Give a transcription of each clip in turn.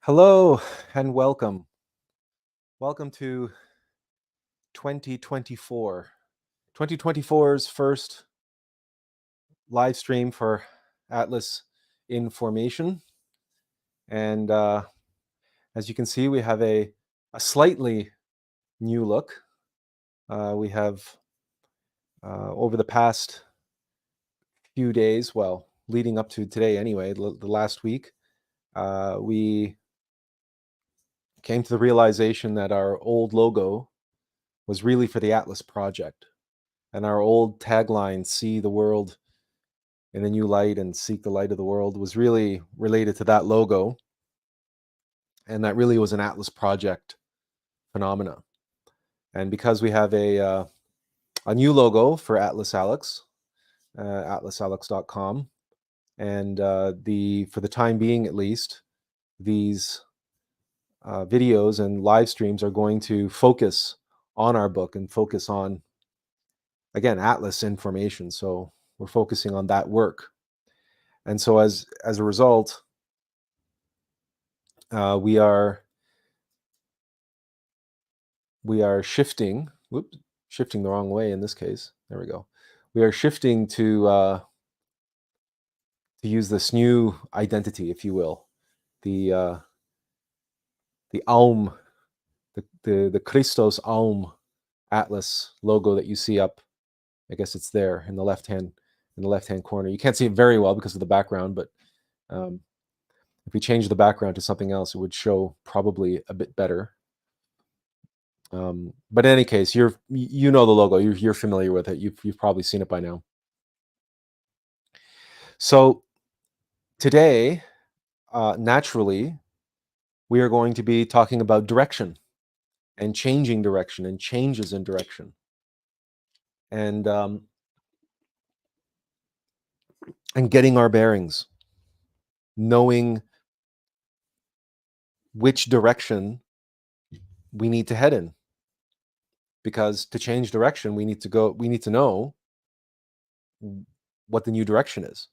Hello and welcome. Welcome to 2024. 2024's first live stream for Atlas Information. And as you can see, we have a slightly new look. We have, over the past few days, well, leading up to today anyway, the last week, we came to the realization that our old logo was really for the Atlas project. And our old tagline, "See the world in a new light and seek the light of the world," was really related to that logo. And that really was an Atlas project phenomena. And because we have a new logo for Atlas Alex, atlasalex.com, and for the time being at least, these videos and live streams are going to focus on our book and focus on, again, Atlas information. So we're focusing on that work. And so as a result, we are shifting, shifting the wrong way in this case. There we go. We are shifting to use this new identity, if you will, the Aum, the Christos Aum Atlas logo that you see up. I guess it's there in the left hand corner. You can't see it very well because of the background, but if we change the background to something else, it would show probably a bit better. But in any case, you know the logo. You're familiar with it. You've probably seen it by now. So today, naturally, we are going to be talking about direction and changing direction and changes in direction, and getting our bearings, knowing which direction we need to head in. Because to change direction, we need to know what the new direction is.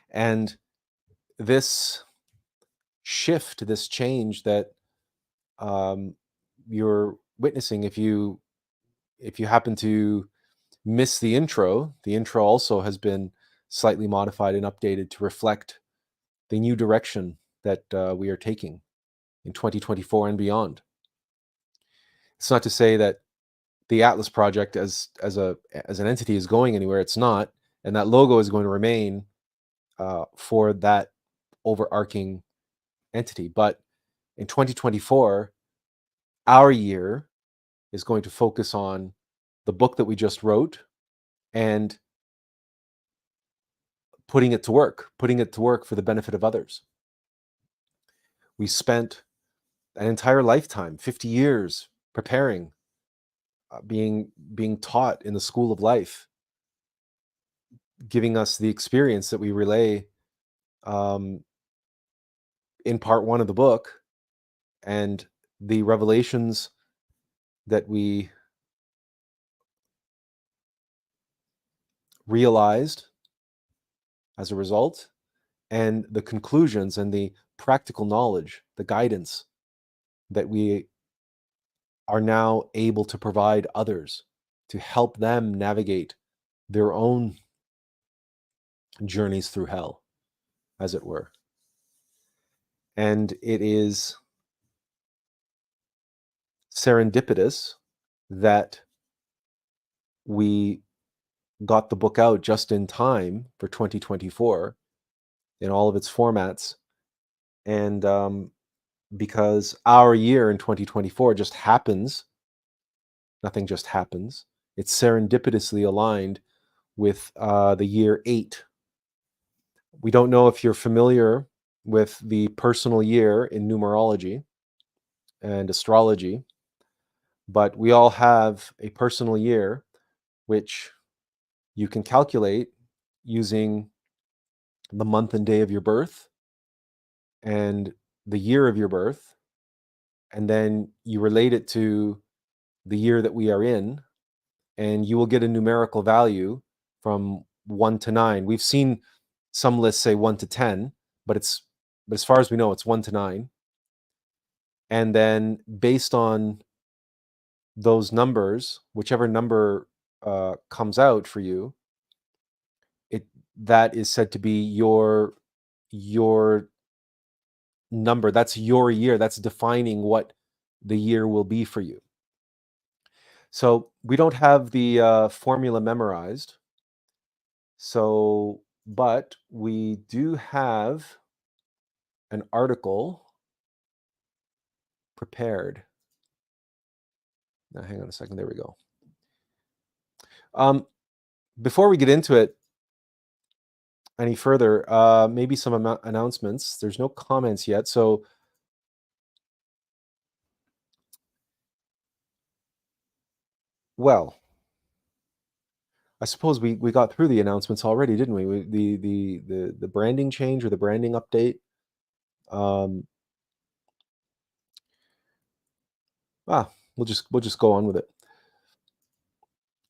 And this shift, this change that you're witnessing, if you happen to miss the intro also has been slightly modified and updated to reflect the new direction that we are taking in 2024 and beyond. It's not to say that the Atlas project as an entity is going anywhere. It's not, and that logo is going to remain for that overarching entity. But in 2024, our year is going to focus on the book that we just wrote and putting it to work for the benefit of others. We spent an entire lifetime, 50 years, preparing, being taught in the school of life, giving us the experience that we relay in part one of the book, and the revelations that we realized as a result, and the conclusions and the practical knowledge, the guidance that we are now able to provide others to help them navigate their own journeys through hell, as it were. And it is serendipitous that we got the book out just in time for 2024 in all of its formats. And because our year in 2024 just happens, nothing just happens, it's serendipitously aligned with the year 8. We don't know if you're familiar with the personal year in numerology and astrology, but we all have a personal year which you can calculate using the month and day of your birth and the year of your birth, and then you relate it to the year that we are in, and you will get a numerical value from 1 to 9. We've seen some lists say 1 to 10, but as far as we know, it's 1 to 9. And then based on those numbers, whichever number comes out for you, that is said to be your number. That's your year. That's defining what the year will be for you. So we don't have the formula memorized. So, but we do have an article prepared. Now, hang on a second. There we go. Before we get into it any further, maybe some announcements. There's no comments yet, so well, I suppose we got through the announcements already, didn't we? The branding change or the branding update. We'll just go on with it.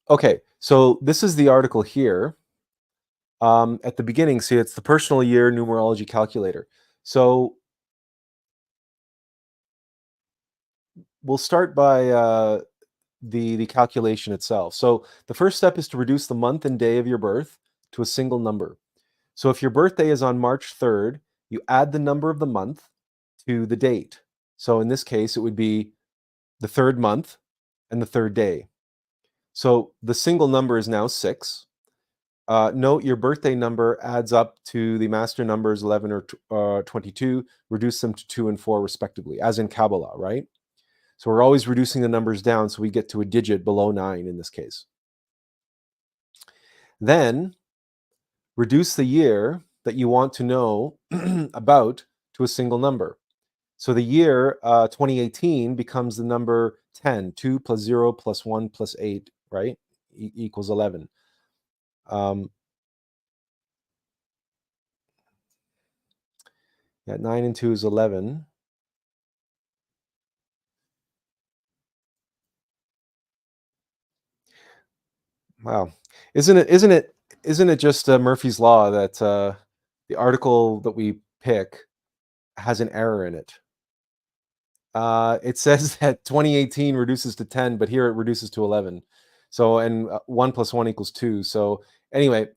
Okay, so this is the article here. At the beginning, see, it's the personal year numerology calculator. So we'll start by the calculation itself. So the first step is to reduce the month and day of your birth to a single number. So if your birthday is on March 3rd, you add the number of the month to the date. So in this case, it would be the third month and the third day. So the single number is now 6. Note your birthday number adds up to the master numbers 11 or 22. Reduce them to 2 and 4 respectively, as in Kabbalah, right? So we're always reducing the numbers down so we get to a digit below 9 in this case. Then reduce the year that you want to know about to a single number. So the year 2018 becomes the number 10. 2 plus 0 plus 1 plus 8, right? Equals 11. Yeah, 9 and 2 is 11. Wow. Isn't it just Murphy's Law that the article that we pick has an error in it? It says that 2018 reduces to 10, but here it reduces to 11. So, and 1 plus 1 equals 2. So anyway,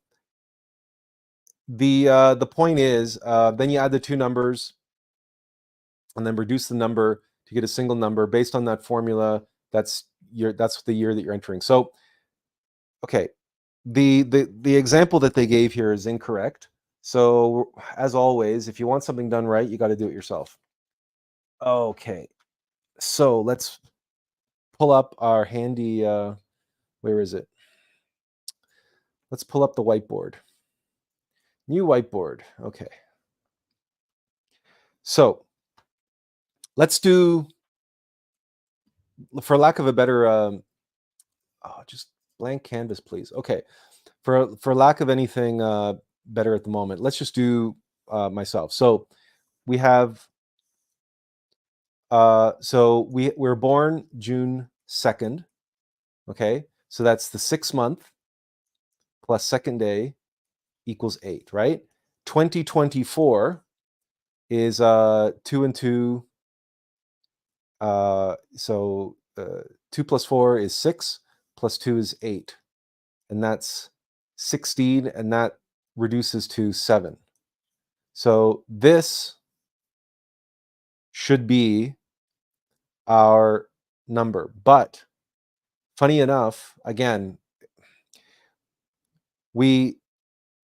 the point is, then you add the two numbers and then reduce the number to get a single number based on that formula. That's the year that you're entering. So, okay, the example that they gave here is incorrect. So as always, if you want something done right, you got to do it yourself. Okay, so let's pull up our handy, where is it? Let's pull up the whiteboard. New whiteboard. Okay. So let's do, for lack of a better, just blank canvas, please. Okay. For lack of anything better at the moment, let's just do myself. So we have, so we're born June 2nd. Okay. So that's the 6th month plus second day equals 8, right? 2024 is 2 and 2. So 2 plus 4 is 6, plus 2 is 8. And that's 16, and that reduces to 7. So this should be our number. But funny enough, again, we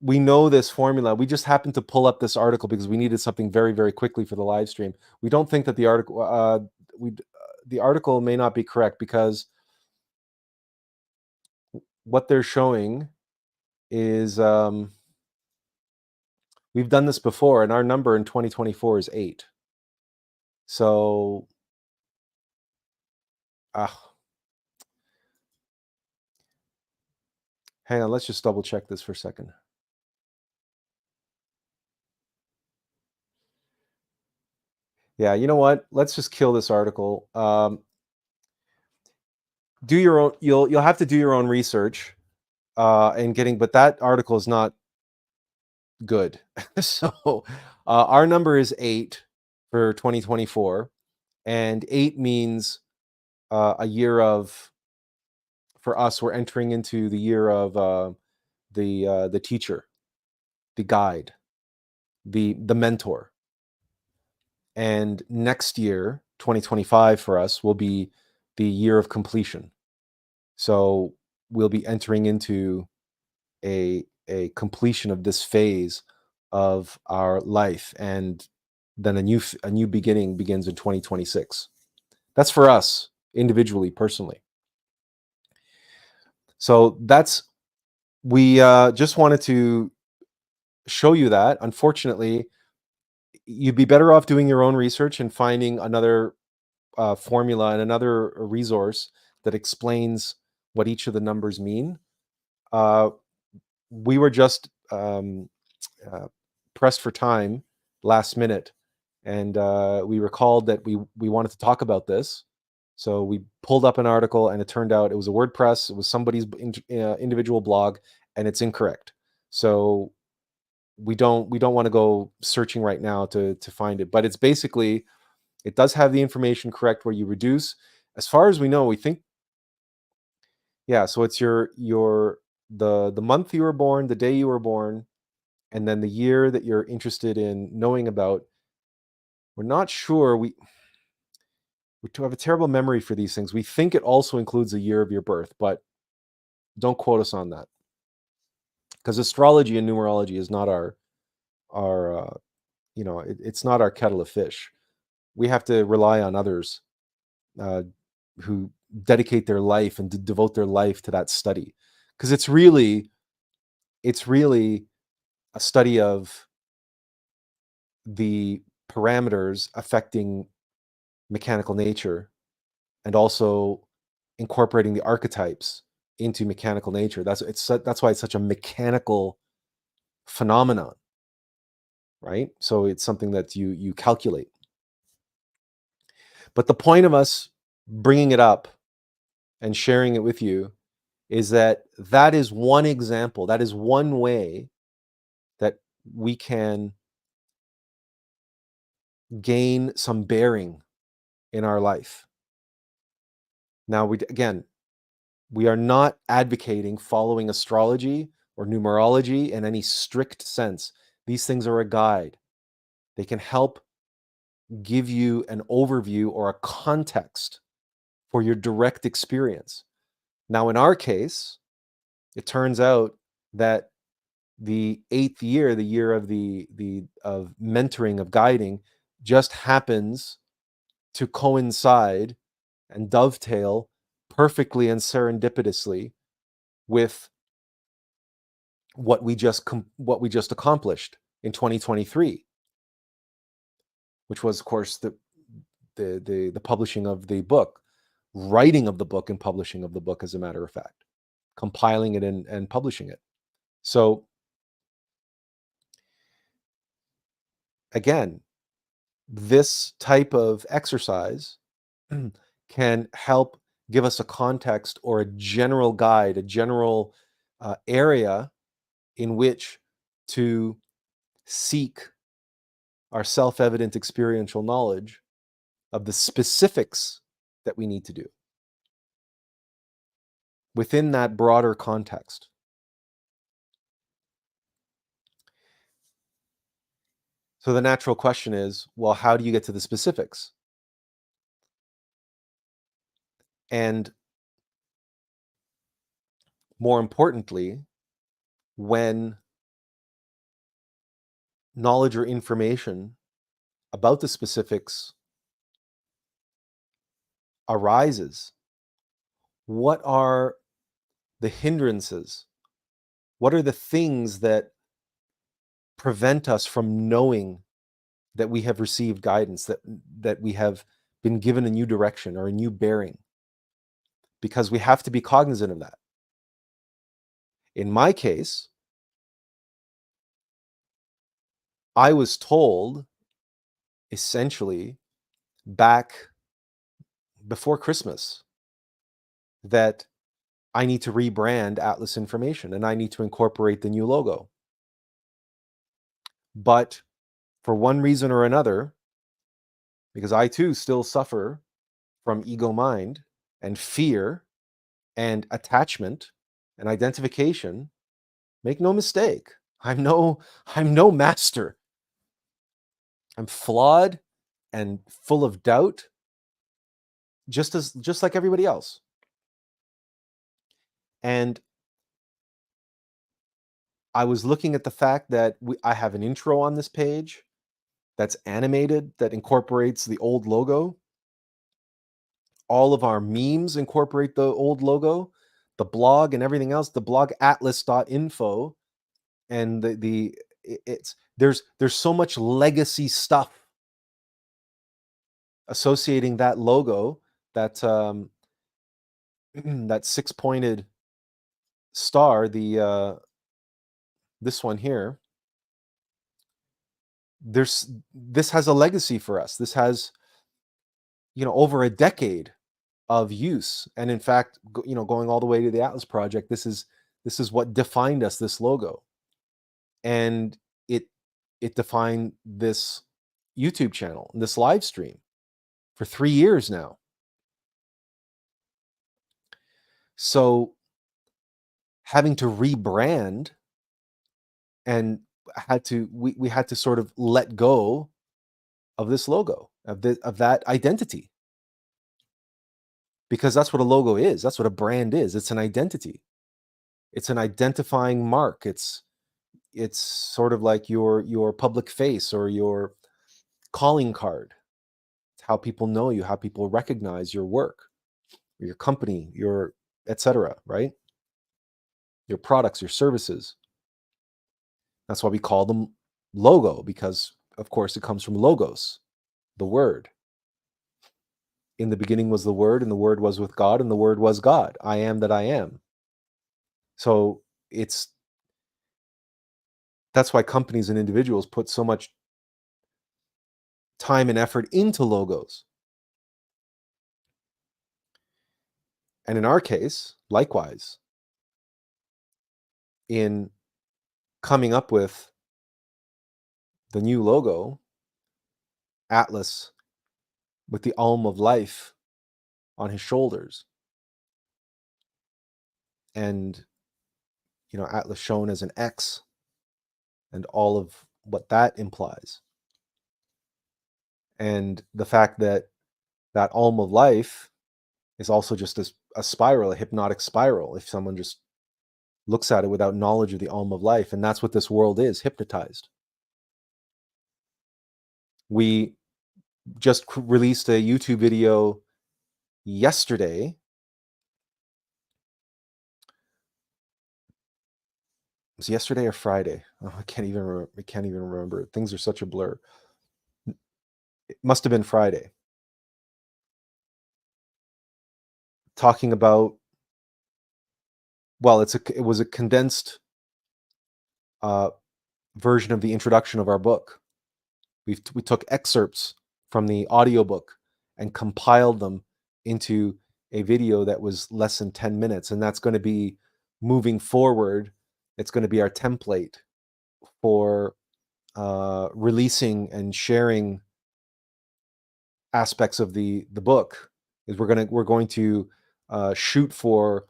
know this formula. We just happened to pull up this article because we needed something very, very quickly for the live stream. We don't think that the article may not be correct because what they're showing is we've done this before, and our number in 2024 is 8. So, hang on, let's just double check this for a second. Yeah, you know what? Let's just kill this article. Do your own. You'll have to do your own research. But that article is not good. So, our number is 8 for 2024, and 8 means a year of. For us, we're entering into the year of the teacher, the guide, the mentor. And next year, 2025 for us will be the year of completion. So we'll be entering into a completion of this phase of our life, and then a new beginning begins in 2026. That's for us individually, personally. So we just wanted to show you that. Unfortunately, you'd be better off doing your own research and finding another formula and another resource that explains what each of the numbers mean. We were just pressed for time last minute, and we recalled that we wanted to talk about this. So we pulled up an article, and it turned out it was a WordPress. It was somebody's individual blog, and it's incorrect. So we don't want to go searching right now to find it. But it's basically, it does have the information correct where you reduce. As far as we know, we think, yeah. So it's the month you were born, the day you were born, and then the year that you're interested in knowing about. We're not sure. We have a terrible memory for these things. We think it also includes the year of your birth, but don't quote us on that, because astrology and numerology is not our it's not our kettle of fish. We have to rely on others who dedicate their life and devote their life to that study, because it's really a study of the parameters affecting mechanical nature, and also incorporating the archetypes into mechanical nature. That's why it's such a mechanical phenomenon, right? So it's something that you calculate. But the point of us bringing it up and sharing it with you is that is one example. That is one way that we can gain some bearing in our life. Now, we are not advocating following astrology or numerology in any strict sense. These things are a guide. They can help give you an overview or a context for your direct experience. Now, in our case, it turns out that the 8th year, the year of of mentoring, of guiding, just happens to coincide and dovetail perfectly and serendipitously with what we just accomplished in 2023, which was, of course, the publishing of the book, writing of the book, and publishing of the book, as a matter of fact, compiling it and publishing it. So again, this type of exercise can help give us a context or a general guide, a general area in which to seek our self-evident experiential knowledge of the specifics that we need to do within that broader context. So the natural question is, well, how do you get to the specifics? And more importantly, when knowledge or information about the specifics arises, what are the hindrances? What are the things that prevent us from knowing that we have received guidance, that we have been given a new direction or a new bearing? Because we have to be cognizant of that. In my case, I was told essentially back before Christmas that I need to rebrand Attlas Information and I need to incorporate the new logo. But for one reason or another, because I too still suffer from ego mind and fear and attachment and identification, make no mistake, I'm no master. I'm flawed and full of doubt, just like everybody else. And I was looking at the fact that I have an intro on this page that's animated, that incorporates the old logo. All of our memes incorporate the old logo, the blog and everything else, the blog atlas.info, and there's so much legacy stuff associating that logo, that that six-pointed star, this one here. This has a legacy for us. This has, over a decade of use, and in fact, going all the way to the Attlas project, this is what defined us, this logo, and it defined this YouTube channel, this live stream for 3 years now. So having to rebrand, and we had to sort of let go of this logo, of that identity, because that's what a logo is. That's what a brand is. It's an identity. It's an identifying mark. It's sort of like your public face or your calling card. It's how people know you, how people recognize your work, your company, your etc., right? Your products, your services. That's why we call them logo, because of course it comes from logos, the word. In the beginning was the Word, and the Word was with God, and the Word was God. I am that I am. So that's why companies and individuals put so much time and effort into logos. And in our case, likewise, in coming up with the new logo, Attlas, with the Alm of Life on his shoulders, and Attlas shown as an X, and all of what that implies, and the fact that that Alm of Life is also just a spiral, a hypnotic spiral, if someone just looks at it without knowledge of the Alm of Life. And that's what this world is, hypnotized. We just released a YouTube video yesterday. Was it yesterday or Friday? Oh, I can't even remember. Things are such a blur. It must have been Friday. Talking about, well, it was a condensed version of the introduction of our book. We took excerpts from the audiobook and compiled them into a video that was less than 10 minutes. And that's going to be, moving forward, it's going to be our template for releasing and sharing aspects of the book. Is we're going to shoot for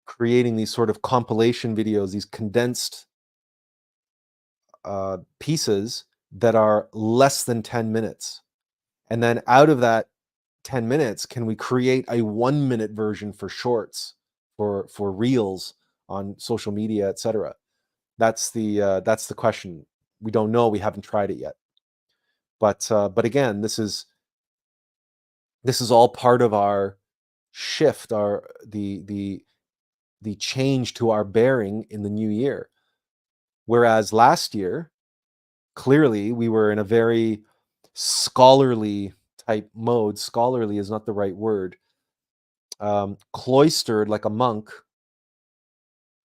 creating these sort of compilation videos, these condensed pieces that are less than 10 minutes. And then out of that 10 minutes, can we create a 1-minute version for shorts, for reels on social media, etc.? That's the question. We don't know. We haven't tried it yet. But again, this is all part of our shift, the the change to our bearing in the new year. Whereas last year, clearly we were in a very scholarly type mode. Scholarly is not the right word. Cloistered like a monk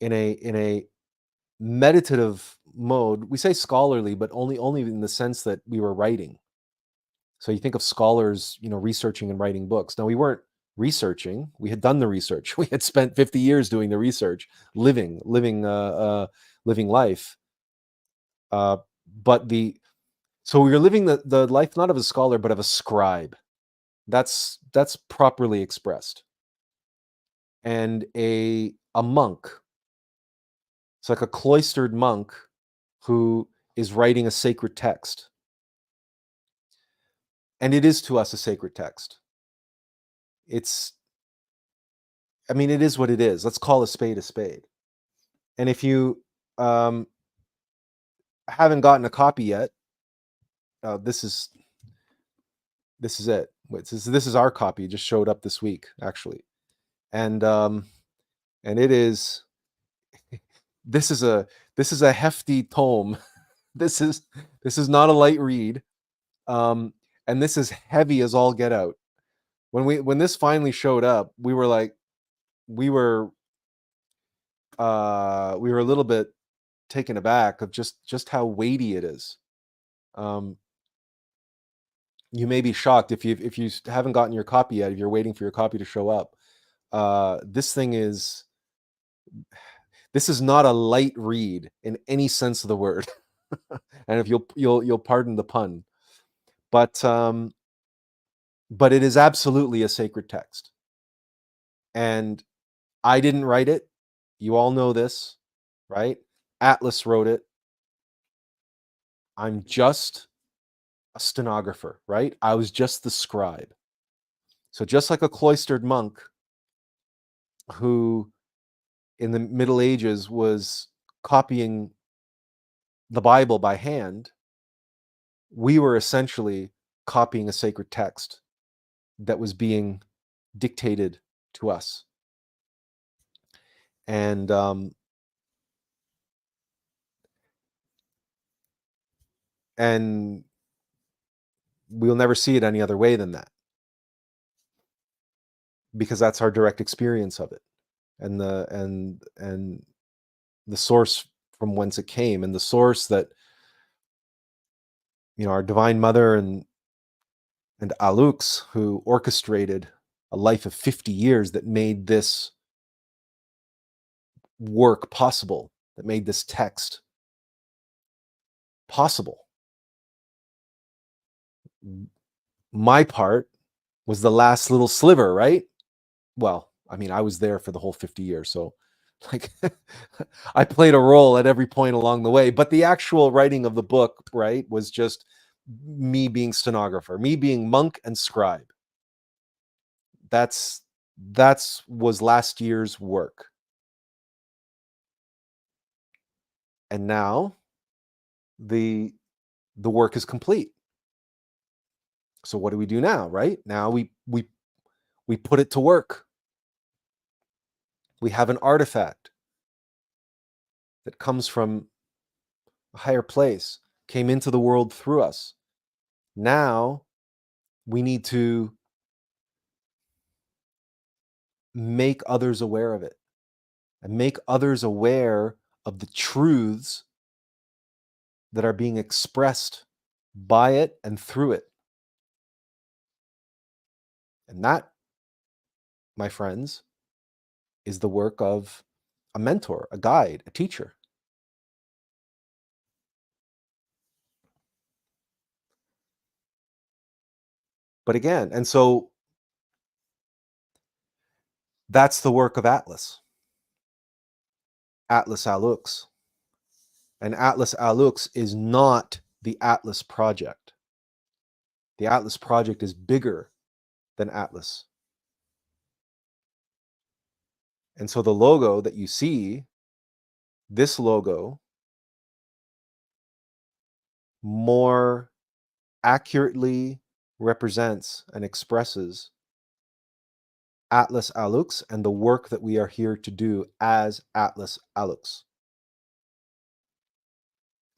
in a meditative mode. We say scholarly, but only in the sense that we were writing. So you think of scholars, researching and writing books. Now, we weren't researching. We had done the research. We had spent 50 years doing the research, living life. So we were living the life not of a scholar, but of a scribe. That's properly expressed. And a monk. It's like a cloistered monk who is writing a sacred text. And it is to us a sacred text. It is what it is. Let's call a spade a spade. And if you haven't gotten a copy yet, this is it. This is our copy. It just showed up this week, actually. And it is this is a hefty tome. This is not a light read. And this is heavy as all get out. When this finally showed up, we were a little bit taken aback of just how weighty it is. You may be shocked if you haven't gotten your copy yet, if you're waiting for your copy to show up. This is not a light read in any sense of the word. And if you'll pardon the pun, but it is absolutely a sacred text. And I didn't write it. You all know this, right? Attlas wrote it. I'm just a stenographer, right? I was just the scribe. So just like a cloistered monk who in the Middle Ages was copying the Bible by hand, we were essentially copying a sacred text that was being dictated to us. And we'll never see it any other way than that, because that's our direct experience of it, and the source from whence it came, and the source that our Divine Mother and Allux, who orchestrated a life of 50 years that made this work possible, that made this text possible. My part was the last little sliver, right? Well, I was there for the whole 50 years, so I played a role at every point along the way, but the actual writing of the book, right, was just me being stenographer, me being monk and scribe. That's was last year's work. And now the work is complete. So what do we do now, right? Now we put it to work. We have an artifact that comes from a higher place, came into the world through us. Now we need to make others aware of it, and make others aware of the truths that are being expressed by it and through it. And that, my friends, is the work of a mentor, a guide, a teacher. But again, and so that's the work of Attlas. Attlas Allux. And Attlas Allux is not the Attlas project. The Attlas project is bigger than Attlas. And so the logo that you see, this logo, more accurately represents and expresses Attlas Allux and the work that we are here to do as Attlas Allux.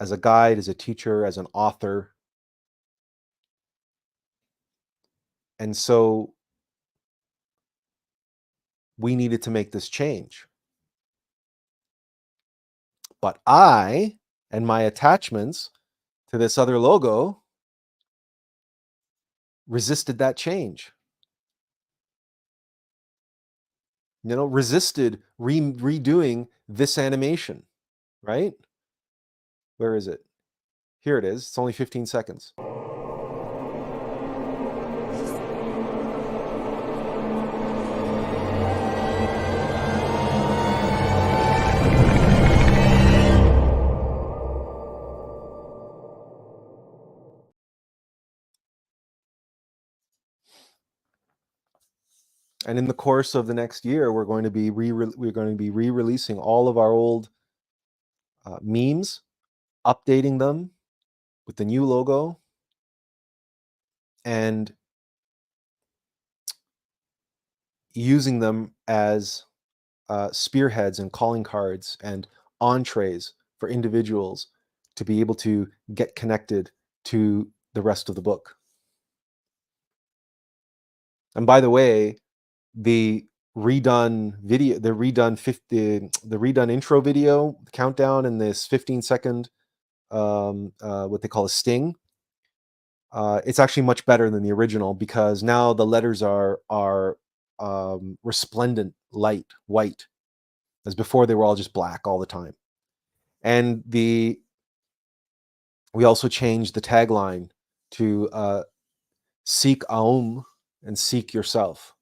As a guide, as a teacher, as an author. And so we needed to make this change. But I and my attachments to this other logo resisted that change. Resisted redoing this animation, right? Where is it? Here it is. It's only 15 seconds. And in the course of the next year, we're going to be re-releasing all of our old memes, updating them with the new logo, and using them as spearheads and calling cards and entrees for individuals to be able to get connected to the rest of the book. And by the way, the redone video, the redone intro video, countdown, and this 15-second what they call a sting, it's actually much better than the original, because now the letters are resplendent light white, as before they were all just black all the time. And we also changed the tagline to seek Aum and seek yourself,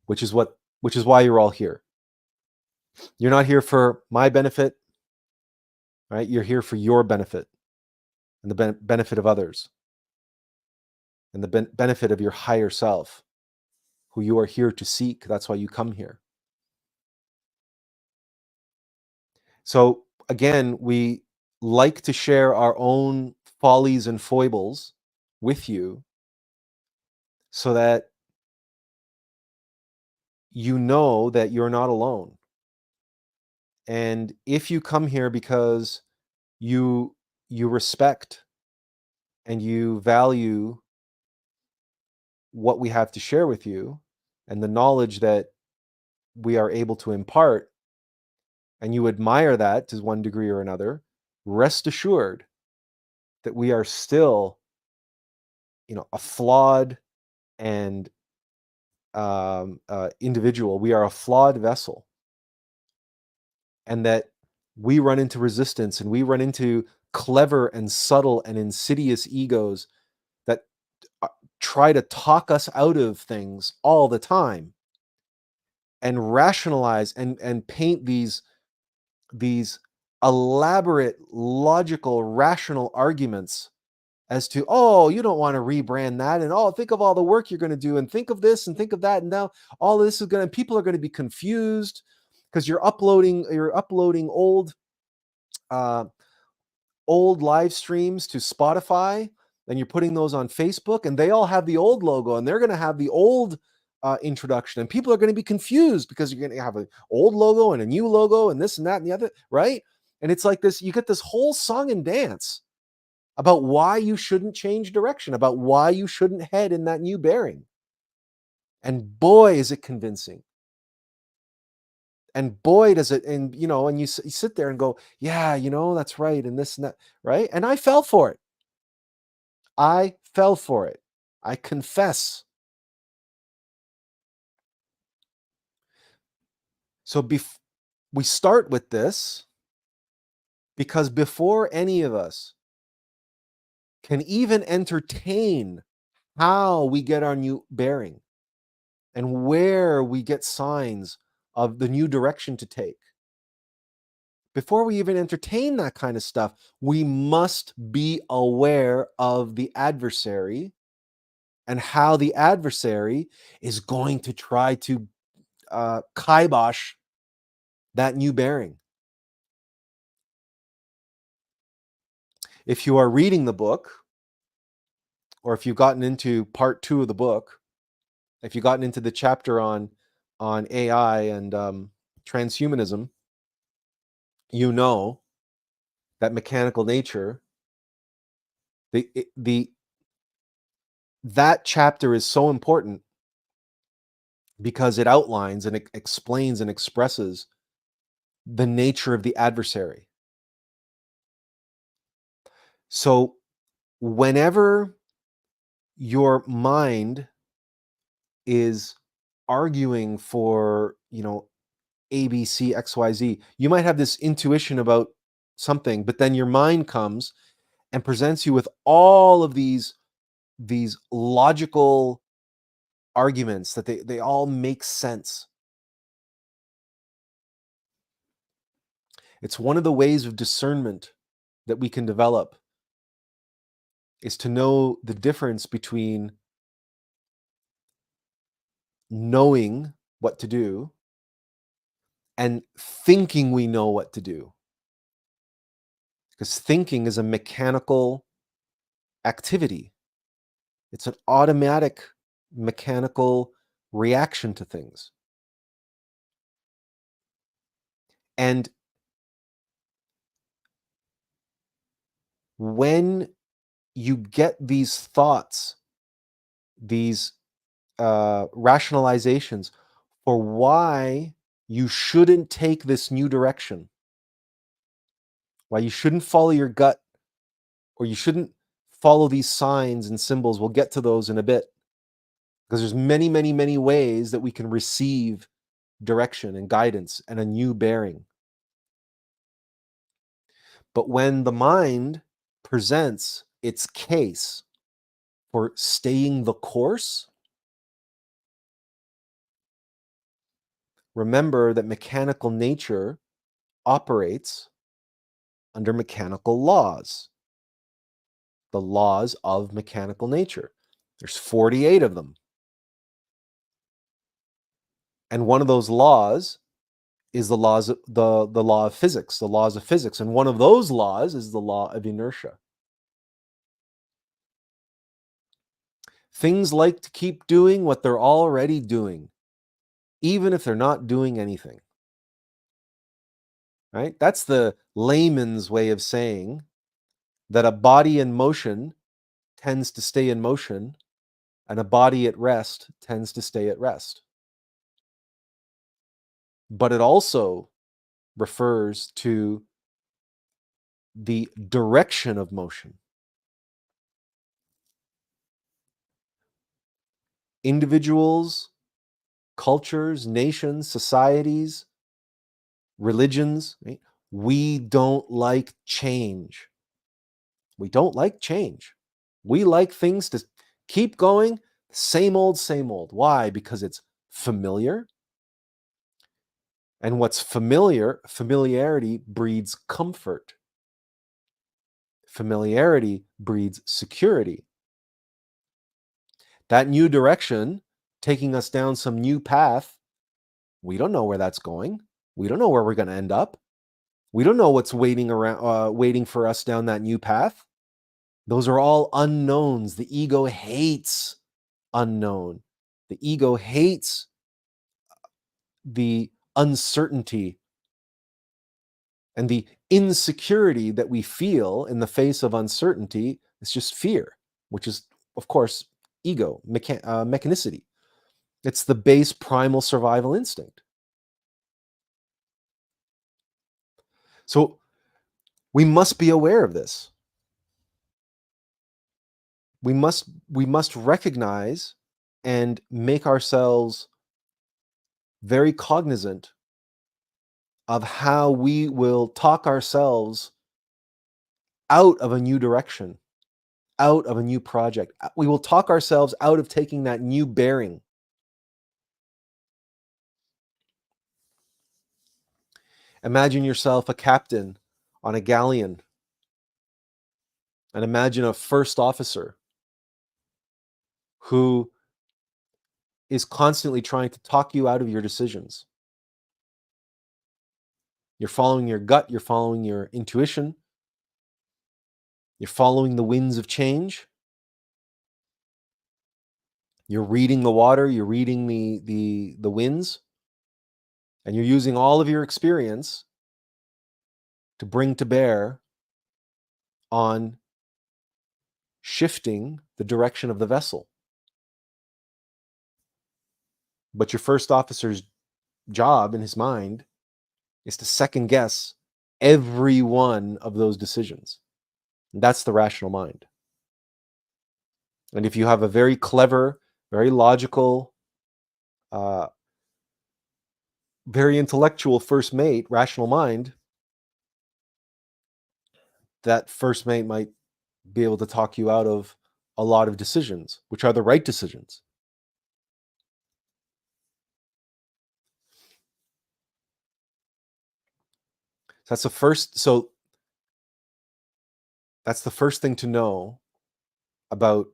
which is why you're all here. You're not here for my benefit, right? You're here for your benefit and the benefit of others, and the benefit of your higher self, who you are here to seek. That's why you come here. So again, we like to share our own follies and foibles with you, so that you know that you're not alone. And if you come here because you respect and you value what we have to share with you and the knowledge that we are able to impart, and you admire that to one degree or another, rest assured that we are still, a flawed and individual. We are a flawed vessel, and that we run into resistance, and we run into clever and subtle and insidious egos that try to talk us out of things all the time, and rationalize and paint these elaborate, logical, rational arguments as to, oh, you don't want to rebrand that, and oh, think of all the work you're going to do, and think of this and think of that, and now all of this is going to, people are going to be confused because you're uploading old live streams to Spotify, and you're putting those on Facebook, and they all have the old logo, and they're going to have the old introduction, and people are going to be confused because you're going to have an old logo and a new logo and this and that and the other, right? And it's like this, you get this whole song and dance about why you shouldn't change direction, about why you shouldn't head in that new bearing. And boy, is it convincing. And boy, does it, and you sit there and go, yeah, that's right, and this and that, right? And I fell for it. I fell for it. I confess. So we start with this because before any of us can even entertain how we get our new bearing and where we get signs of the new direction to take, before we even entertain that kind of stuff, we must be aware of the adversary and how the adversary is going to try to kibosh that new bearing. If you are reading the book, or if you've gotten into part 2 of the book, if you've gotten into the chapter on on AI and transhumanism, you know that mechanical nature, the that chapter is so important because it outlines and it explains and expresses the nature of the adversary. So whenever your mind is arguing for, ABC, XYZ, you might have this intuition about something, but then your mind comes and presents you with all of these logical arguments that they all make sense. It's one of the ways of discernment that we can develop is to know the difference between knowing what to do and thinking we know what to do. Because thinking is a mechanical activity. It's an automatic mechanical reaction to things. And when you get these thoughts, these rationalizations for why you shouldn't take this new direction, why you shouldn't follow your gut, or you shouldn't follow these signs and symbols. We'll get to those in a bit, because there's many, many, many ways that we can receive direction and guidance and a new bearing. But when the mind presents its case for staying the course, remember that mechanical nature operates under mechanical laws, the laws of mechanical nature. There's 48 of them. And one of those laws is the law of physics, the laws of physics. And one of those laws is the law of inertia. Things like to keep doing what they're already doing, even if they're not doing anything. Right? That's the layman's way of saying that a body in motion tends to stay in motion, and a body at rest tends to stay at rest. But it also refers to the direction of motion. Individuals, cultures, nations, societies, religions, right? We don't like change. We don't like change. We like things to keep going, same old, same old. Why? Because it's familiar. And what's familiar, familiarity breeds comfort. Familiarity breeds security. That new direction, taking us down some new path, we don't know where that's going. We don't know where we're going to end up. We don't know what's waiting for us down that new path. Those are all unknowns. The ego hates unknown. The ego hates the uncertainty and the insecurity that we feel in the face of uncertainty. It's just fear, which is, of course, ego, mechanicity. It's the base primal survival instinct. So we must be aware of this. We must recognize and make ourselves very cognizant of how we will talk ourselves out of a new direction, out of a new project. We will talk ourselves out of taking that new bearing. Imagine yourself a captain on a galleon, and imagine a first officer who is constantly trying to talk you out of your decisions. You're following your gut, you're following your intuition, you're following the winds of change. You're reading the water, you're reading the winds. And you're using all of your experience to bring to bear on shifting the direction of the vessel. But your first officer's job in his mind is to second guess every one of those decisions. And that's the rational mind. And if you have a very clever, very logical, very intellectual first mate, rational mind, that first mate might be able to talk you out of a lot of decisions, which are the right decisions. That's the first. So that's the first thing to know about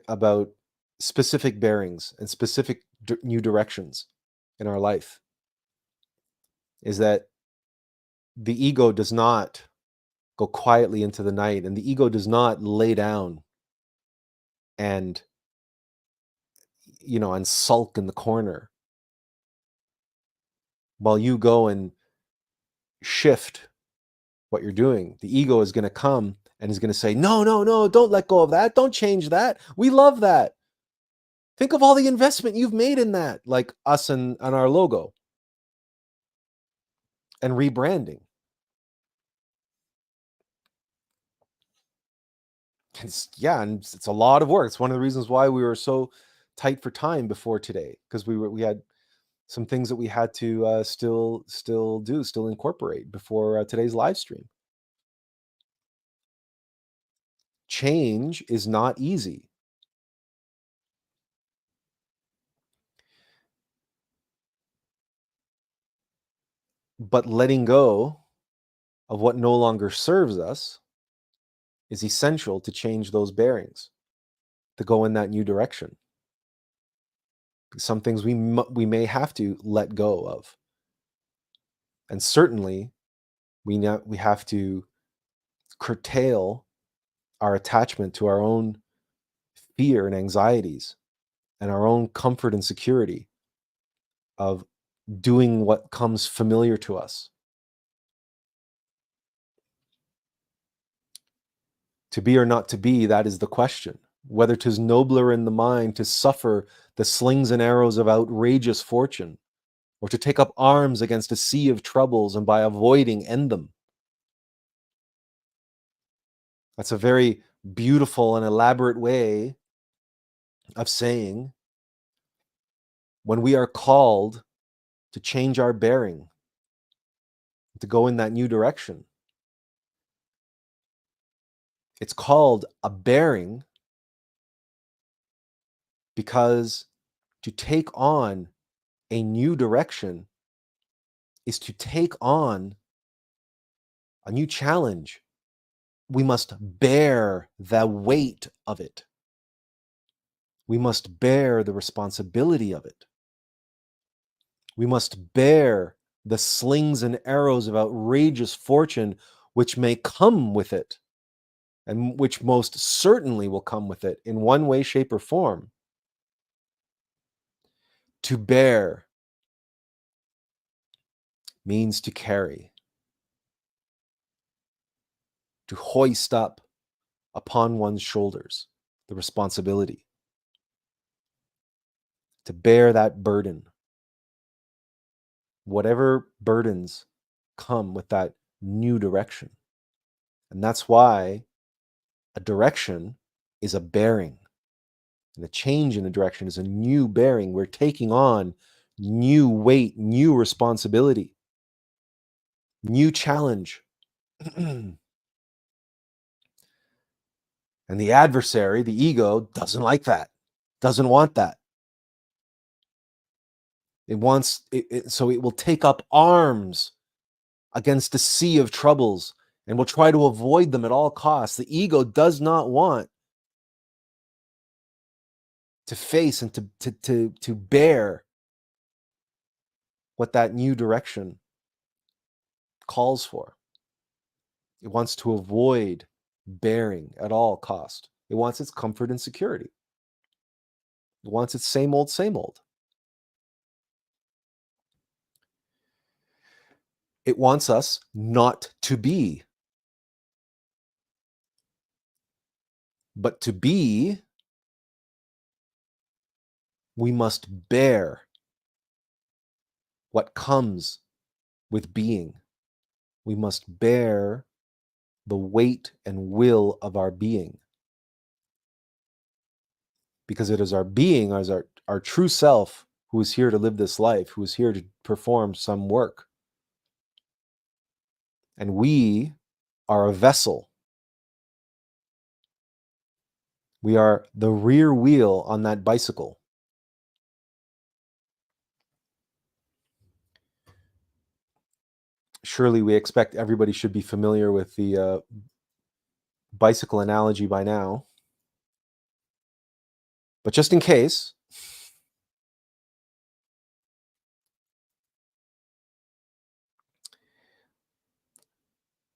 about specific bearings and specific new directions in our life, is that the ego does not go quietly into the night, and the ego does not lay down and and sulk in the corner while you go and shift what you're doing. The ego is going to come and is going to say, no, no, no, don't let go of that. Don't change that. We love that. Think of all the investment you've made in that, like us and our logo and rebranding. And it's a lot of work. It's one of the reasons why we were so tight for time before today, because we had some things that we had to still incorporate before today's live stream. Change is not easy. But letting go of what no longer serves us is essential to change those bearings, to go in that new direction. Some things we may have to let go of. And certainly we have to curtail our attachment to our own fear and anxieties and our own comfort and security of doing what comes familiar to us. To be or not to be, that is the question. Whether 'tis nobler in the mind to suffer the slings and arrows of outrageous fortune, or to take up arms against a sea of troubles and by avoiding end them. That's a very beautiful and elaborate way of saying when we are called to change our bearing, to go in that new direction. It's called a bearing because to take on a new direction is to take on a new challenge. We must bear the weight of it. We must bear the responsibility of it. We must bear the slings and arrows of outrageous fortune which may come with it, and which most certainly will come with it in one way, shape, or form. To bear means to carry, to hoist up upon one's shoulders the responsibility, to bear that burden. Whatever burdens come with that new direction. And that's why a direction is a bearing. And a change in a direction is a new bearing. We're taking on new weight, new responsibility, new challenge. And the adversary, the ego, doesn't like that, doesn't want that. It wants it, so it will take up arms against a sea of troubles and will try to avoid them at all costs. The ego does not want to face and to bear what that new direction calls for. It wants to avoid bearing at all cost. It wants its comfort and security. It wants its same old, same old. It wants us not to be. But to be, we must bear what comes with being. We must bear the weight and will of our being. Because it is our being, as our true self, who is here to live this life, who is here to perform some work. And we are a vessel. We are the rear wheel on that bicycle. Surely we expect everybody should be familiar with the bicycle analogy by now. But just in case,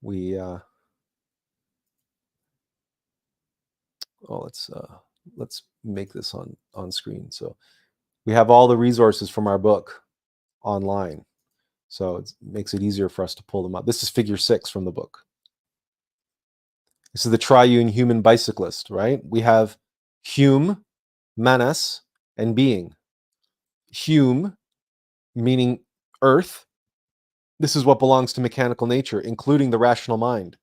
we let's make this on screen. So we have all the resources from our book online, so it makes it easier for us to pull them up. This is figure 6 from the book. This is the triune human bicyclist, right? We have Hume, Manas, and being. Hume, meaning earth. This is what belongs to mechanical nature, including the rational mind.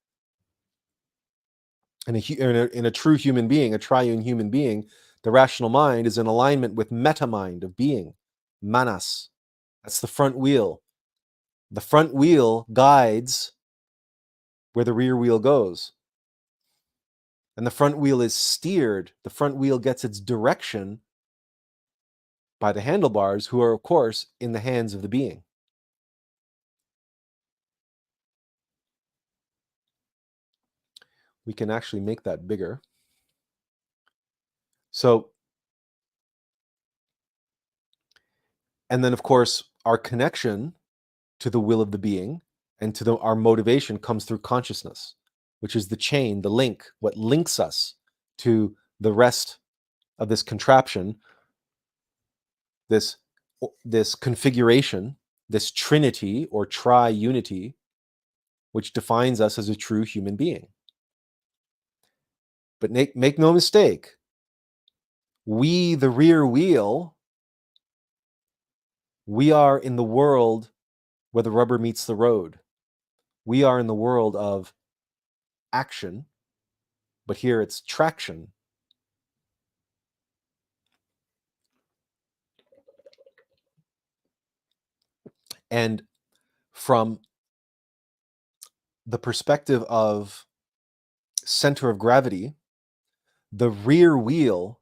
And in a true human being, a triune human being, the rational mind is in alignment with meta-mind of being, Manas. That's the front wheel. The front wheel guides where the rear wheel goes. And the front wheel is steered. The front wheel gets its direction by the handlebars, who are, of course, in the hands of the being. We can actually make that bigger. So, and then, of course, our connection to the will of the being and to our motivation comes through consciousness, which is the chain, the link, what links us to the rest of this contraption, this configuration, this trinity or tri-unity, which defines us as a true human being. But make no mistake, we, the rear wheel, we are in the world where the rubber meets the road. We are in the world of action, but here it's traction. And from the perspective of center of gravity, the rear wheel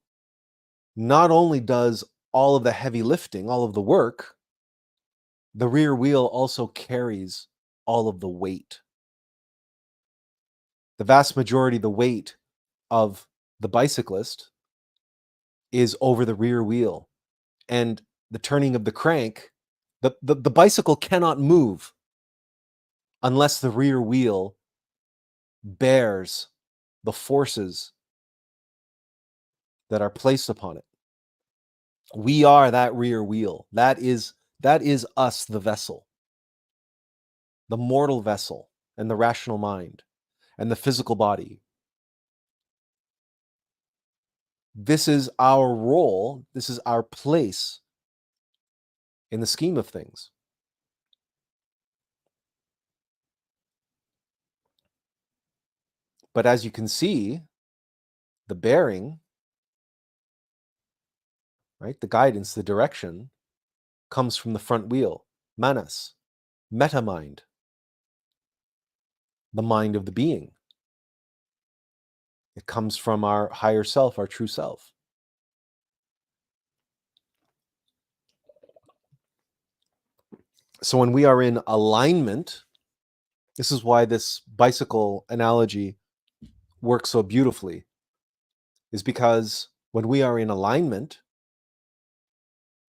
not only does all of the heavy lifting, all of the work, the rear wheel also carries all of the weight. The vast majority of the weight of the bicyclist is over the rear wheel. And the turning of the crank, the bicycle cannot move unless the rear wheel bears the forces that are placed upon it. We are that rear wheel. That is us, the vessel, the mortal vessel, and the rational mind, and the physical body. This is our role. This is our place in the scheme of things. But as you can see, the bearing, right, the guidance, the direction, comes from the front wheel, Manas, meta mind, the mind of the being. It comes from our higher self, our true self. So when we are in alignment, this is why this bicycle analogy works so beautifully, is because when we are in alignment,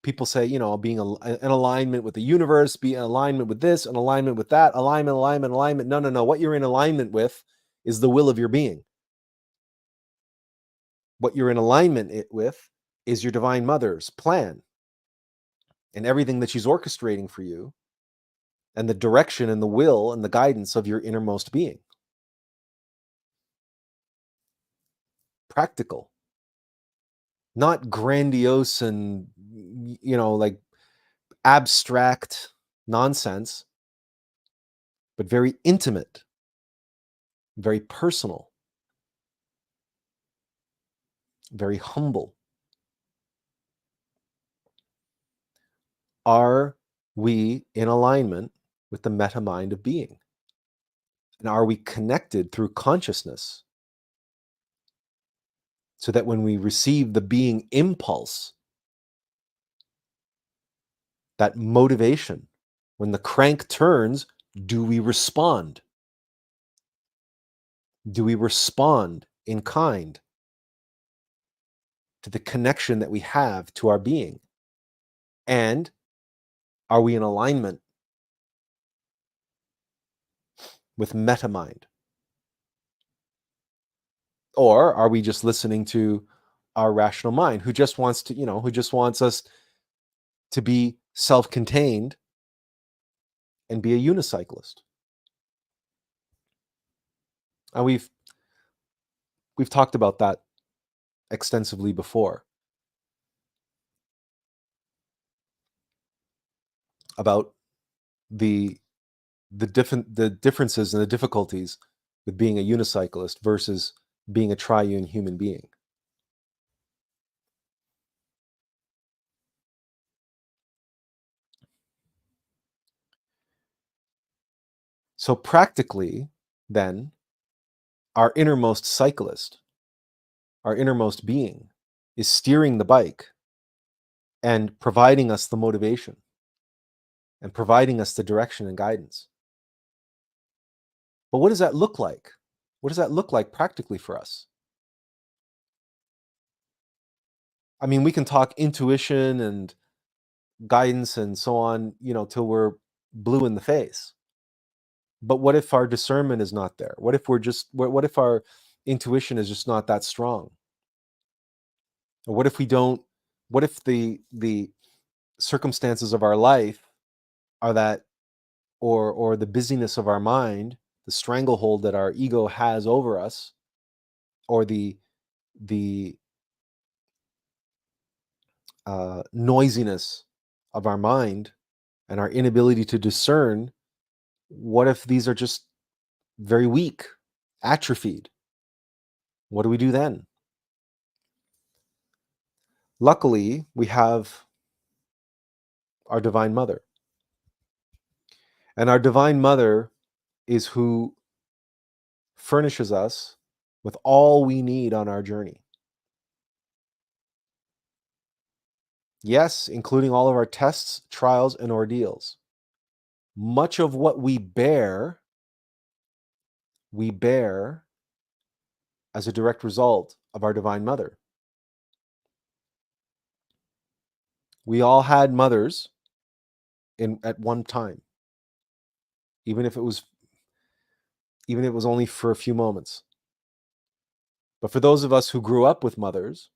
people say, you know, being in alignment with the universe, be in alignment with this, in alignment with that, alignment. No. What you're in alignment with is the will of your being. What you're in alignment with is your Divine Mother's plan and everything that she's orchestrating for you and the direction and the will and the guidance of your innermost being. Practical, not grandiose and, like abstract nonsense, but very intimate, very personal, very humble. Are we in alignment with the meta mind of being? And are we connected through consciousness so that when we receive the being impulse, that motivation, when the crank turns, do we respond? Do we respond in kind to the connection that we have to our being? And are we in alignment with meta mind? Or are we just listening to our rational mind who just wants to, who just wants us to be self-contained and be a unicyclist? And we've talked about that extensively before, about the differences and the difficulties with being a unicyclist versus being a triune human being. So practically, then, our innermost cyclist, our innermost being, is steering the bike and providing us the motivation and providing us the direction and guidance. But what does that look like? What does that look like practically for us? I mean, we can talk intuition and guidance and so on, till we're blue in the face. But what if our discernment is not there? What if our intuition is just not that strong? Or what if the circumstances of our life are that, or the busyness of our mind, the stranglehold that our ego has over us, or the noisiness of our mind and our inability to discern, what if these are just very weak, atrophied? What do we do then? Luckily, we have our Divine Mother. And our Divine Mother is who furnishes us with all we need on our journey. Yes, including all of our tests, trials, and ordeals. Much of what we bear as a direct result of our Divine Mother. We all had mothers at one time, even if it was only for a few moments. But for those of us who grew up with mothers,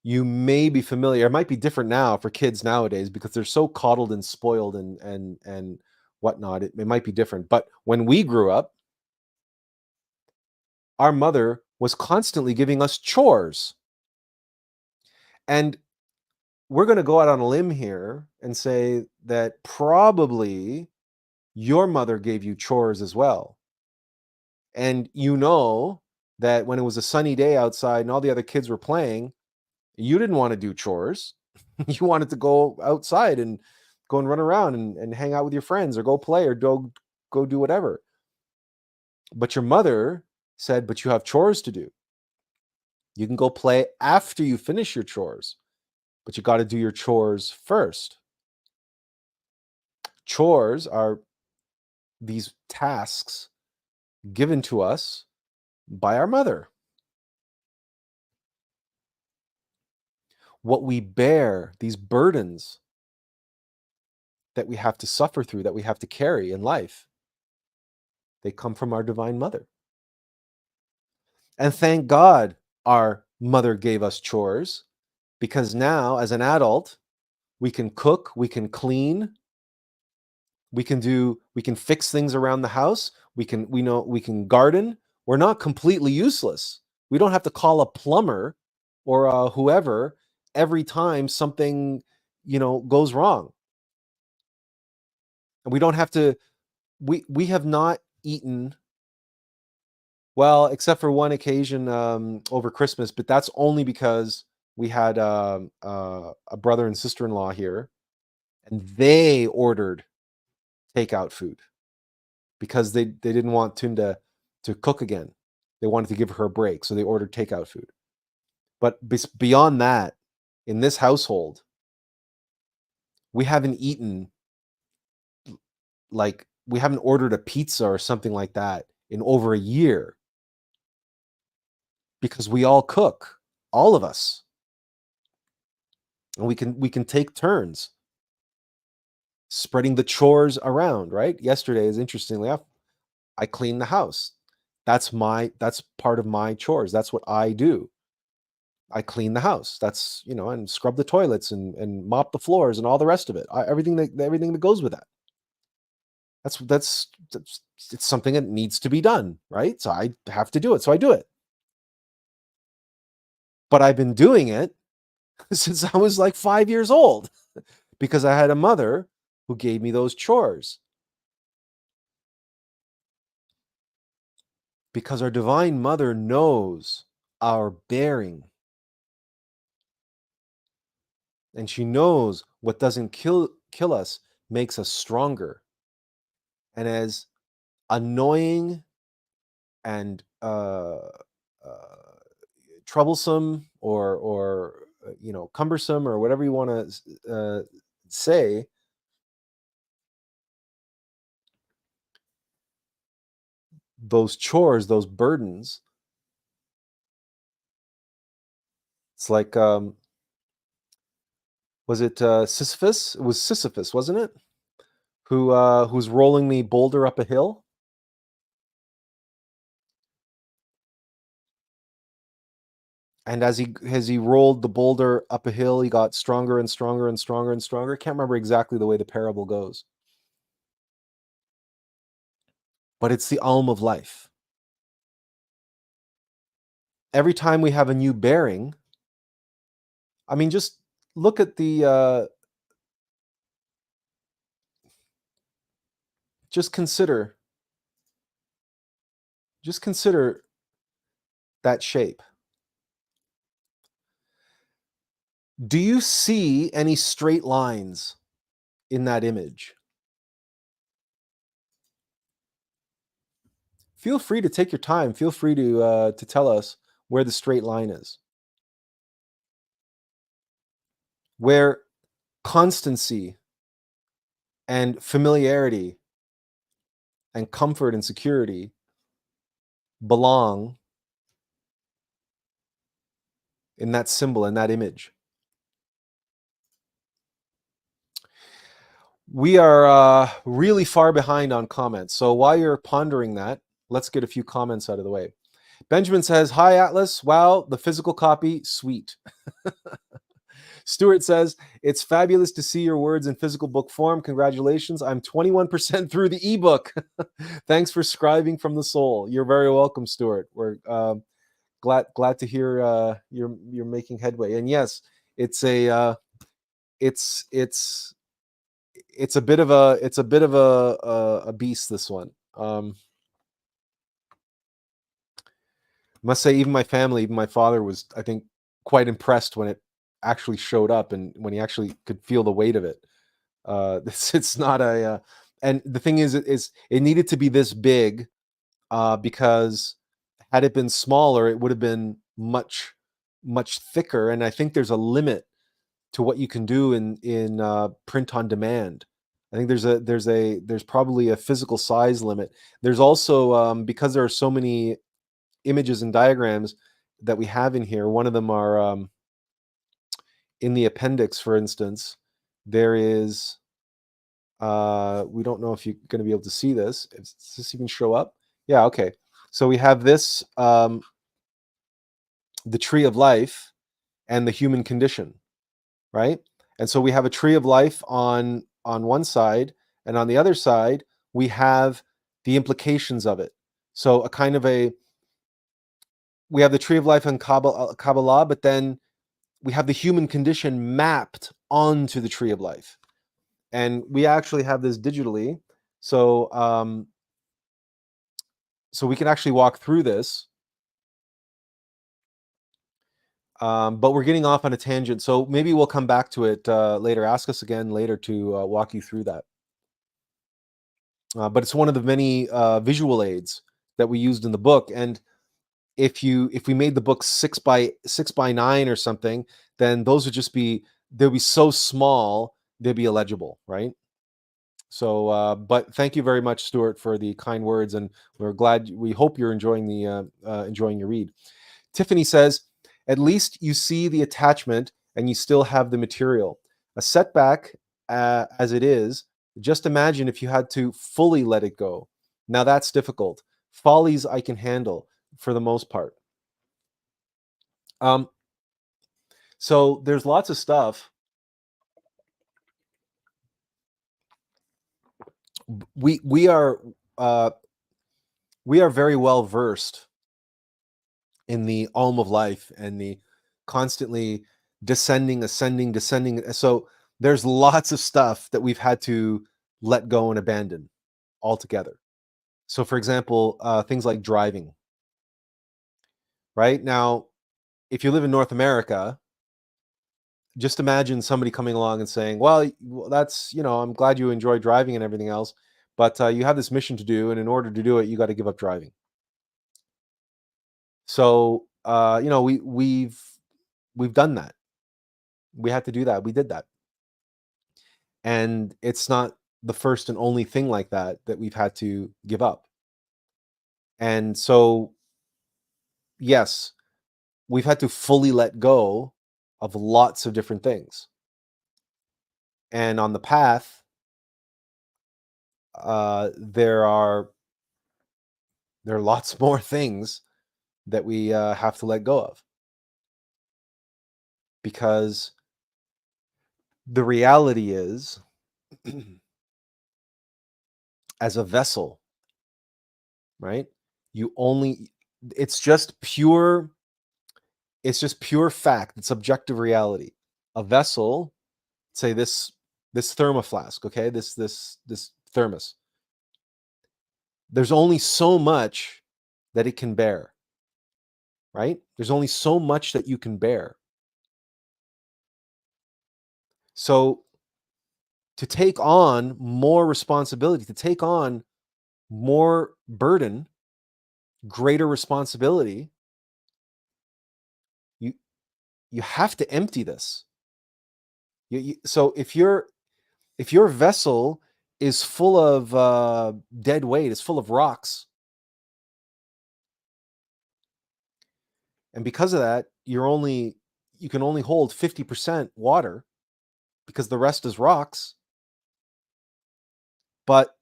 you may be familiar. It might be different now for kids nowadays because they're so coddled and spoiled and whatnot. It might be different. But when we grew up, our mother was constantly giving us chores. And we're going to go out on a limb here and say that probably your mother gave you chores as well. And that when it was a sunny day outside and all the other kids were playing, you didn't want to do chores. You wanted to go outside and go and run around and hang out with your friends or go play or go do whatever. But your mother said, but you have chores to do. You can go play after you finish your chores, but you got to do your chores first. Chores are these tasks given to us by our mother. What we bear, these burdens that we have to suffer through, that we have to carry in life, they come from our Divine Mother. And thank God our mother gave us chores, because now as an adult, we can cook, we can clean, We can fix things around the house. We can garden. We're not completely useless. We don't have to call a plumber or whoever every time something, goes wrong. And we don't have to we have not eaten, well, except for one occasion over Christmas, but that's only because we had a brother and sister-in-law here, and they ordered takeout food because they didn't want Tunda to cook again. They wanted to give her a break, so they ordered takeout food. But beyond that, in this household, we haven't eaten, like, we haven't ordered a pizza or something like that in over a year because we all cook, all of us, and we can take turns spreading the chores around. Right? Yesterday, is interestingly enough, I cleaned the house. That's part of my chores. That's what I do. I clean the house. That's, and scrub the toilets and mop the floors and all the rest of it. Everything that goes with that. That's it's something that needs to be done, right? So I have to do it. So I do it. But I've been doing it since I was like 5 years old because I had a mother who gave me those chores. Because our Divine Mother knows our bearing. And she knows what doesn't kill us makes us stronger. And as annoying and troublesome or cumbersome or whatever you want to say, those chores, those burdens, it's like, was it Sisyphus? It was Sisyphus, wasn't it? Who's rolling the boulder up a hill? And as he rolled the boulder up a hill, he got stronger and stronger and stronger and stronger. I can't remember exactly the way the parable goes. But it's the alm of life. Every time we have a new bearing, I mean, just look at the just consider that shape. Do you see any straight lines in that image? Feel free to take your time. Feel free to tell us where the straight line is. Where constancy and familiarity and comfort and security belong in that symbol, in that image. We are really far behind on comments. So while you're pondering that, let's get a few comments out of the way. Benjamin says, "Hi, Atlas. Wow, the physical copy, sweet." Stuart says, "It's fabulous to see your words in physical book form. Congratulations. I'm 21% through the ebook. Thanks for scribing from the soul." You're very welcome, Stuart. We're glad to hear you're making headway. And yes, it's a it's a bit of a beast, this one. Must say, even my family, even my father was, I think, quite impressed when it actually showed up and when he actually could feel the weight of it. It's not and the thing is, it needed to be this big because had it been smaller, it would have been much thicker. And I think there's a limit to what you can do in print on demand. I think there's probably a physical size limit. There's also because there are so many images and diagrams that we have in here. One of them are in the appendix, for instance. There is we don't know if you're going to be able to see this. Does this even show up? Yeah, okay. So we have this the tree of life and the human condition, right? And so we have a tree of life on one side, And on the other side, we have the implications of it. So a kind of a we have the tree of life in Kabbalah, but then we have the human condition mapped onto the tree of life. And we actually have this digitally. So so we can actually walk through this. But we're getting off on a tangent, so maybe we'll come back to it later. Ask us again later to walk you through that. But it's one of the many visual aids that we used in the book. And if we made the book 6x9 or something, then those would just be they'll be so small they'd be illegible, right? So, but thank you very much, Stuart, for the kind words, and we hope you're enjoying enjoying your read. Tiffany says, at least you see the attachment and you still have the material. A setback as it is, just imagine if you had to fully let it go. Now that's difficult. Follies I can handle for the most part. So there's lots of stuff. We are very well versed in the alm of life and the constantly descending, ascending, descending. So there's lots of stuff that we've had to let go and abandon altogether. So, for example, things like driving. Right now, if you live in North America, just imagine somebody coming along and saying, "Well, that's I'm glad you enjoy driving and everything else, but you have this mission to do, and in order to do it, you got to give up driving." So, we've done that. We had to do that. We did that. And it's not the first and only thing like that we've had to give up. And so, yes, we've had to fully let go of lots of different things. And on the path, there are lots more things that we have to let go of, because the reality is, as a vessel, right? You only it's just pure fact. It's objective reality. A vessel, say this thermoflask, okay? This thermos. There's only so much that it can bear, right? There's only so much that you can bear. So to take on more responsibility, to take on more burden, greater responsibility, you have to empty this. So if your vessel is full of dead weight, is full of rocks, and because of that, you can only hold 50% water because the rest is rocks. But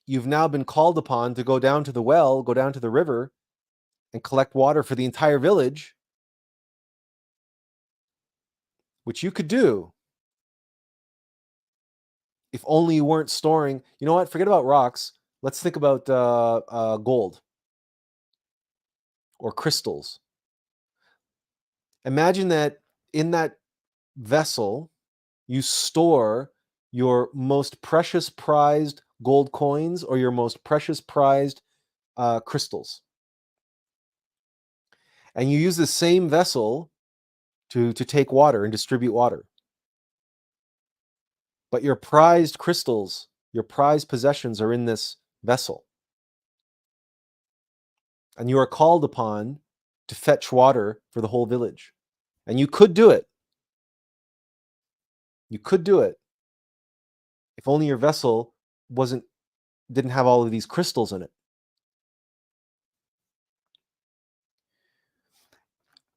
you've now been called upon to go down to the well, go down to the river, and collect water for the entire village, which you could do if only you weren't storing. You know what? Forget about rocks. Let's think about gold or crystals. Imagine that in that vessel, you store your most precious prized gold coins or your most precious prized crystals. And you use the same vessel to take water and distribute water. But your prized crystals, your prized possessions are in this vessel. And you are called upon to fetch water for the whole village. And you could do it. You could do it if only your vessel didn't have all of these crystals in it.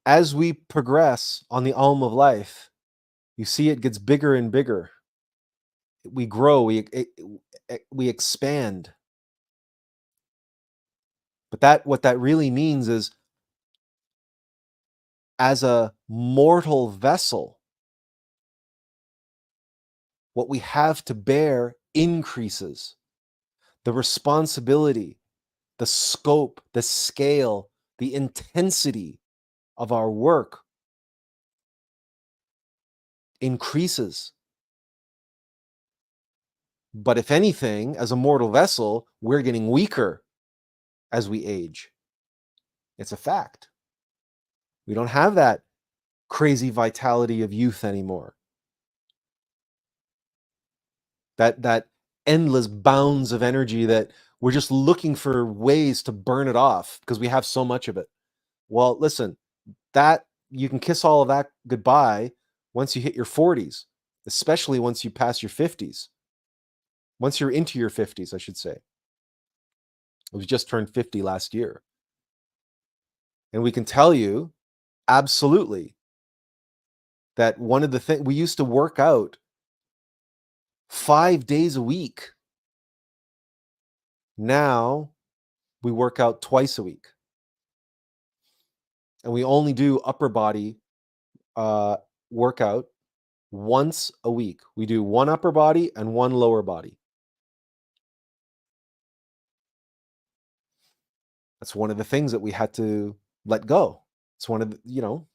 As we progress on the alm of life, you see it gets bigger and bigger. We grow, we expand. But what that really means is, as a mortal vessel, what we have to bear increases. The responsibility, the scope, the scale, the intensity of our work increases. But if anything, as a mortal vessel, we're getting weaker as we age. It's a fact. We don't have that crazy vitality of youth anymore. That endless bounds of energy that we're just looking for ways to burn it off because we have so much of it. Well, listen, that you can kiss all of that goodbye once you hit your 40s, especially once you pass your 50s. Once you're into your 50s, I should say. We just turned 50 last year. And we can tell you absolutely that one of the things we used to work out 5 days a week. Now we work out twice a week. And we only do upper body workout once a week. We do one upper body and one lower body. That's one of the things that we had to let go. It's one of the,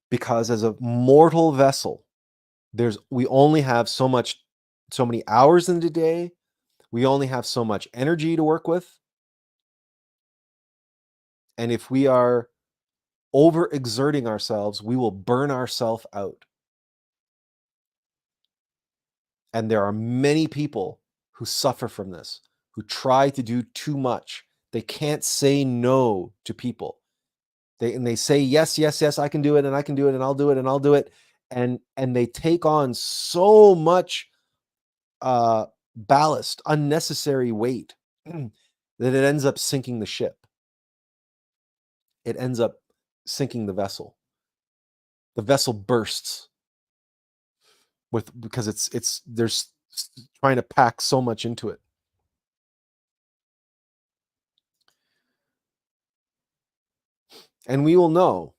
because as a mortal vessel, we only have so many hours in the day. We only have so much energy to work with. And if we are overexerting ourselves, we will burn ourselves out. And there are many people who suffer from this, who try to do too much. They can't say no to people. They say, yes, yes, yes, I can do it, and I can do it, and I'll do it, and I'll do it. And they take on so much ballast, unnecessary weight, that it ends up sinking the ship. It ends up sinking the vessel. The vessel bursts because there's trying to pack so much into it. And we will know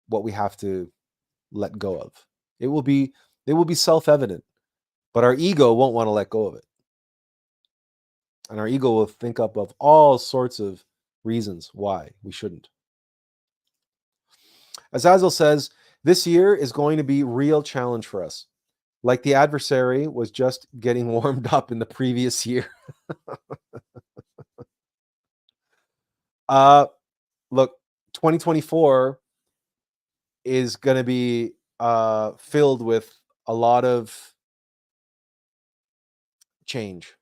what we have to let go of. It will be self-evident, but our ego won't want to let go of it. And our ego will think up of all sorts of reasons why we shouldn't. As Azazel says, this year is going to be a real challenge for us. Like the adversary was just getting warmed up in the previous year. Look, 2024 is going to be filled with a lot of change,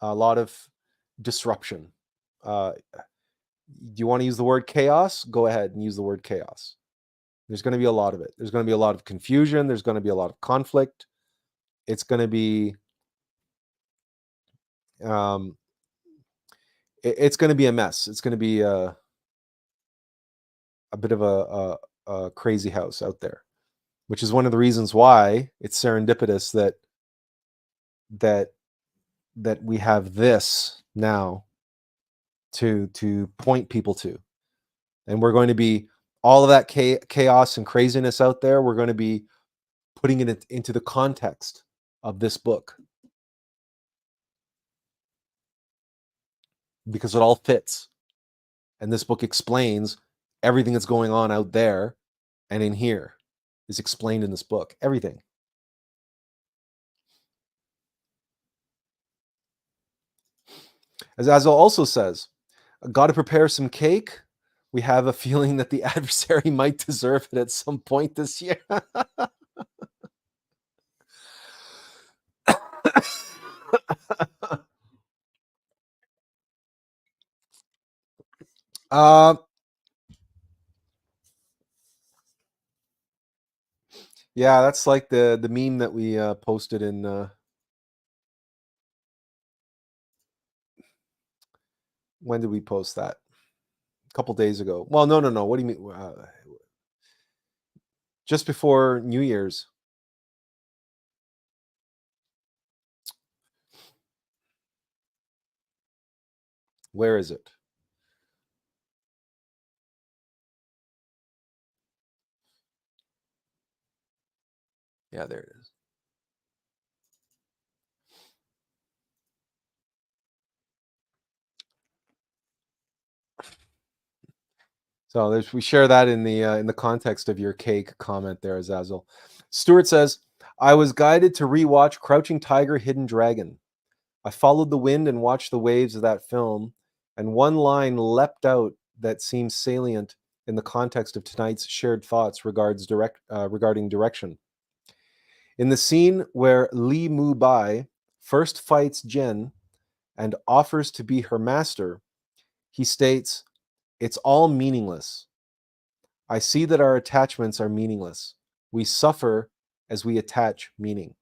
a lot of disruption. Do you want to use the word chaos? Go ahead and use the word chaos. There's going to be a lot of it. There's going to be a lot of confusion. There's going to be a lot of conflict. It's going to be it's going to be a mess. It's going to be a bit of a crazy house out there, which is one of the reasons why it's serendipitous that we have this now to point people to. And we're going to be all of that chaos and craziness out there. We're going to be putting it into the context of this book, because it all fits. And this book explains everything that's going on out there and in here is explained in this book. Everything. As Azazel also says, got to prepare some cake. We have a feeling that the adversary might deserve it at some point this year. Yeah, that's like the meme that we posted in when did we post that? A couple days ago. Well, no. What do you mean? Just before New Year's. Where is it? Yeah, there it is. So we share that in the context of your cake comment there, Azazel. Stuart says, I was guided to rewatch Crouching Tiger, Hidden Dragon. I followed the wind and watched the waves of that film, and one line leapt out that seems salient in the context of tonight's shared thoughts regarding direction. In the scene where Li Mu Bai first fights Jen and offers to be her master, he states, "It's all meaningless. I see that our attachments are meaningless. We suffer as we attach meaning."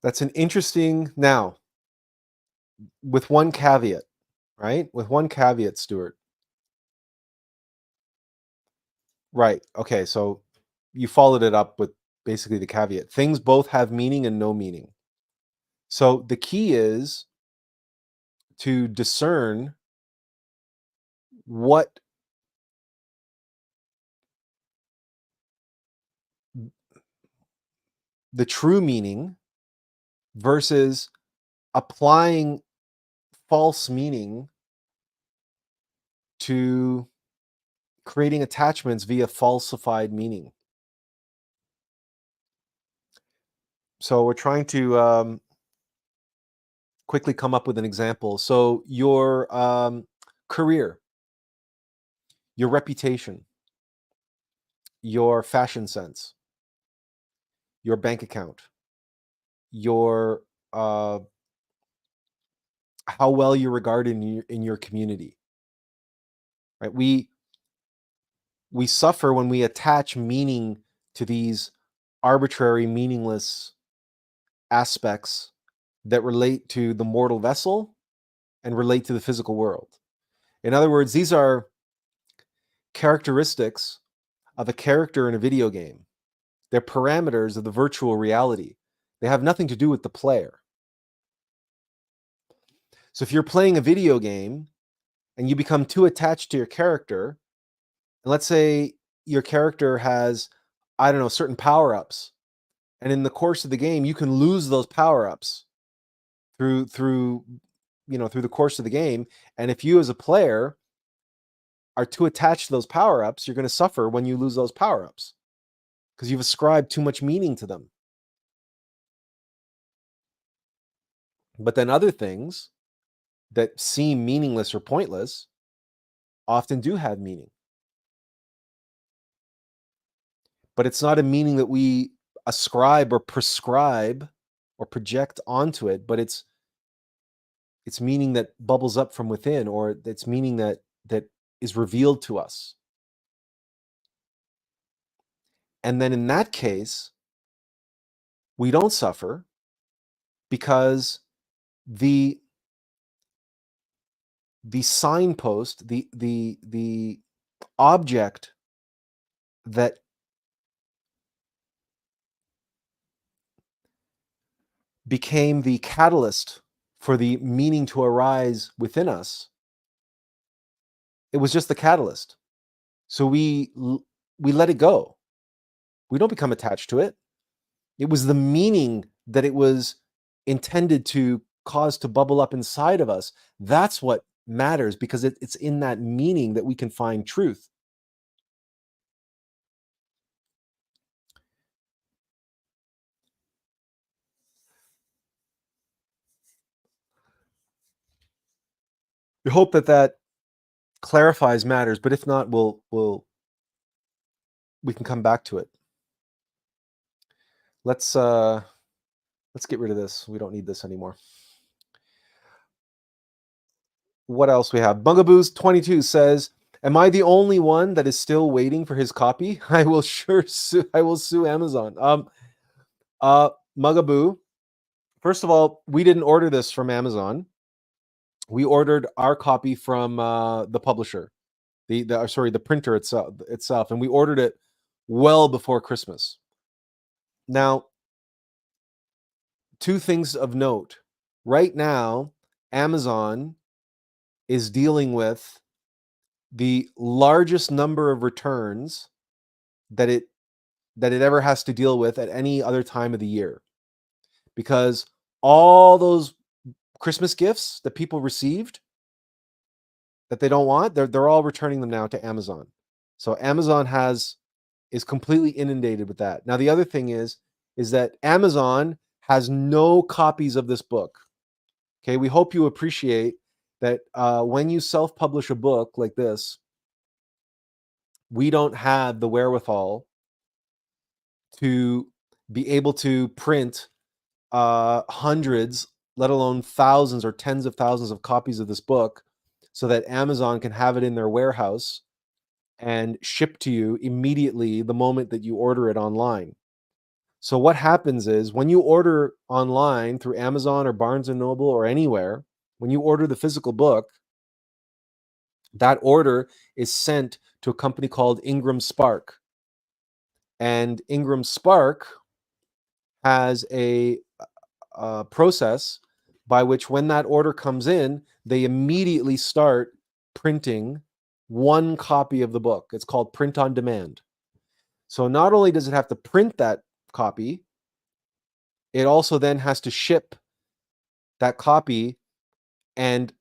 That's an interesting, now, with one caveat, right? With one caveat, Stuart. Right. Okay. So you followed it up with basically the caveat. Things both have meaning and no meaning. So the key is to discern what the true meaning versus applying false meaning to creating attachments via falsified meaning. So we're trying to quickly come up with an example. So your career, your reputation, your fashion sense, your bank account, your how well you're regarded in your community, right? We suffer when we attach meaning to these arbitrary, meaningless aspects that relate to the mortal vessel and relate to the physical world. In other words, these are characteristics of a character in a video game. They're parameters of the virtual reality. They have nothing to do with the player. So if you're playing a video game and you become too attached to your character, and let's say your character has, I don't know, certain power-ups, and in the course of the game, you can lose those power-ups through through the course of the game. And if you as a player are too attached to those power-ups, you're going to suffer when you lose those power-ups because you've ascribed too much meaning to them. But then other things that seem meaningless or pointless often do have meaning. But it's not a meaning that we ascribe or prescribe or project onto it, but it's meaning that bubbles up from within, or it's meaning that is revealed to us. And then in that case, we don't suffer because the signpost, the object that became the catalyst for the meaning to arise within us, it was just the catalyst. So we let it go. We don't become attached to it. It was the meaning that it was intended to cause to bubble up inside of us. That's what matters, because it's in that meaning that we can find truth. We hope that clarifies matters, but if not, we can come back to it. Let's get rid of this. We don't need this anymore. What else we have? Bungaboos22 says, "Am I the only one that is still waiting for his copy? I will sue Amazon." Mugaboo, first of all, we didn't order this from Amazon. We ordered our copy from the publisher, the printer itself, and we ordered it well before Christmas. Now, two things of note. Right now, Amazon is dealing with the largest number of returns that it ever has to deal with at any other time of the year, because all those Christmas gifts that people received that they don't want, they're all returning them now to Amazon. So Amazon is completely inundated with that. Now the other thing is that Amazon has no copies of this book. Okay, we hope you appreciate that when you self-publish a book like this, we don't have the wherewithal to be able to print hundreds, let alone thousands or tens of thousands of copies of this book so that Amazon can have it in their warehouse and ship to you immediately the moment that you order it online. So what happens is when you order online through Amazon or Barnes and Noble or anywhere, when you order the physical book, that order is sent to a company called Ingram Spark. And Ingram Spark has a process by which when that order comes in, they immediately start printing one copy of the book. It's called print on demand. So not only does it have to print that copy, it also then has to ship that copy. And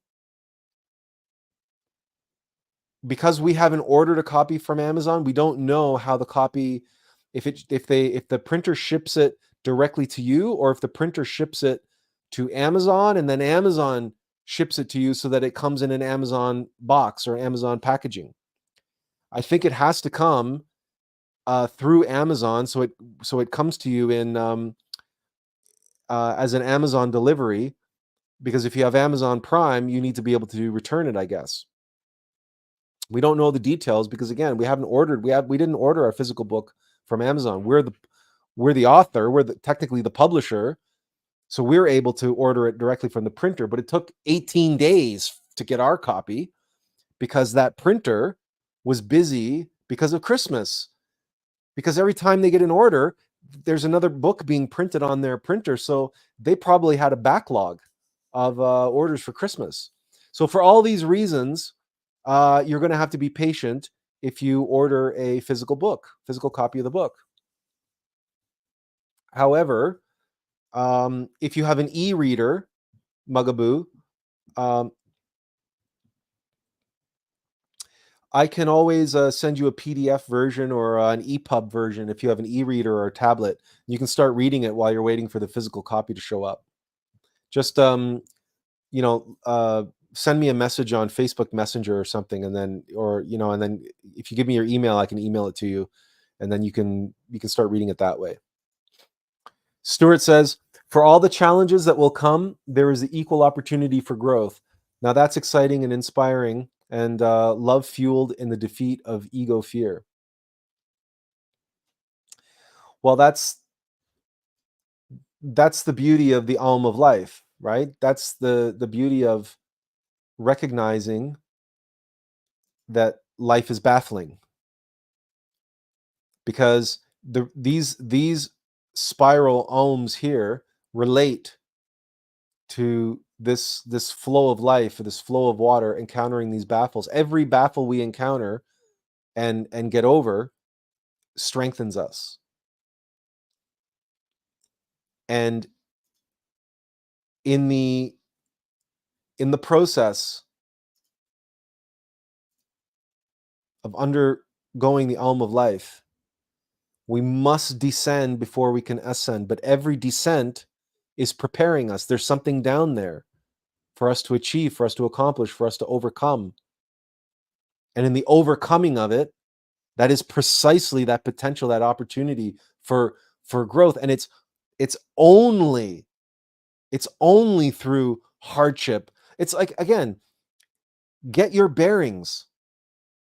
because we haven't ordered a copy from Amazon, we don't know how the copy, if the printer ships it directly to you, or if the printer ships it to Amazon and then Amazon ships it to you so that it comes in an Amazon box or Amazon packaging. I think it has to come through Amazon, so it comes to you in as an Amazon delivery, because if you have Amazon Prime, you need to be able to return it, I guess. We don't know the details because again, we didn't order our physical book from Amazon. We're the author, technically the publisher, so we're able to order it directly from the printer, but it took 18 days to get our copy because that printer was busy because of Christmas. Because every time they get an order, there's another book being printed on their printer, so they probably had a backlog of orders for Christmas. So for all these reasons, you're going to have to be patient if you order a physical copy of the book. However, if you have an e-reader, Mugaboo, I can always send you a PDF version or an EPUB version if you have an e-reader or a tablet. You can start reading it while you're waiting for the physical copy to show up. Just send me a message on Facebook Messenger or something, and then if you give me your email, I can email it to you, and then you can start reading it that way. Stuart says, for all the challenges that will come, there is the equal opportunity for growth. Now that's exciting and inspiring, and love fueled in the defeat of ego fear. Well, that's the beauty of the Alm of Life, right? That's the beauty of recognizing that life is baffling, because these spiral alms here relate to this flow of life, or this flow of water encountering these baffles. Every baffle we encounter and get over strengthens us. And in the process of undergoing the Alm of Life, we must descend before we can ascend. But every descent is preparing us. There's something down there for us to achieve, for us to accomplish, for us to overcome. And in the overcoming of it, that is precisely that potential, that opportunity for growth. And it's only through hardship. It's like, again, get your bearings,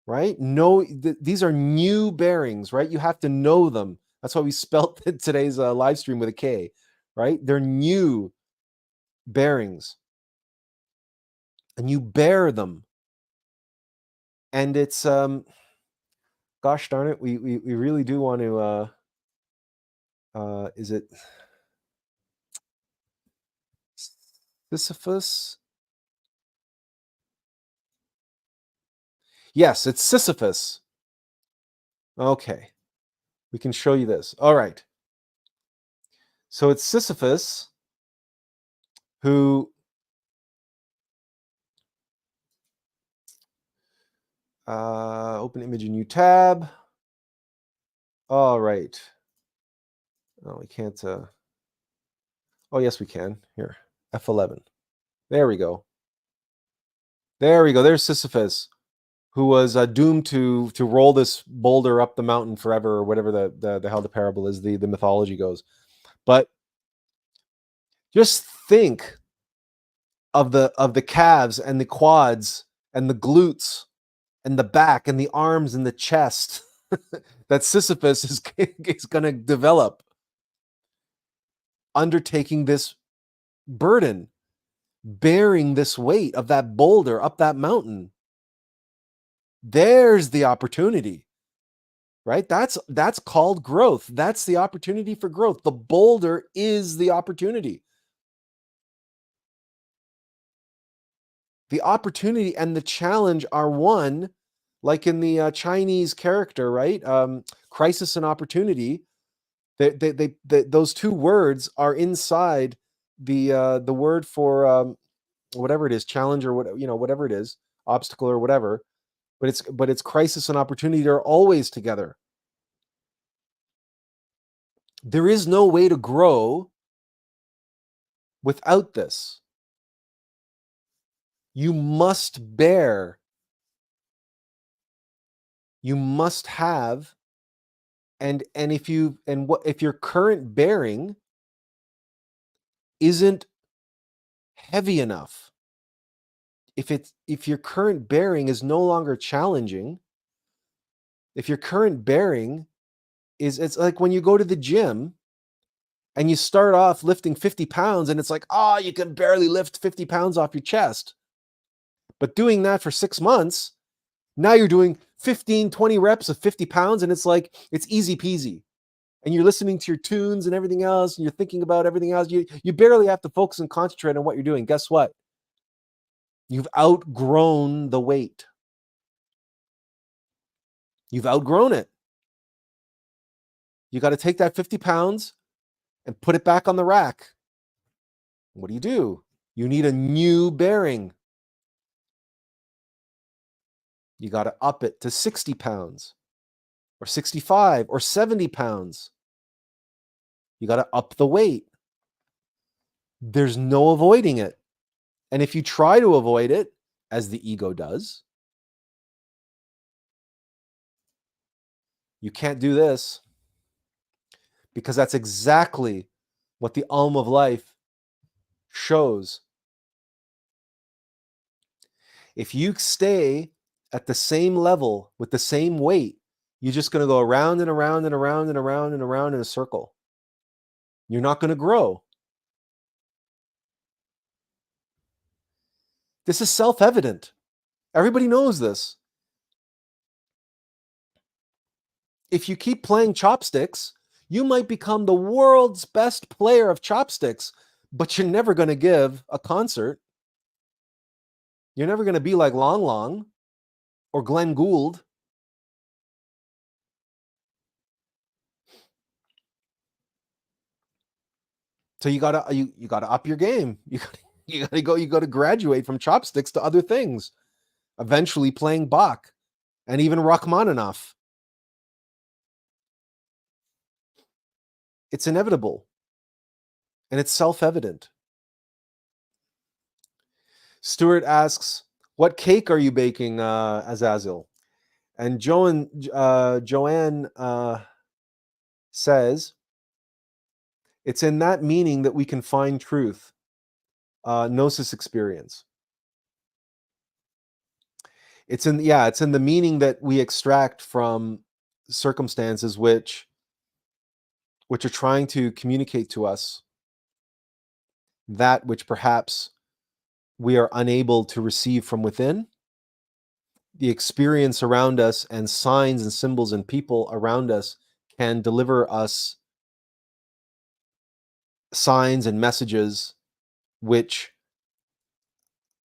right? These are new bearings, right? You have to know them. That's why we spelt today's live stream with a K, right? They're new bearings, and you bear them. And it's gosh darn it, we really do want to is it Sisyphus? Yes, it's Sisyphus. Okay, we can show you this. All right. So it's Sisyphus who open image in new tab. All right. Oh, we can't. Oh, yes, we can. Here, F11. There we go. There we go. There's Sisyphus, who was doomed to roll this boulder up the mountain forever, or whatever the hell the parable is, the mythology goes. But just think of the calves and the quads and the glutes and the back and the arms and the chest that Sisyphus is going to develop undertaking this burden, bearing this weight of that boulder up that mountain. There's the opportunity, right? That's called growth. That's the opportunity for growth. The boulder is the opportunity. The opportunity and the challenge are one, like in the Chinese character, right? Crisis and opportunity. Those two words are inside the word for whatever it is, challenge or whatever it is, obstacle or whatever. But it's crisis and opportunity. They're always together. There is no way to grow without this. You must bear. You must have. And if your current bearing isn't heavy enough, if your current bearing is no longer challenging, if your current bearing it's like when you go to the gym and you start off lifting 50 pounds and it's like, oh, you can barely lift 50 pounds off your chest. But doing that for 6 months, now you're doing 15, 20 reps of 50 pounds and it's like, it's easy peasy. And you're listening to your tunes and everything else, and you're thinking about everything else. You barely have to focus and concentrate on what you're doing. Guess what? You've outgrown the weight. You've outgrown it. You got to take that 50 pounds and put it back on the rack. What do? You need a new bearing. You got to up it to 60 pounds or 65 or 70 pounds. You got to up the weight. There's no avoiding it. And if you try to avoid it, as the ego does, you can't do this, because that's exactly what the Alm of Life shows. If you stay at the same level with the same weight, you're just going to go around and around and around and around and around in a circle. You're not going to grow. This is self-evident. Everybody knows this. If you keep playing chopsticks, you might become the world's best player of chopsticks, but you're never going to give a concert. You're never going to be like Long Long or Glenn Gould. So you gotta up your game. You gotta graduate from chopsticks to other things. Eventually playing Bach and even Rachmaninoff. It's inevitable. And it's self-evident. Stuart asks, what cake are you baking, Azazel? And Joanne says, it's in that meaning that we can find truth. Gnosis experience. It's in the meaning that we extract from circumstances which are trying to communicate to us that which perhaps we are unable to receive from within. The experience around us and signs and symbols and people around us can deliver us signs and messages which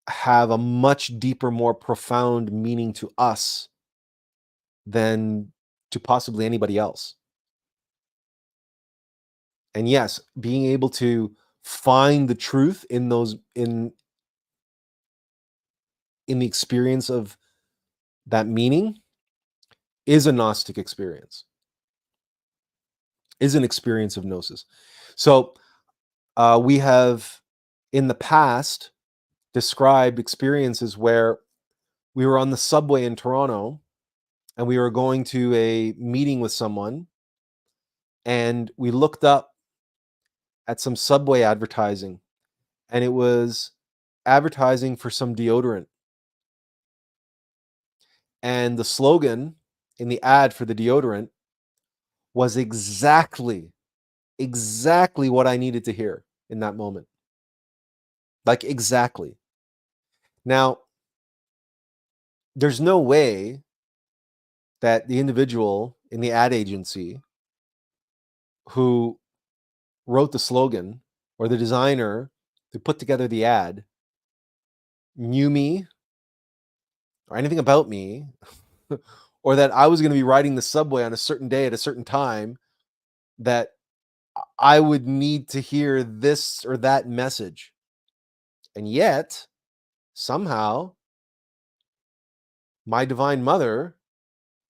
have a much deeper, more profound meaning to us than to possibly anybody else. And yes, being able to find the truth in those in the experience of that meaning is a Gnostic experience, is an experience of gnosis. So we have in the past described experiences where we were on the subway in Toronto and we were going to a meeting with someone, and we looked up at some subway advertising, and it was advertising for some deodorant. And the slogan in the ad for the deodorant was exactly what I needed to hear in that moment. Like, exactly. Now, there's no way that the individual in the ad agency who wrote the slogan or the designer who put together the ad knew me or anything about me or that I was going to be riding the subway on a certain day at a certain time, that I would need to hear this or that message. And yet, somehow, my divine mother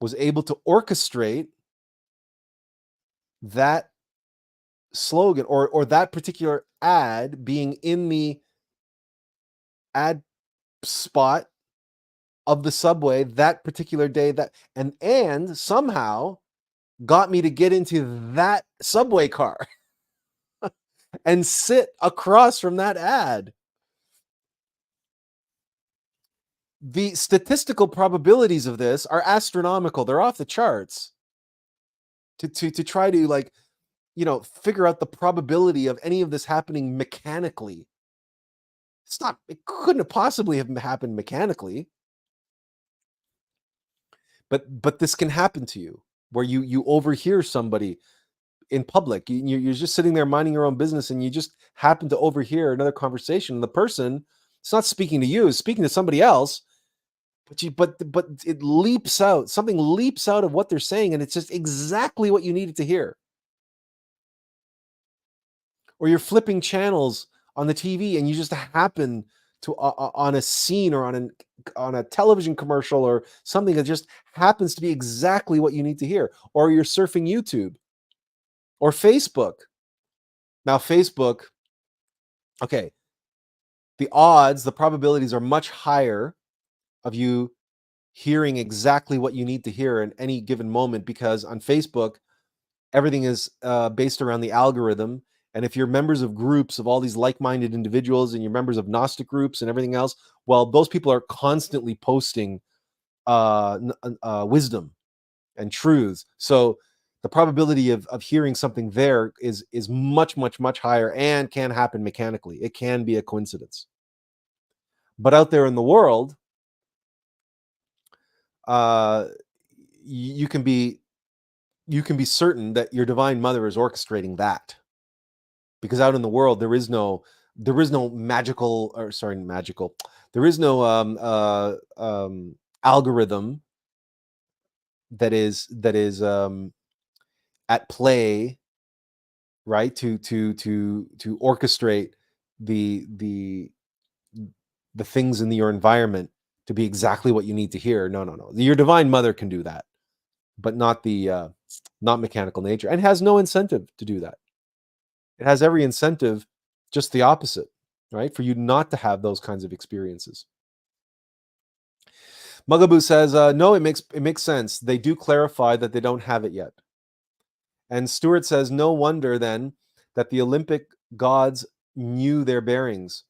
was able to orchestrate that slogan or that particular ad being in the ad spot of the subway that particular day, that and somehow got me to get into that subway car and sit across from that ad. The statistical probabilities of this are astronomical. They're off the charts. To try to, like, figure out the probability of any of this happening mechanically. It couldn't have possibly have happened mechanically. But this can happen to you, where you overhear somebody in public. You're just sitting there minding your own business, and you just happen to overhear another conversation. And the person, it's not speaking to you, it's speaking to somebody else. But it leaps out. Something leaps out of what they're saying, and it's just exactly what you needed to hear. Or you're flipping channels on the TV, and you just happen to on a scene or on a television commercial or something that just happens to be exactly what you need to hear. Or you're surfing YouTube or Facebook. Now, Facebook, okay, the probabilities are much higher of you hearing exactly what you need to hear in any given moment, because on Facebook, everything is based around the algorithm. And if you're members of groups of all these like-minded individuals, and you're members of Gnostic groups and everything else, well, those people are constantly posting wisdom and truths. So the probability of hearing something there is much higher, and can happen mechanically. It can be a coincidence. But out there in the world, uh, you can be certain that your divine mother is orchestrating that, because out in the world there is no magical, or sorry, magical. There is no algorithm that is at play, right? To orchestrate the the things in your environment to be exactly what you need to hear. No. Your divine mother can do that, but not mechanical nature, and has no incentive to do that. It has every incentive, just the opposite, right? For you not to have those kinds of experiences. Mugaboo says, no, it makes sense. They do clarify that they don't have it yet. And Stuart says, no wonder then that the Olympic gods knew their bearings,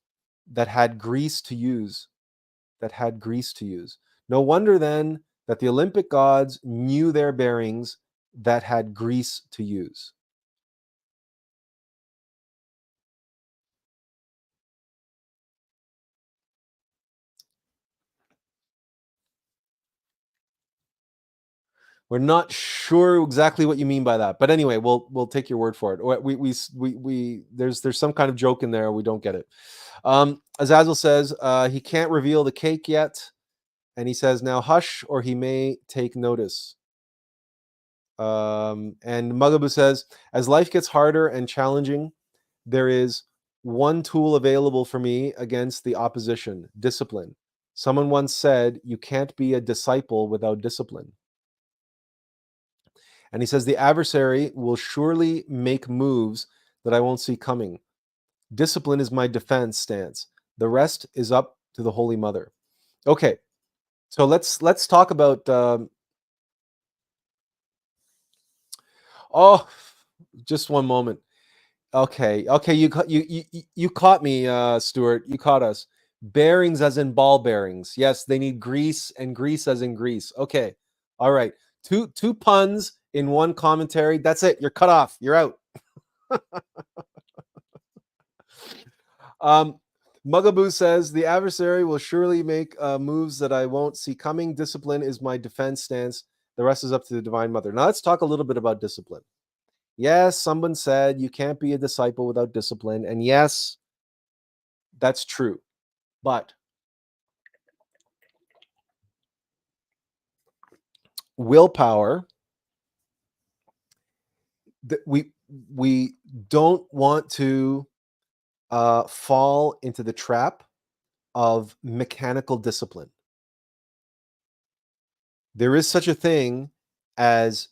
that had grease to use. No wonder then that the Olympic gods knew their bearings, that had grease to use. We're not sure exactly what you mean by that, but anyway, we'll take your word for it. There's some kind of joke in there. We don't get it. Azazel says he can't reveal the cake yet, and he says now hush, or he may take notice. And Mugabu says, as life gets harder and challenging, there is one tool available for me against the opposition: discipline. Someone once said, you can't be a disciple without discipline. And he says, the adversary will surely make moves that I won't see coming. Discipline is my defense stance. The rest is up to the Holy Mother. Okay, so let's talk about. Oh, just one moment. Okay, you caught me, Stuart. You caught us. Bearings as in ball bearings. Yes, they need grease, and grease as in grease. Okay, all right. Two puns in one commentary. That's it. You're cut off. You're out. Mugaboo says the adversary will surely make moves that I won't see coming. Discipline is my defense stance. The rest is up to the Divine Mother. Now let's talk a little bit about discipline. Yes, someone said you can't be a disciple without discipline, and yes, that's true. But willpower, we don't want to fall into the trap of mechanical discipline. There is such a thing as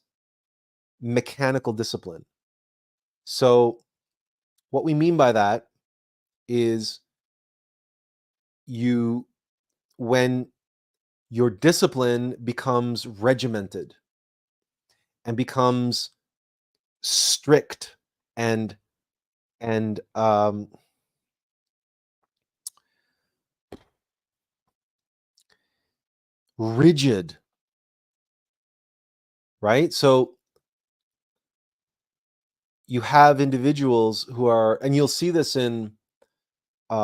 mechanical discipline. So what we mean by that is when your discipline becomes regimented and becomes strict and rigid, right? So you have individuals who are, and you'll see this in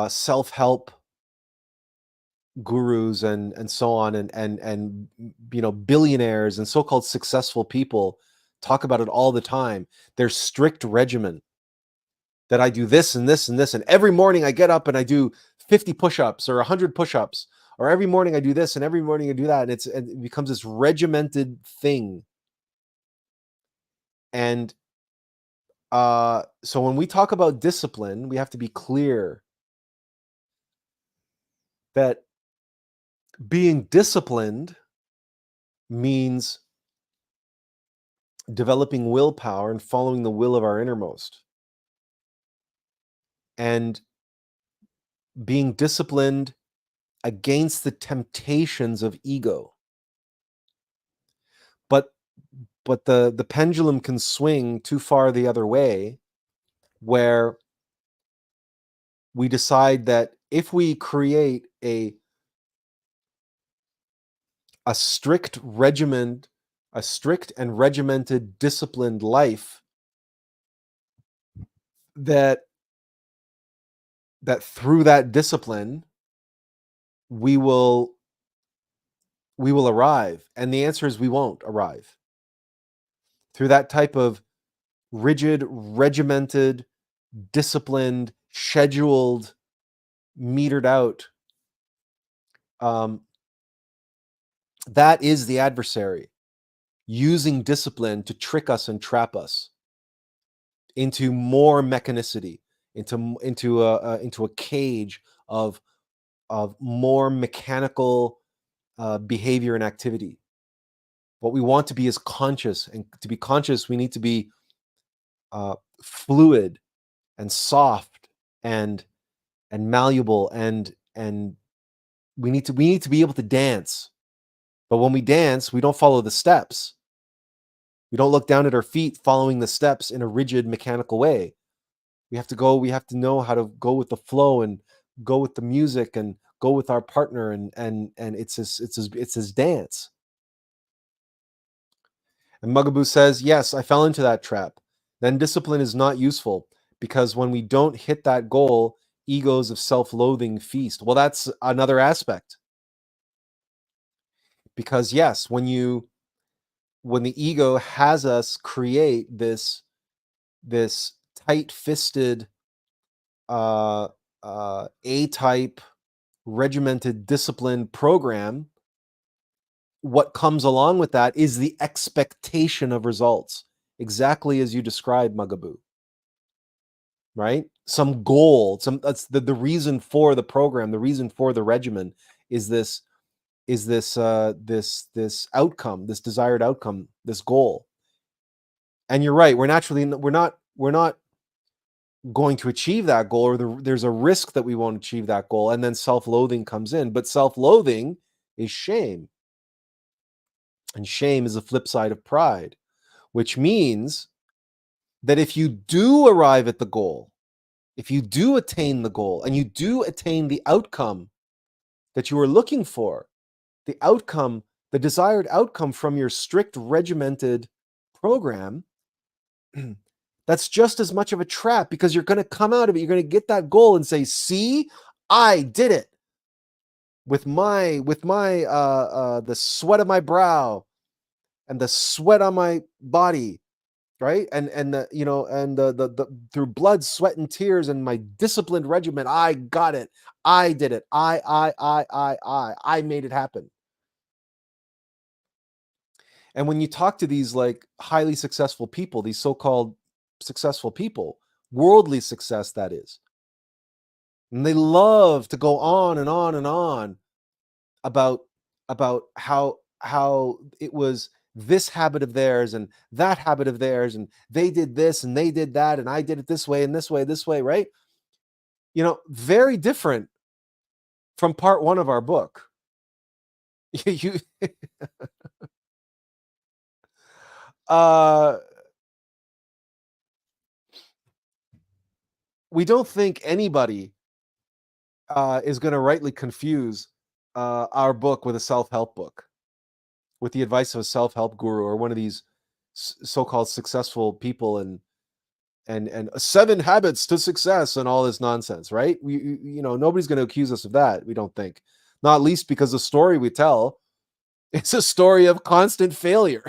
self-help gurus and so on, and billionaires and so-called successful people talk about it all the time. Their strict regimen that I do this and this and this, and every morning I get up and I do 50 push-ups or 100 push-ups, or every morning I do this and every morning I do that, and it becomes this regimented thing. And so when we talk about discipline, we have to be clear that being disciplined means developing willpower and following the will of our innermost. And being disciplined against the temptations of ego. But the pendulum can swing too far the other way, where we decide that if we create a strict and regimented, disciplined life, that through that discipline we will arrive. And the answer is we won't arrive. Through that type of rigid, regimented, disciplined, scheduled, metered out, that is the adversary using discipline to trick us and trap us into more mechanicity, into a cage of more mechanical behavior and activity. What we want to be is conscious, and to be conscious, we need to be fluid and soft and malleable, and we need to be able to dance. But when we dance, we don't follow the steps. We don't look down at our feet following the steps in a rigid mechanical way. We have to know how to go with the flow and go with the music and go with our partner, and it's his dance. And Mugaboo says, yes, I fell into that trap. Then discipline is not useful, because when we don't hit that goal, egos of self-loathing feast. Well, that's another aspect. Because yes, when you when the ego has us create this tight-fisted, uh, A-type, regimented, disciplined program, what comes along with that is the expectation of results, exactly as you described, Mugaboo, right? Some goal, that's the reason for the program, the reason for the regimen is this outcome, this desired outcome, this goal. And you're right, we're not going to achieve that goal, or there's a risk that we won't achieve that goal, and then self-loathing comes in. But self-loathing is shame, and shame is the flip side of pride, which means that if you do arrive at the goal, if you do attain the goal, and you do attain the outcome that you were looking for, the outcome, the desired outcome from your strict regimented program, that's just as much of a trap, because you're going to come out of it, you're going to get that goal and say, see, I did it with my the sweat of my brow and the sweat on my body, right? And the, and the through blood, sweat, and tears, and my disciplined regimen, I got it. I did it. I made it happen. And when you talk to these like highly successful people, these so-called successful people, worldly success, that is, and they love to go on and on and on about how it was this habit of theirs and that habit of theirs, and they did this and they did that, and I did it this way and this way, right? Very different from part one of our book. you uh we don't think anybody is going to rightly confuse our book with a self-help book, with the advice of a self-help guru or one of these so-called successful people, and 7 habits to success and all this nonsense, right? Nobody's going to accuse us of that, we don't think. Not least because the story we tell, it's a story of constant failure.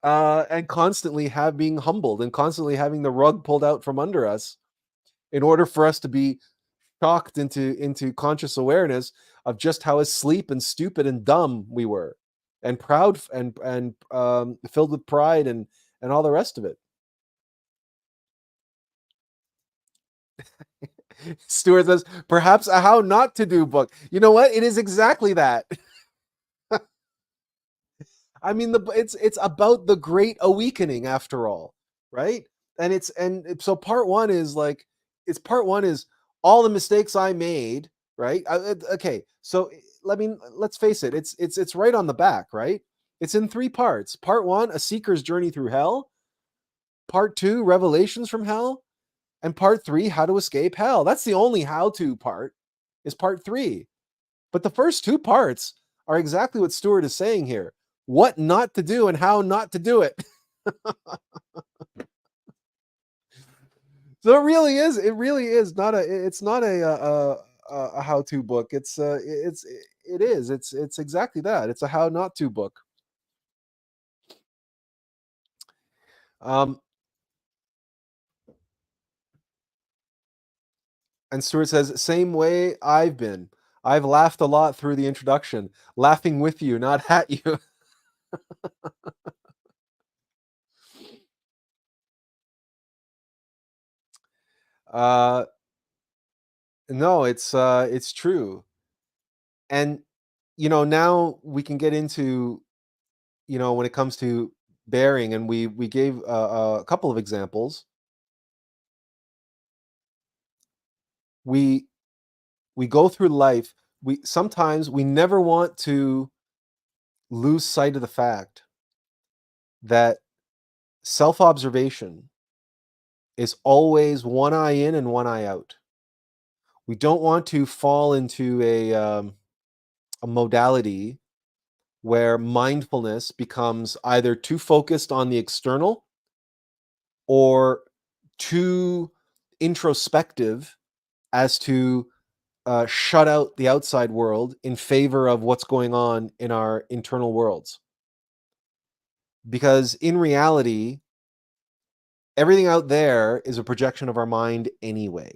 And constantly being humbled, and constantly having the rug pulled out from under us in order for us to be shocked into conscious awareness of just how asleep and stupid and dumb we were, and proud, and filled with pride, and all the rest of it. Stuart says, perhaps a how not to do book. You know what? It is exactly that. I mean, it's about the great awakening after all, right? So part one is like, all the mistakes I made, right? Okay, so let's face it, it's right on the back, right? It's in 3 parts. Part one, a seeker's journey through hell. Part two, revelations from hell. And part 3, how to escape hell. That's the only how-to part, is part 3. But the first 2 parts are exactly what Stuart is saying here. What not to do and how not to do it. So it really is not a how-to book. It's exactly that. It's a how not to book. And Stuart says, same way I've been. I've laughed a lot through the introduction, laughing with you, not at you. No, it's true. And now we can get into, when it comes to bearing, and we gave a couple of examples. We go through life. We never want to lose sight of the fact that self-observation is always one eye in and one eye out. We don't want to fall into a modality where mindfulness becomes either too focused on the external or too introspective as to shut out the outside world in favor of what's going on in our internal worlds. Because in reality, everything out there is a projection of our mind anyway.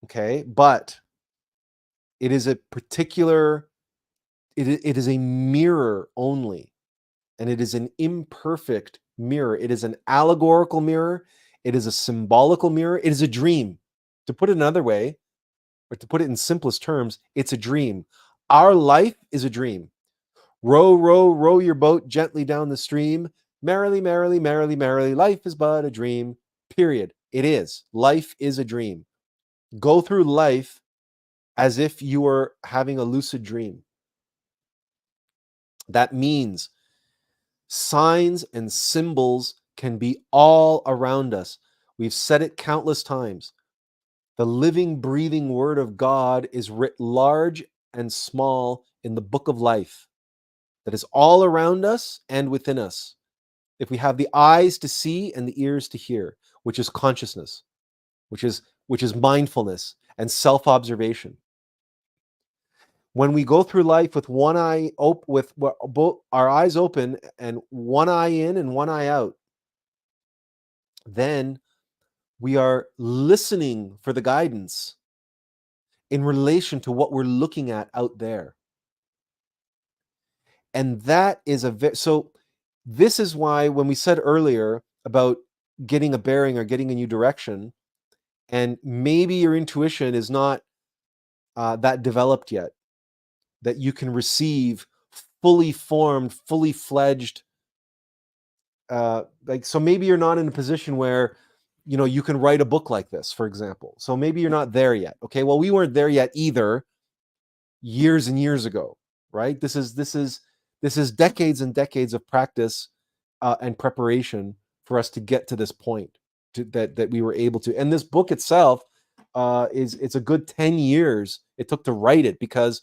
Okay? But it is a particular, it is a mirror only. And it is an imperfect mirror. It is an allegorical mirror. It is a symbolical mirror. It is a dream. To put it another way, or to put it in simplest terms, it's a dream. Our life is a dream. Row, row, row your boat gently down the stream. Merrily, merrily, merrily, merrily, life is but a dream. Period. It is. Life is a dream. Go through life as if you were having a lucid dream. That means signs and symbols can be all around us. We've said it countless times. The living, breathing word of God is writ large and small in the book of life that is all around us and within us. If we have the eyes to see and the ears to hear, which is consciousness, which is mindfulness and self-observation. When we go through life with one eye open, with both our eyes open and one eye in and one eye out, then we are listening for the guidance in relation to what we're looking at out there. And that is so this is why when we said earlier about getting a bearing or getting a new direction, and maybe your intuition is not that developed yet, that you can receive fully formed, fully fledged, so maybe you're not in a position where you can write a book like this, for example. So maybe you're not there yet. Okay, well, we weren't there yet either, years and years ago, right? This is decades and decades of practice and preparation for us to get to this point that we were able to. And this book itself it's a good 10 years it took to write it, because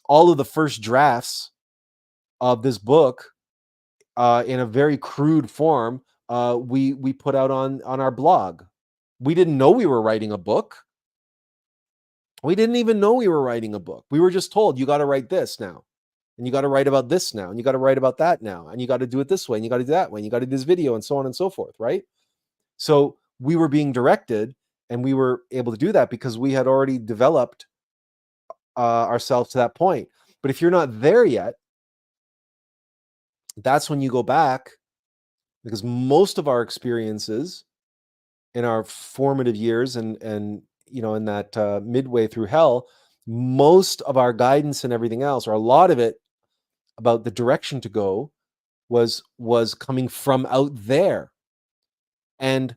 all of the first drafts of this book in a very crude form we put out on our blog. We didn't know we were writing a book. We didn't even know we were writing a book. We were just told, you got to write this now, and you got to write about this now, and you got to write about that now, and you got to do it this way, and you got to do that way, and you got to do this video, and so on and so forth, right? So we were being directed, and we were able to do that because we had already developed ourselves to that point. But if you're not there yet, that's when you go back, because most of our experiences in our formative years and in that midway through hell, most of our guidance and everything else, or a lot of it about the direction to go, was coming from out there. And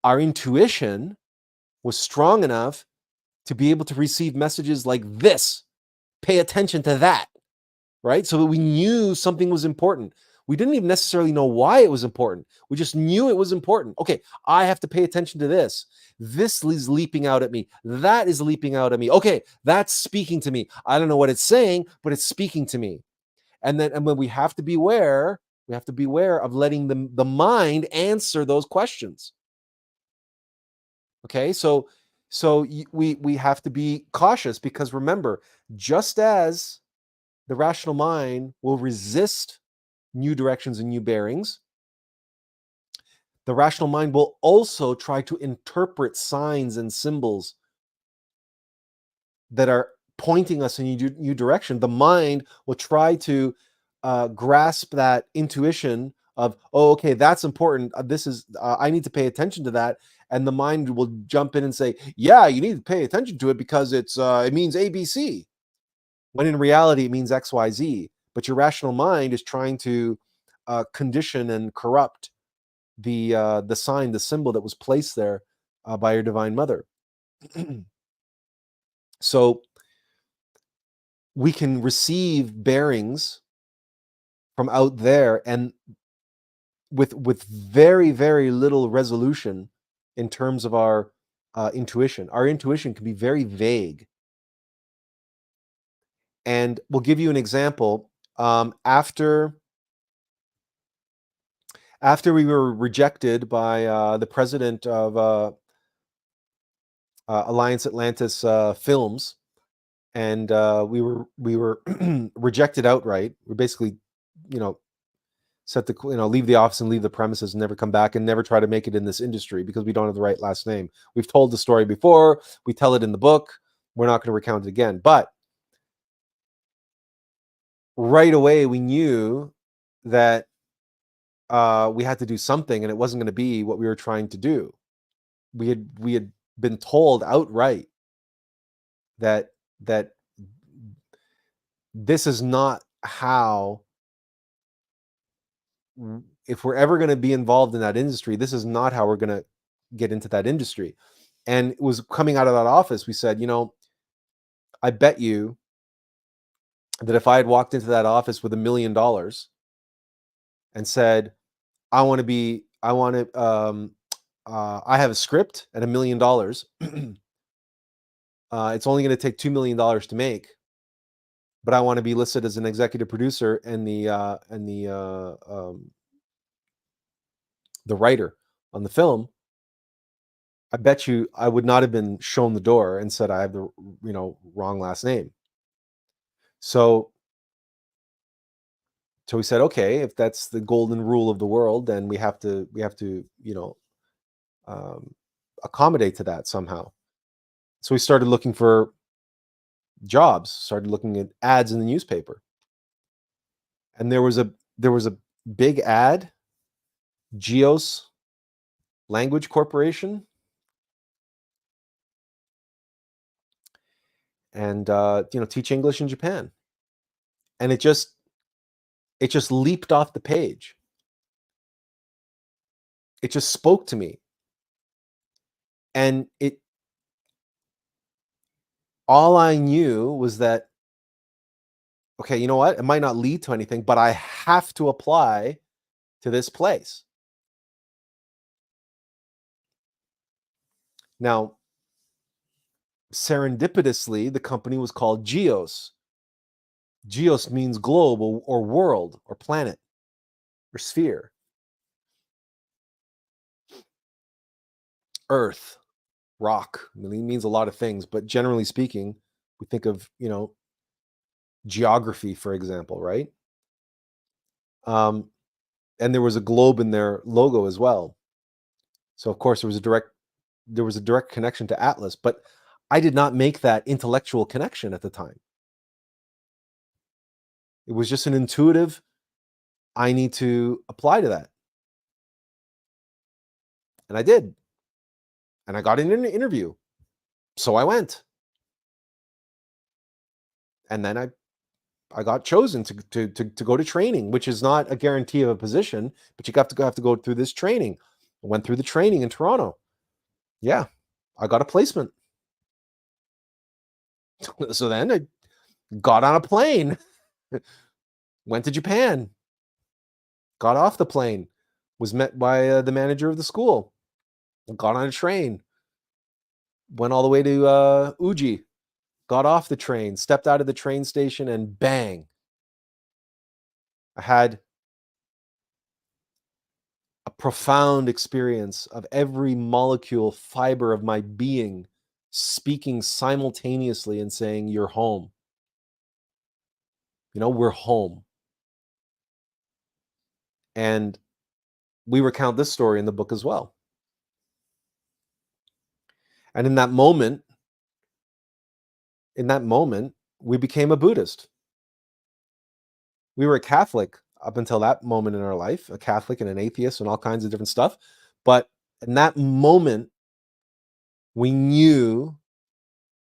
our intuition was strong enough to be able to receive messages like this: pay attention to that, right? So that we knew something was important. We didn't even necessarily know why it was important. We just knew it was important. Okay, I have to pay attention to this. This is leaping out at me. That is leaping out at me. Okay, that's speaking to me. I don't know what it's saying, but it's speaking to me. And when we have to beware, of letting the mind answer those questions. Okay, so we have to be cautious, because remember, just as the rational mind will resist new directions and new bearings, the rational mind will also try to interpret signs and symbols that are pointing us in a new direction. The mind will try to grasp that intuition of, oh, okay, that's important. This is, I need to pay attention to that. And the mind will jump in and say, yeah, you need to pay attention to it because it means ABC. When in reality, it means XYZ. But your rational mind is trying to condition and corrupt the sign, the symbol that was placed there by your divine mother. So we can receive bearings from out there, and with very, very little resolution in terms of our intuition. Our intuition can be very vague. And we'll give you an example. After we were rejected by the president of Alliance Atlantis films, and we were rejected outright. We basically, you know, set the leave the office and leave the premises and never come back and never try to make it in this industry because we don't have the right last name. We've told the story before. We tell it in the book. We're not going to recount it again. But right away, we knew that we had to do something, and it wasn't going to be what we were trying to do. We had been told outright that that this is not how, if we're ever going to be involved in that industry, this is not how we're going to get into that industry. And it was coming out of that office, we said, I bet you that if I had walked into that office with $1 million and said, I want to, I have a script at $1 million. It's only going to take $2 million to make, but I want to be listed as an executive producer and the writer on the film. I bet you I would not have been shown the door and said I have the wrong last name. So we said, okay, if that's the golden rule of the world, then we have to accommodate to that somehow. So we started looking for jobs, started looking at ads in the newspaper, and there was a big ad, Geos Language Corporation, and teach English in Japan, and it just leaped off the page. It just spoke to me, and all I knew was that, okay, you know what? It might not lead to anything, but I have to apply to this place. Now, serendipitously, the company was called Geos. Geos means globe or world or planet or sphere. Earth, rock. I mean, it means a lot of things, but generally speaking, we think of, geography, for example, right? And there was a globe in their logo as well. So of course there was a direct connection to Atlas, but I did not make that intellectual connection at the time. It was just an intuitive, I need to apply to that. And I did. And I got in an interview. So I went. And then I got chosen to go to training, which is not a guarantee of a position, but you have to go through this training. I went through the training in Toronto. Yeah, I got a placement. So then I got on a plane, went to Japan, got off the plane, was met by the manager of the school, got on a train, went all the way to Uji, got off the train, stepped out of the train station, and bang, I had a profound experience of every molecule, fiber of my being speaking simultaneously and saying, you're home. We're home. And we recount this story in the book as well. And in that moment, we became a Buddhist. We were a Catholic up until that moment in our life, a Catholic and an atheist and all kinds of different stuff. But in that moment, we knew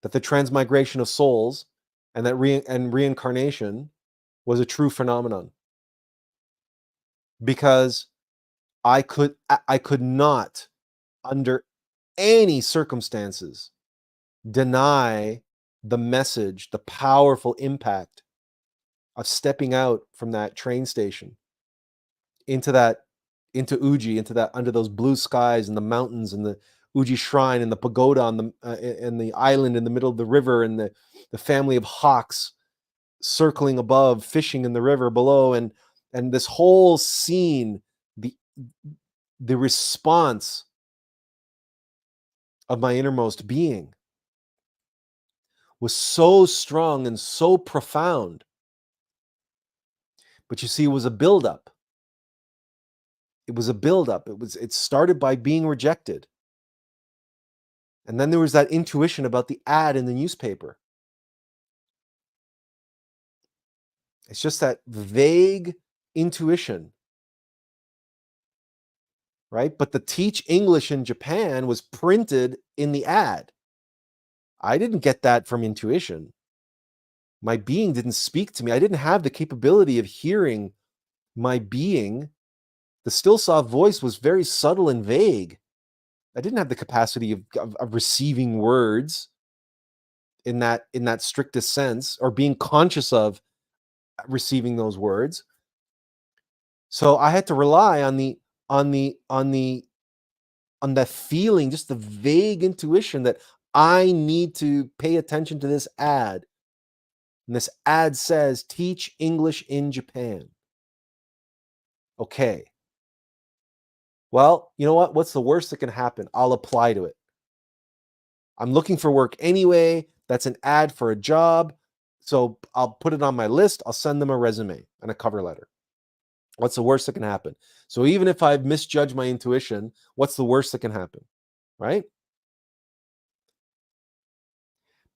that the transmigration of souls and that reincarnation was a true phenomenon. Because I could not, under any circumstances, deny the message, the powerful impact of stepping out from that train station into Uji, under those blue skies and the mountains and the Uji shrine and the pagoda on the island in the middle of the river, and the family of hawks circling above, fishing in the river below, and this whole scene, the response of my innermost being was so strong and so profound. But you see, it was a buildup. It was a buildup. It started by being rejected. And then there was that intuition about the ad in the newspaper. It's just that vague intuition, right? But the Teach English in Japan was printed in the ad. I didn't get that from intuition. My being didn't speak to me. I didn't have the capability of hearing my being. The still soft voice was very subtle and vague. I didn't have the capacity of receiving words in that strictest sense, or being conscious of receiving those words. So I had to rely on that feeling, just the vague intuition that I need to pay attention to this ad. And this ad says, teach English in Japan. Okay. Well, you know what? What's the worst that can happen? I'll apply to it. I'm looking for work anyway. That's an ad for a job. So I'll put it on my list. I'll send them a resume and a cover letter. What's the worst that can happen? So even if I've misjudged my intuition, what's the worst that can happen? Right?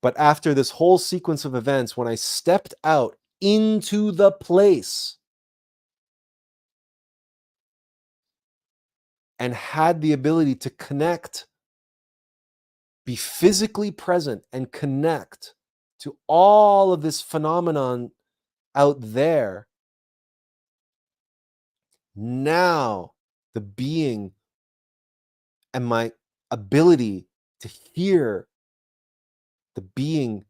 But after this whole sequence of events, when I stepped out into the place and had the ability to connect, be physically present and connect to all of this phenomenon out there, now the being and my ability to hear the being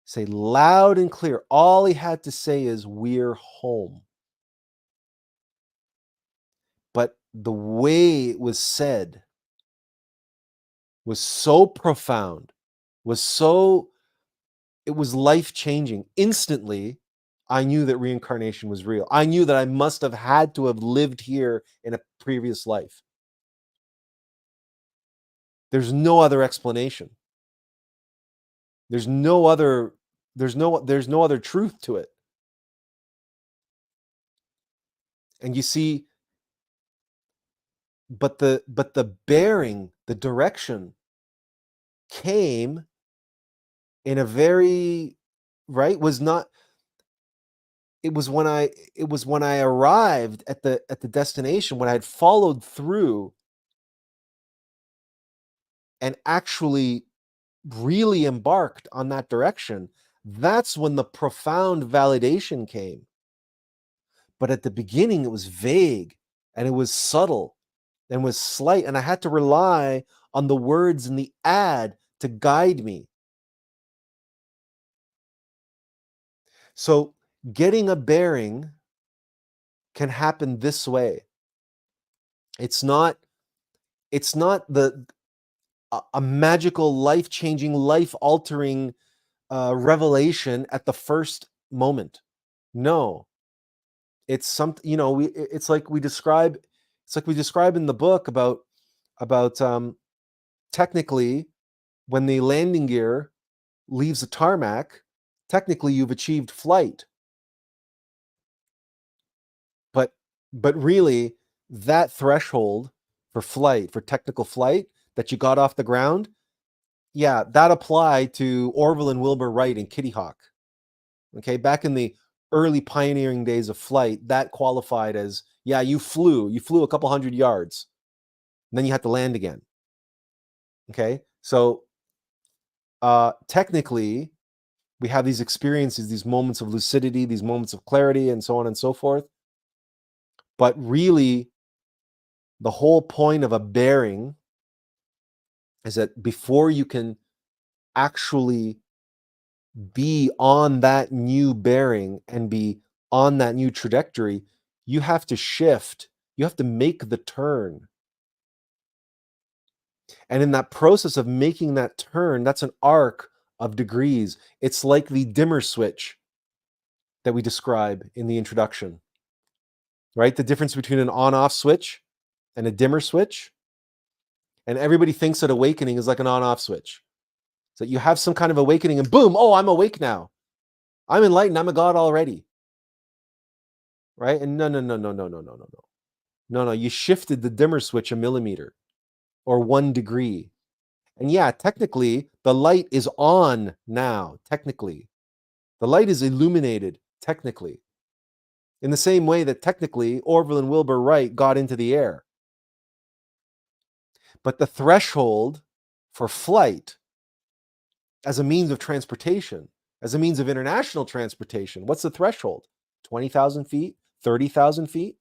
say loud and clear, all he had to say is, we're home. But the way it was said was so profound, it was life-changing. Instantly, I knew that reincarnation was real. I knew that I must have had to have lived here in a previous life. There's no other explanation. There's no other truth to it. And you see, but the bearing, the direction came in a very, right, was not, it was when I arrived at the destination, when I had followed through and actually really embarked on that direction, that's when the profound validation came. But at the beginning, it was vague and it was subtle and was slight, and I had to rely on the words in the ad to guide me. So getting a bearing can happen this way. It's not a magical, life-changing, life-altering revelation at the first moment. No, it's something, it's like we describe in the book about technically, when the landing gear leaves the tarmac, technically you've achieved flight. But really, that threshold for flight, for technical flight, that you got off the ground, yeah, that applied to Orville and Wilbur Wright and Kitty Hawk. Okay, back in the early pioneering days of flight, that qualified as, yeah, you flew a couple hundred yards, and then you had to land again. Okay, so technically, we have these experiences, these moments of lucidity, these moments of clarity, and so on and so forth. But really, the whole point of a bearing is that before you can actually be on that new bearing and be on that new trajectory, you have to shift. You have to make the turn. And in that process of making that turn, that's an arc of degrees. It's like the dimmer switch that we describe in the introduction, right? The difference between an on-off switch and a dimmer switch. And everybody thinks that awakening is like an on-off switch. So you have some kind of awakening and boom, oh, I'm awake now. I'm enlightened. I'm a God already. Right? And no. No, you shifted the dimmer switch a millimeter or 1 degree. And yeah, technically, the light is on now. Technically, the light is illuminated. Technically, in the same way that technically Orville and Wilbur Wright got into the air. But the threshold for flight as a means of transportation, as a means of international transportation, what's the threshold? 20,000 feet? 30,000 feet?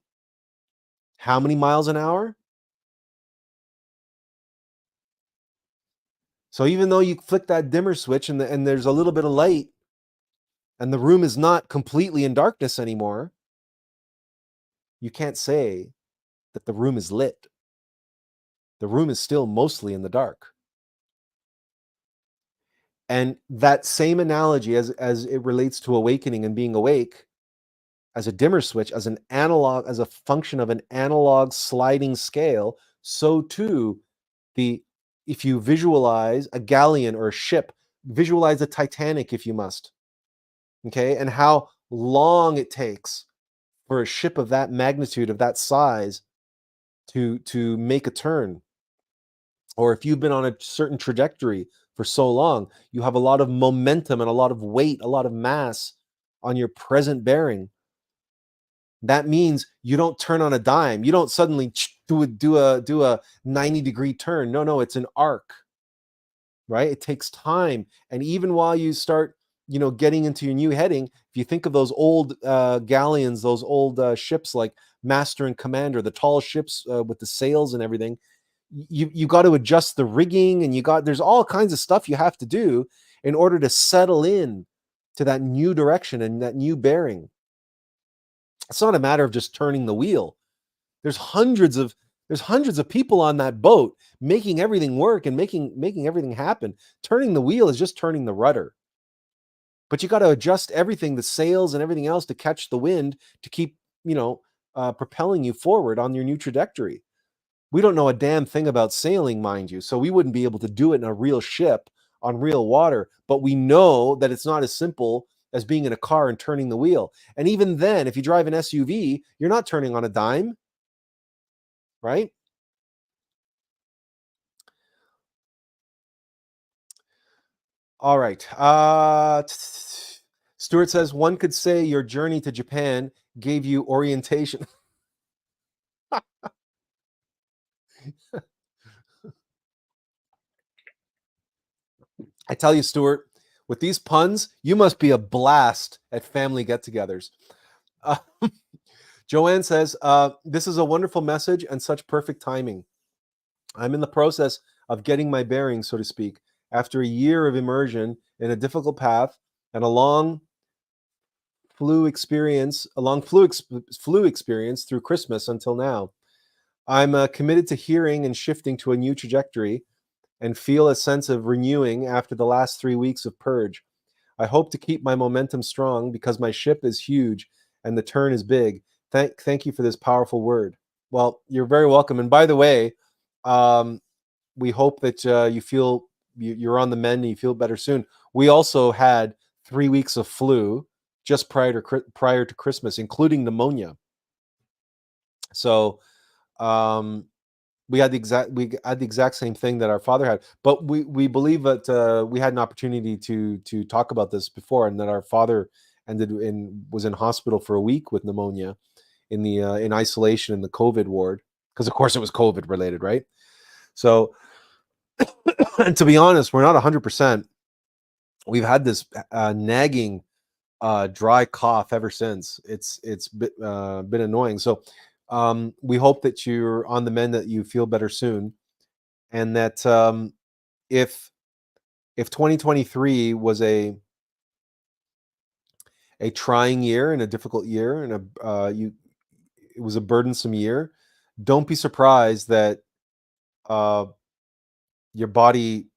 How many miles an hour? So even though you flick that dimmer switch and there's a little bit of light and the room is not completely in darkness anymore, you can't say that the room is lit. The room is still mostly in the dark. And that same analogy as it relates to awakening and being awake, as a dimmer switch, as an analog, as a function of an analog sliding scale, so too if you visualize a galleon or a ship, visualize the Titanic if you must. Okay, and how long it takes for a ship of that magnitude, of that size, to make a turn. Or if you've been on a certain trajectory for so long, you have a lot of momentum and a lot of weight, a lot of mass on your present bearing. That means you don't turn on a dime. You don't suddenly do a 90-degree turn. No, it's an arc, right? It takes time. And even while you start, getting into your new heading, if you think of those old galleons, those old ships like Master and Commander, the tall ships with the sails and everything, you got to adjust the rigging, and there's all kinds of stuff you have to do in order to settle in to that new direction and that new bearing. It's not a matter of just turning the wheel. There's hundreds of people on that boat making everything work and making everything happen. Turning the wheel is just turning the rudder. But you got to adjust everything, the sails and everything else, to catch the wind, to keep, propelling you forward on your new trajectory. We don't know a damn thing about sailing, mind you, so we wouldn't be able to do it in a real ship on real water, but we know that it's not as simple as being in a car and turning the wheel. And even then, if you drive an SUV, you're not turning on a dime, right? All right. Stuart says, one could say your journey to Japan gave you orientation. I tell you, Stuart, with these puns, you must be a blast at family get-togethers. Uh, Joanne says, this is a wonderful message and such perfect timing. I'm in the process of getting my bearings, so to speak, after a year of immersion in a difficult path and a long flu experience through Christmas until now. I'm committed to hearing and shifting to a new trajectory and feel a sense of renewing after the last 3 weeks of purge. I hope to keep my momentum strong because my ship is huge and the turn is big. Thank you for this powerful word. Well, you're very welcome. And by the way, we hope that you're on the mend and you feel better soon. We also had 3 weeks of flu just prior to Christmas, including pneumonia. So we had the exact same thing that our father had, but we believe that we had an opportunity to talk about this before, and that our father was in hospital for a week with pneumonia in isolation in the COVID ward, because of course it was COVID related, right? So, and to be honest, we're not 100%. We've had this nagging dry cough ever since. It's been annoying. So we hope that you're on the mend, that you feel better soon, and that if 2023 was a trying year and a difficult year and it was a burdensome year, don't be surprised that your body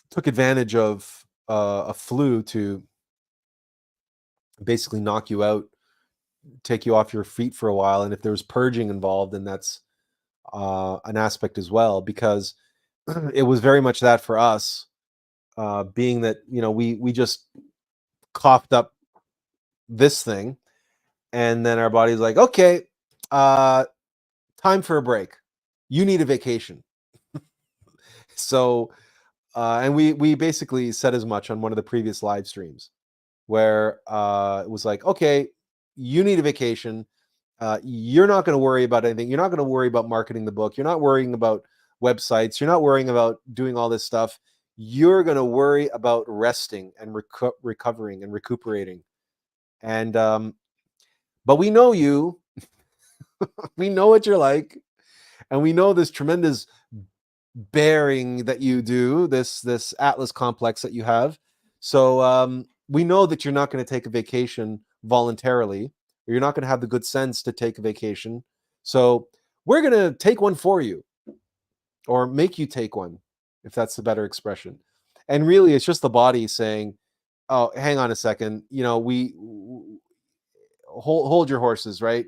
took advantage of a flu to basically knock you out, take you off your feet for a while. And if there's purging involved, then that's an aspect as well, because it was very much that for us, being that, we just coughed up this thing, and then our body's like, okay, uh, time for a break. You need a vacation. So, and we basically said as much on one of the previous live streams, where it was like, okay, you need a vacation. You're not going to worry about anything. You're not going to worry about marketing the book. You're not worrying about websites. You're not worrying about doing all this stuff. You're going to worry about resting and recovering and recuperating. And but we know you. We know what you're like, and we know this tremendous bearing that you do, this Atlas complex that you have. So we know that you're not going to take a vacation voluntarily, or you're not going to have the good sense to take a vacation. So we're going to take one for you, or make you take one, if that's the better expression. And really, it's just the body saying, "Oh, hang on a second. We hold your horses, right?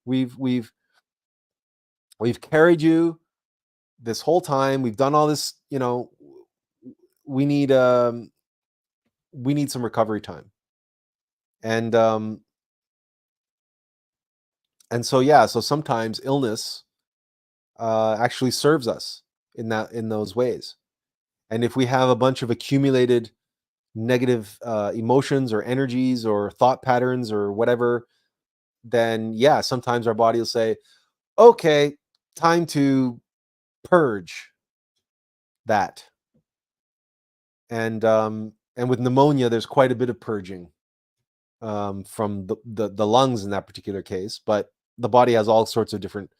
We've we've we've carried you this whole time. We've done all this. We need we need some recovery time." And so yeah, so sometimes illness actually serves us in those ways. And if we have a bunch of accumulated negative emotions or energies or thought patterns or whatever, then yeah, sometimes our body will say, okay, time to purge that. And with pneumonia, there's quite a bit of purging from the lungs in that particular case, but the body has all sorts of different.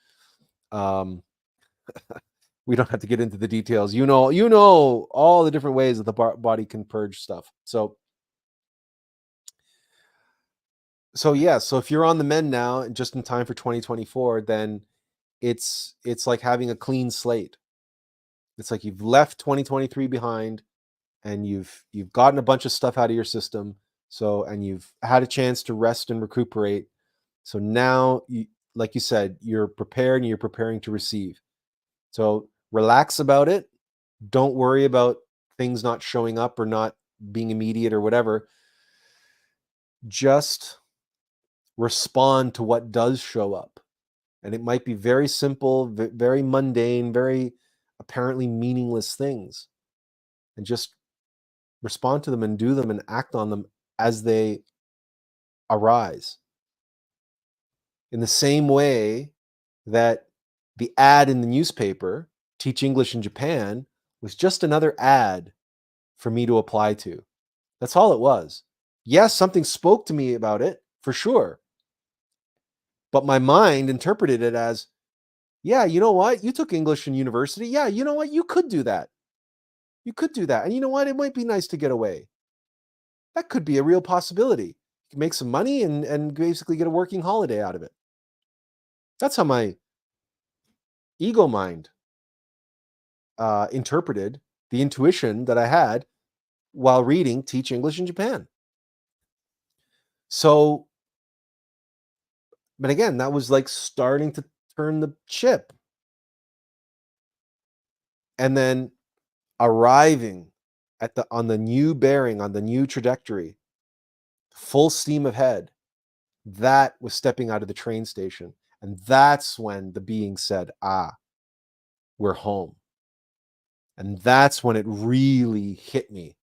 Um, we don't have to get into the details. All the different ways that the body can purge stuff. So yeah, so if you're on the mend now and just in time for 2024, then it's like having a clean slate. It's like you've left 2023 behind, and you've gotten a bunch of stuff out of your system. So, and you've had a chance to rest and recuperate. So now, like you said, you're prepared and you're preparing to receive. So relax about it. Don't worry about things not showing up or not being immediate or whatever. Just respond to what does show up. And it might be very simple, very mundane, very apparently meaningless things. And just respond to them and do them and act on them as they arise. In the same way that the ad in the newspaper, Teach English in Japan, was just another ad for me to apply to. That's all it was. Yes, something spoke to me about it, for sure. But my mind interpreted it as, yeah, you know what? You took English in university. Yeah, you know what? You could do that. You could do that. And you know what? It might be nice to get away. That could be a real possibility. You can make some money and basically get a working holiday out of it. That's how my ego mind interpreted the intuition that I had while reading Teach English in Japan. So, but again, that was like starting to turn the chip. And then arriving on the new bearing, on the new trajectory, full steam ahead, that was stepping out of the train station. And that's when the being said, we're home. And that's when it really hit me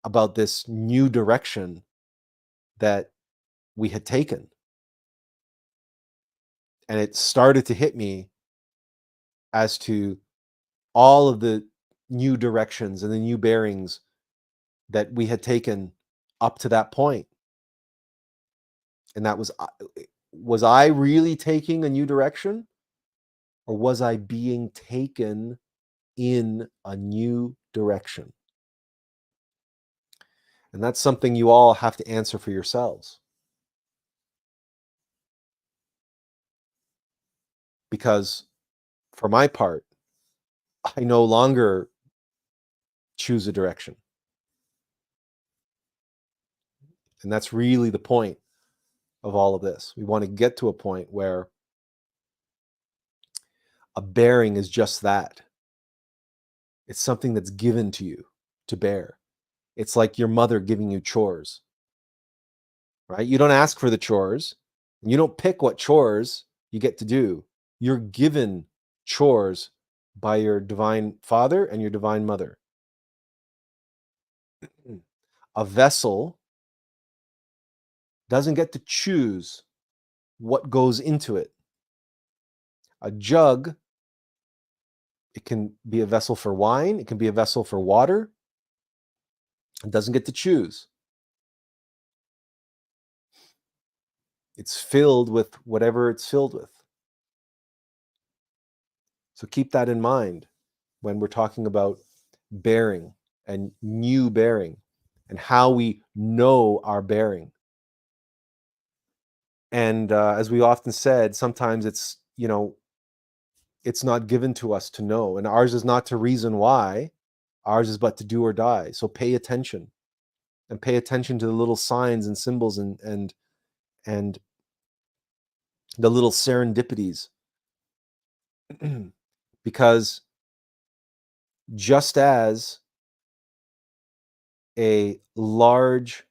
about this new direction that we had taken. And it started to hit me as to all of the new directions and the new bearings that we had taken up to that point. And that was I really taking a new direction, or was I being taken in a new direction? And that's something you all have to answer for yourselves. Because for my part, I no longer choose a direction. And that's really the point of all of this. We want to get to a point where A bearing is just that. It's something that's given to you to bear. It's like your mother giving you chores, right? You don't ask for the chores. You don't pick what chores you get to do. You're given chores by your divine father and your divine mother. A vessel doesn't get to choose what goes into it. A jug, it can be a vessel for wine, it can be a vessel for water. It doesn't get to choose. It's filled with whatever it's filled with. So keep that in mind when we're talking about bearing and new bearing and how we know our bearing. And as we often said, sometimes it's, it's not given to us to know. And ours is not to reason why. Ours is but to do or die. So pay attention, and pay attention to the little signs and symbols and the little serendipities. Because just as a large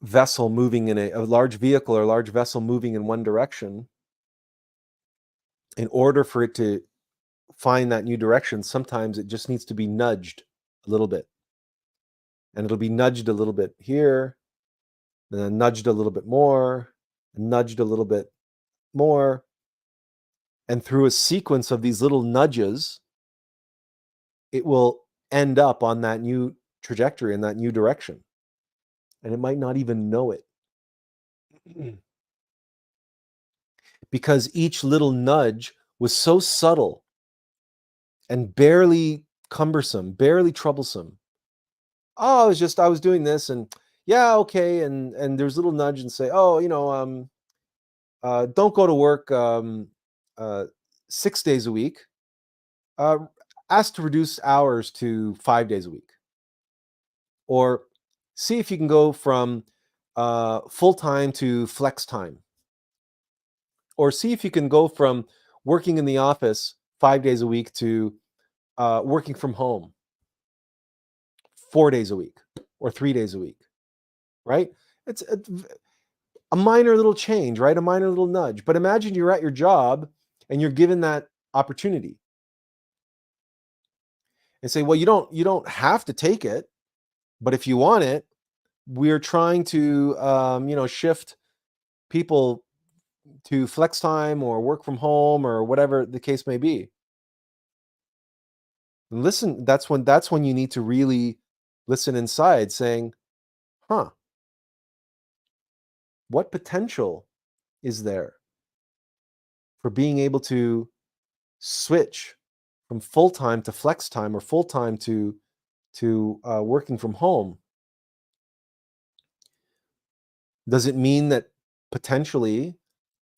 vessel moving in a large vehicle or a large vessel moving in one direction, in order for it to find that new direction, sometimes it just needs to be nudged a little bit. And it'll be nudged a little bit here, then nudged a little bit more, nudged a little bit more. And through a sequence of these little nudges, it will end up on that new trajectory in that new direction. And it might not even know it. Because each little nudge was so subtle and barely cumbersome, barely troublesome. Oh, I was doing this, and yeah, okay, and there's a little nudge and say, oh, don't go to work 6 days a week. Ask to reduce hours to 5 days a week, or see if you can go from full time to flex time, or see if you can go from working in the office 5 days a week to working from home 4 days a week or 3 days a week, right? It's a minor little change, right? A minor little nudge. But imagine you're at your job and you're given that opportunity and say, well, you don't have to take it, but if you want it, we're trying to shift people to flex time or work from home or whatever the case may be. And listen, that's when you need to really listen inside, saying, huh, what potential is there for being able to switch from full time to flex time or full time to working from home? Does it mean that potentially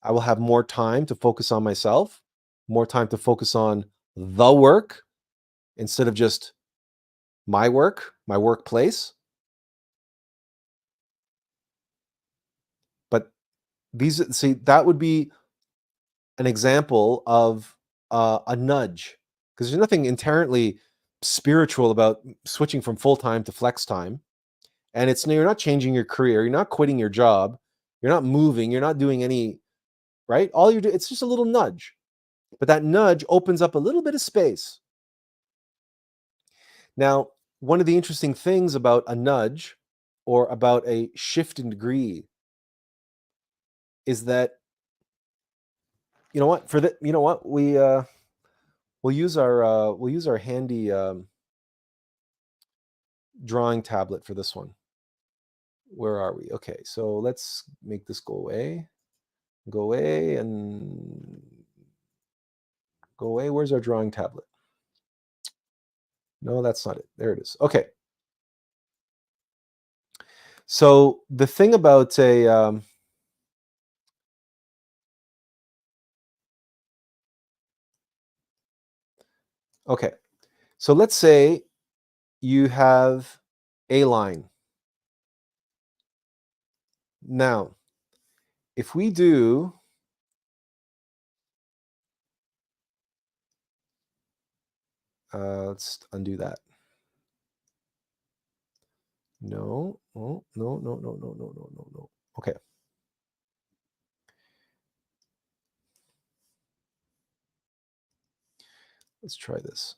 I will have more time to focus on myself, more time to focus on the work instead of just my work, my workplace? But that would be an example of a nudge, because there's nothing inherently spiritual about switching from full time to flex time. And you're not changing your career, you're not quitting your job, you're not moving, you're not doing any, right? All you're doing, it's just a little nudge. But that nudge opens up a little bit of space. Now, one of the interesting things about a nudge or about a shift in degree is that, we'll use our handy drawing tablet for this one. Where are we? Okay, so let's make this go away. Go away and go away. Where's our drawing tablet? No, that's not it. There it is. Okay. So the thing about okay, so let's say you have a line. Now, if we do Let's undo that. No, oh, no, no, no, no, no, no, no, no. Okay. Let's try this.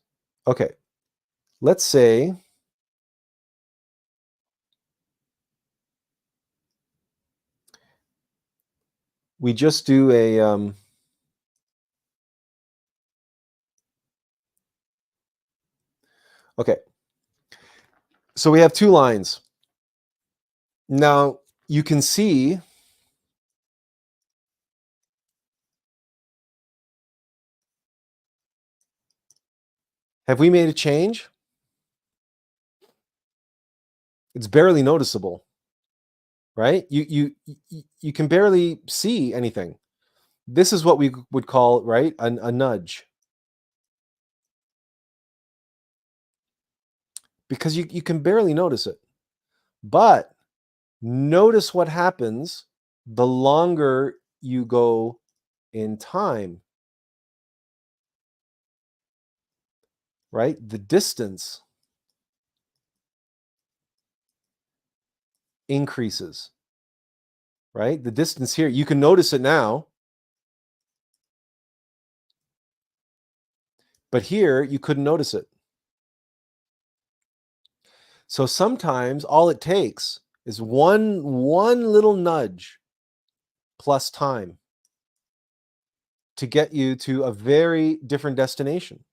Okay. Let's say we just do a okay. So we have two lines. Now you can see have we made a change? It's barely noticeable, right? You can barely see anything. This is what we would call, right, a nudge. Because you can barely notice it. But notice what happens the longer you go in time, right? The distance increases, right? The distance here, you can notice it now, but here you couldn't notice it. So sometimes all it takes is one little nudge plus time to get you to a very different destination.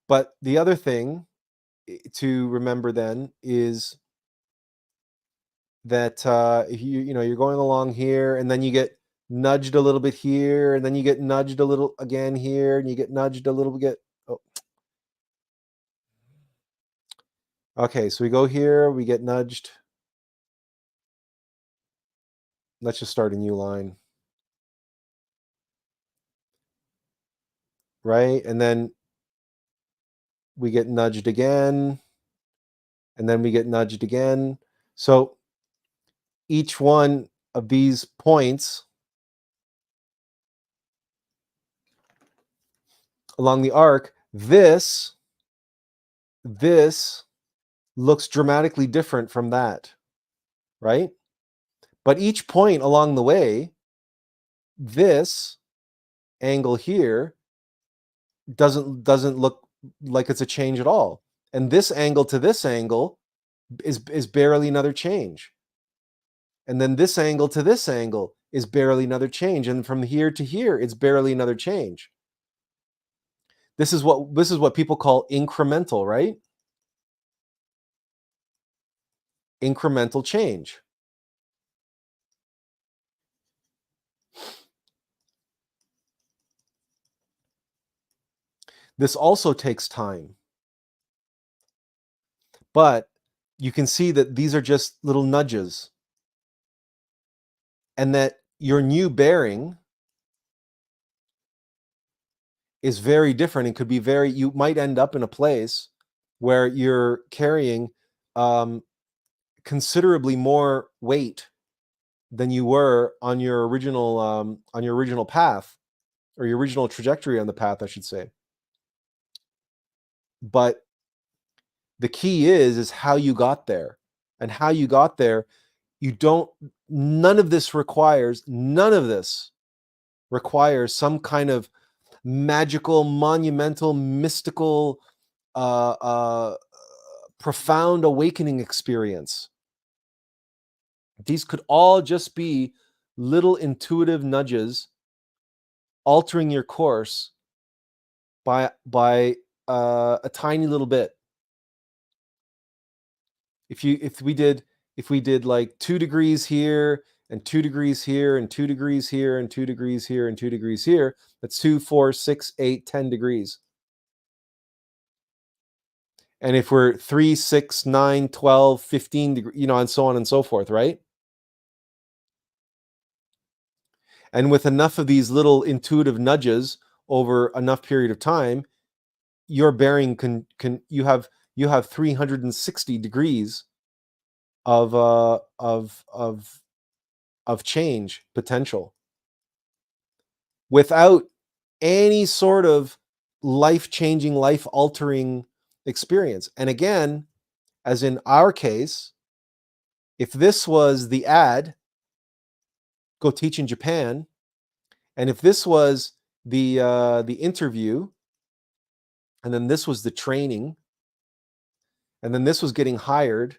But the other thing to remember then is that if you're going along here and then you get nudged a little bit here and then you get nudged a little again here and you get nudged a little bit. Oh. Okay, so we go here, we get nudged. Let's just start a new line. Right? And then we get nudged again. And then we get nudged again. So each one of these points along the arc, this looks dramatically different from that, right? But each point along the way, this angle here doesn't look like it's a change at all. And this angle to this angle is barely another change. And then this angle to this angle is barely another change. And from here to here, it's barely another change. This is what people call incremental, right? Incremental change. This also takes time. But you can see that these are just little nudges. And that your new bearing is very different and could be you might end up in a place where you're carrying considerably more weight than you were on your original path, or your original trajectory on the path, I should say. But the key is how you got there. And how you got there, none of this requires some kind of magical, monumental, mystical, profound awakening experience. These could all just be little intuitive nudges altering your course by a tiny little bit. If we did like 2 degrees here and 2 degrees here and 2 degrees here and 2 degrees here and 2 degrees here, that's 2, 4, 6, 8, 10 degrees. And if we're 3, 6, 9, 12, 15 degrees, and so on and so forth, right? And with enough of these little intuitive nudges over enough period of time, your bearing you have 360 degrees of change potential. without any sort of life-changing, life-altering experience. And again, as in our case, if this was the ad, go teach in Japan, and if this was the interview, and then this was the training, and then this was getting hired,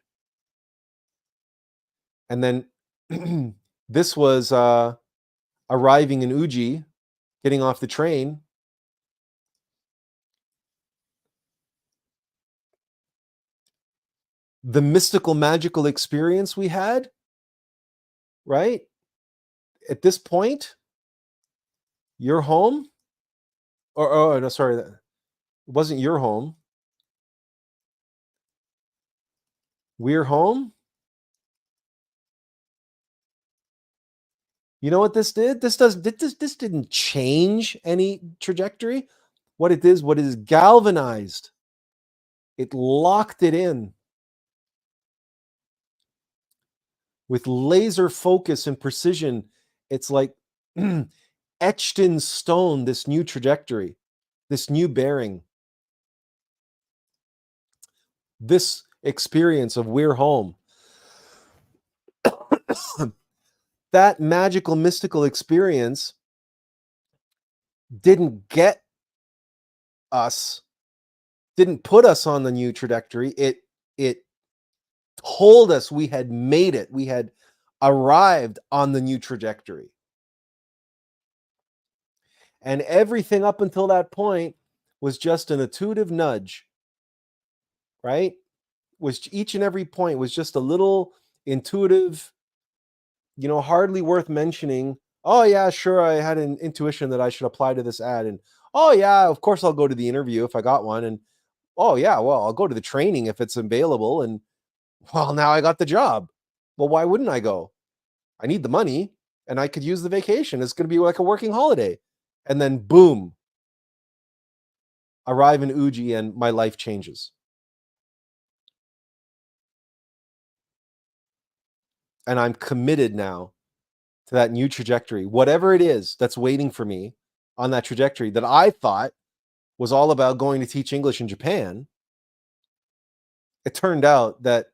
and then this was arriving in Uji, getting off the train, the mystical, magical experience we had, right? At this point, you're home, or oh no, sorry, it wasn't your home. We're home. You know what this did? This didn't change any trajectory. What it is galvanized. It locked it in with laser focus and precision. It's like etched in stone, this new trajectory, this new bearing, this experience of we're home. That magical, mystical experience didn't get us, didn't put us on the new trajectory. It told us we had made it. We had arrived on the new trajectory. And everything up until that point was just an intuitive nudge, right? Was each and every point was just a little intuitive, hardly worth mentioning. Oh yeah, sure, I had an intuition that I should apply to this ad, and oh yeah, of course I'll go to the interview if I got one, and oh yeah, well, I'll go to the training if it's available, and well, now I got the job. Well, why wouldn't I go? I need the money and I could use the vacation. It's going to be like a working holiday. And then boom, arrive in Uji and my life changes. And I'm committed now to that new trajectory, whatever it is that's waiting for me on that trajectory that I thought was all about going to teach English in Japan. It turned out that,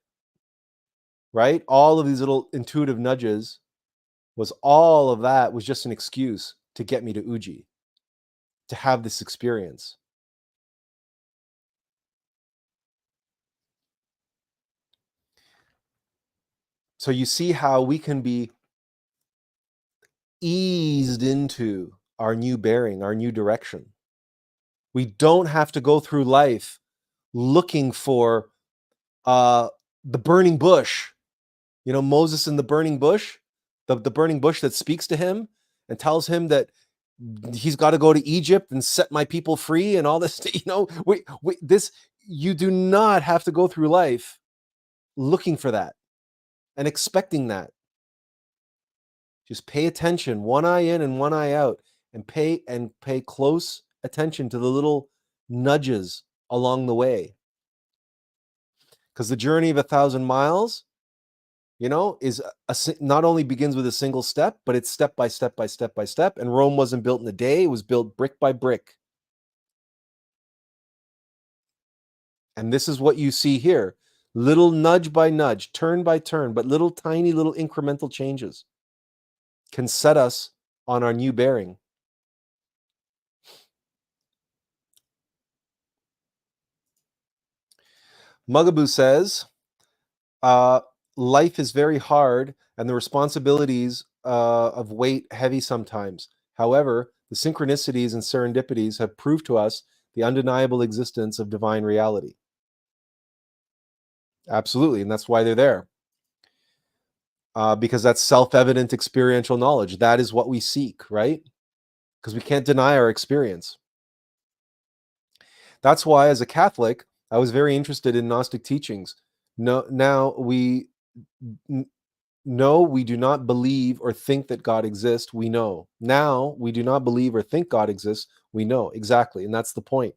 right, all of these little intuitive nudges all of that was just an excuse to get me to Uji, to have this experience. So you see how we can be eased into our new bearing, our new direction. We don't have to go through life looking for the burning bush. Moses in the burning bush, the burning bush that speaks to him and tells him that he's got to go to Egypt and set my people free and all this. You do not have to go through life looking for that and expecting that. Just pay attention, one eye in and one eye out, and pay close attention to the little nudges along the way. Because the journey of 1,000 miles, is not only begins with a single step, but it's step by step by step by step. And Rome wasn't built in a day; it was built brick by brick. And this is what you see here: little nudge by nudge, turn by turn, but little tiny little incremental changes can set us on our new bearing. Mugaboo says, life is very hard and the responsibilities of weight heavy sometimes. However, the synchronicities and serendipities have proved to us the undeniable existence of divine reality. Absolutely, and that's why they're there. Because that's self-evident experiential knowledge. That is what we seek, right? Because we can't deny our experience. That's why, as a Catholic, I was very interested in Gnostic teachings. No, we do not believe or think that God exists. We know. Now, we do not believe or think God exists. We know. Exactly. And that's the point.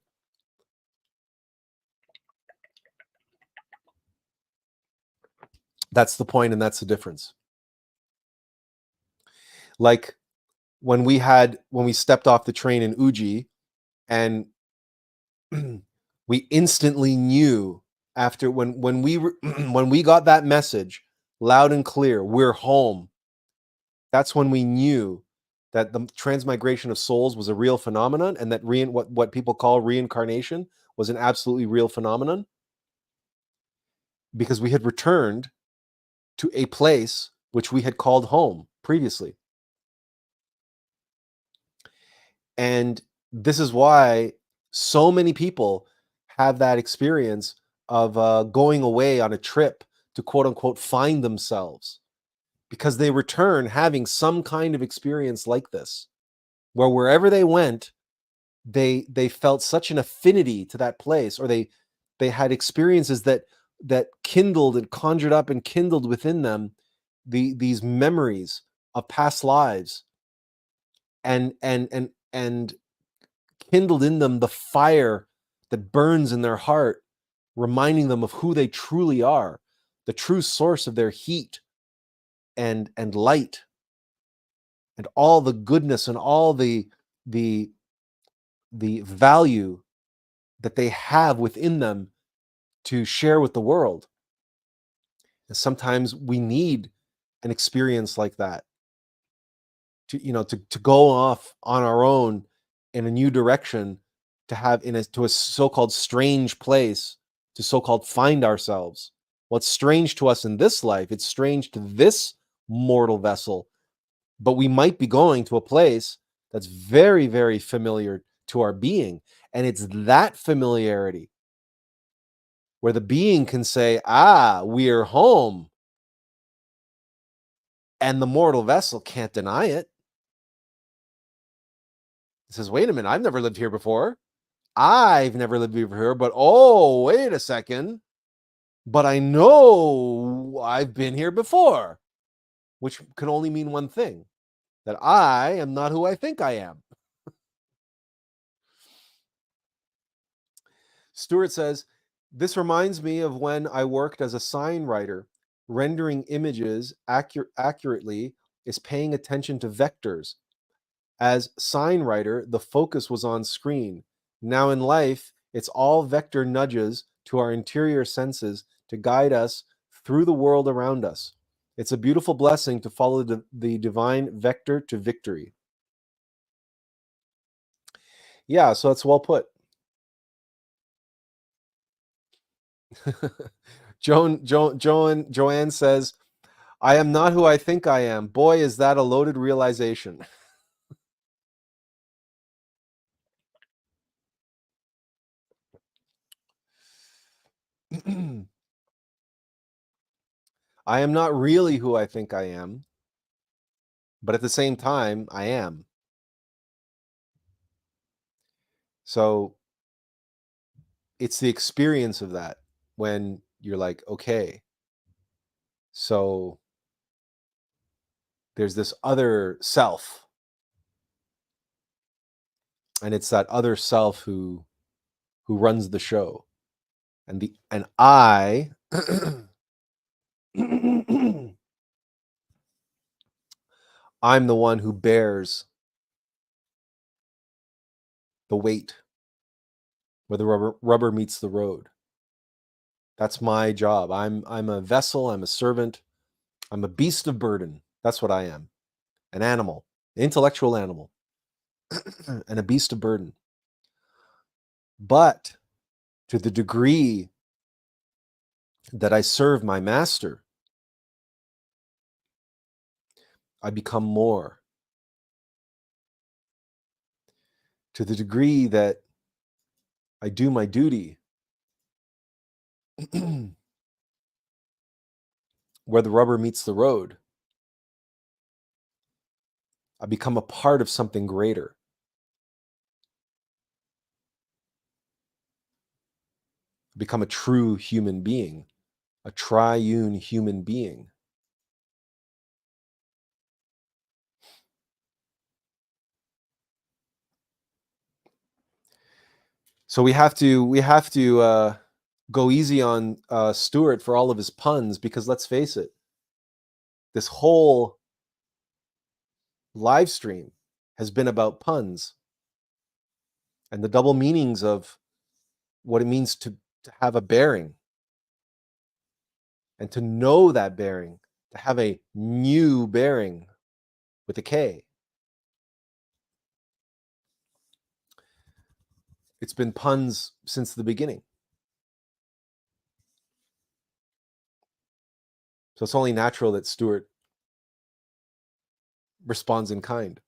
That's the point, and that's the difference. Like when we stepped off the train in Uji, and we instantly knew after when we when we got that message loud and clear, we're home. That's when we knew that the transmigration of souls was a real phenomenon, and that what people call reincarnation was an absolutely real phenomenon, because we had returned to a place which we had called home previously. And this is why so many people have that experience of going away on a trip to quote unquote find themselves, because they return having some kind of experience like this, where wherever they went, they felt such an affinity to that place, or they had experiences that kindled and conjured up and kindled within them these memories of past lives, and kindled in them the fire that burns in their heart, reminding them of who they truly are, the true source of their heat and light, and all the goodness and all the value that they have within them to share with the world. And sometimes we need an experience like that to go off on our own in a new direction, to a so-called strange place, to so-called find ourselves. What's strange to us in this life, it's strange to this mortal vessel, but we might be going to a place that's very, very familiar to our being. And it's that familiarity where the being can say, we're home. And the mortal vessel can't deny it. It says, wait a minute, I've never lived here before. I've never lived here, but oh, wait a second. But I know I've been here before, which can only mean one thing, that I am not who I think I am. Stuart says, this reminds me of when I worked as a sign writer. Rendering images accurately is paying attention to vectors. As sign writer, the focus was on screen. Now in life, it's all vector nudges to our interior senses to guide us through the world around us. It's a beautiful blessing to follow the divine vector to victory. Yeah, so that's well put. Joanne says, I am not who I think I am. Boy, is that a loaded realization. I am not really who I think I am, but at the same time, I am. So it's the experience of that when you're like, okay, so there's this other self, and it's that other self who runs the show, and I I'm the one who bears the weight where the rubber meets the road. That's my job. I'm a vessel, I'm a servant, I'm a beast of burden. That's what I am. An animal, an intellectual animal, and a beast of burden. But to the degree that I serve my master, I become more. To the degree that I do my duty, where the rubber meets the road, I become a part of something greater. I become a true human being, a triune human being. So we have to go easy on Stuart for all of his puns, because let's face it, this whole live stream has been about puns and the double meanings of what it means to have a bearing and to know that bearing, to have a new bearing with a K. It's been puns since the beginning. So it's only natural that Stuart responds in kind.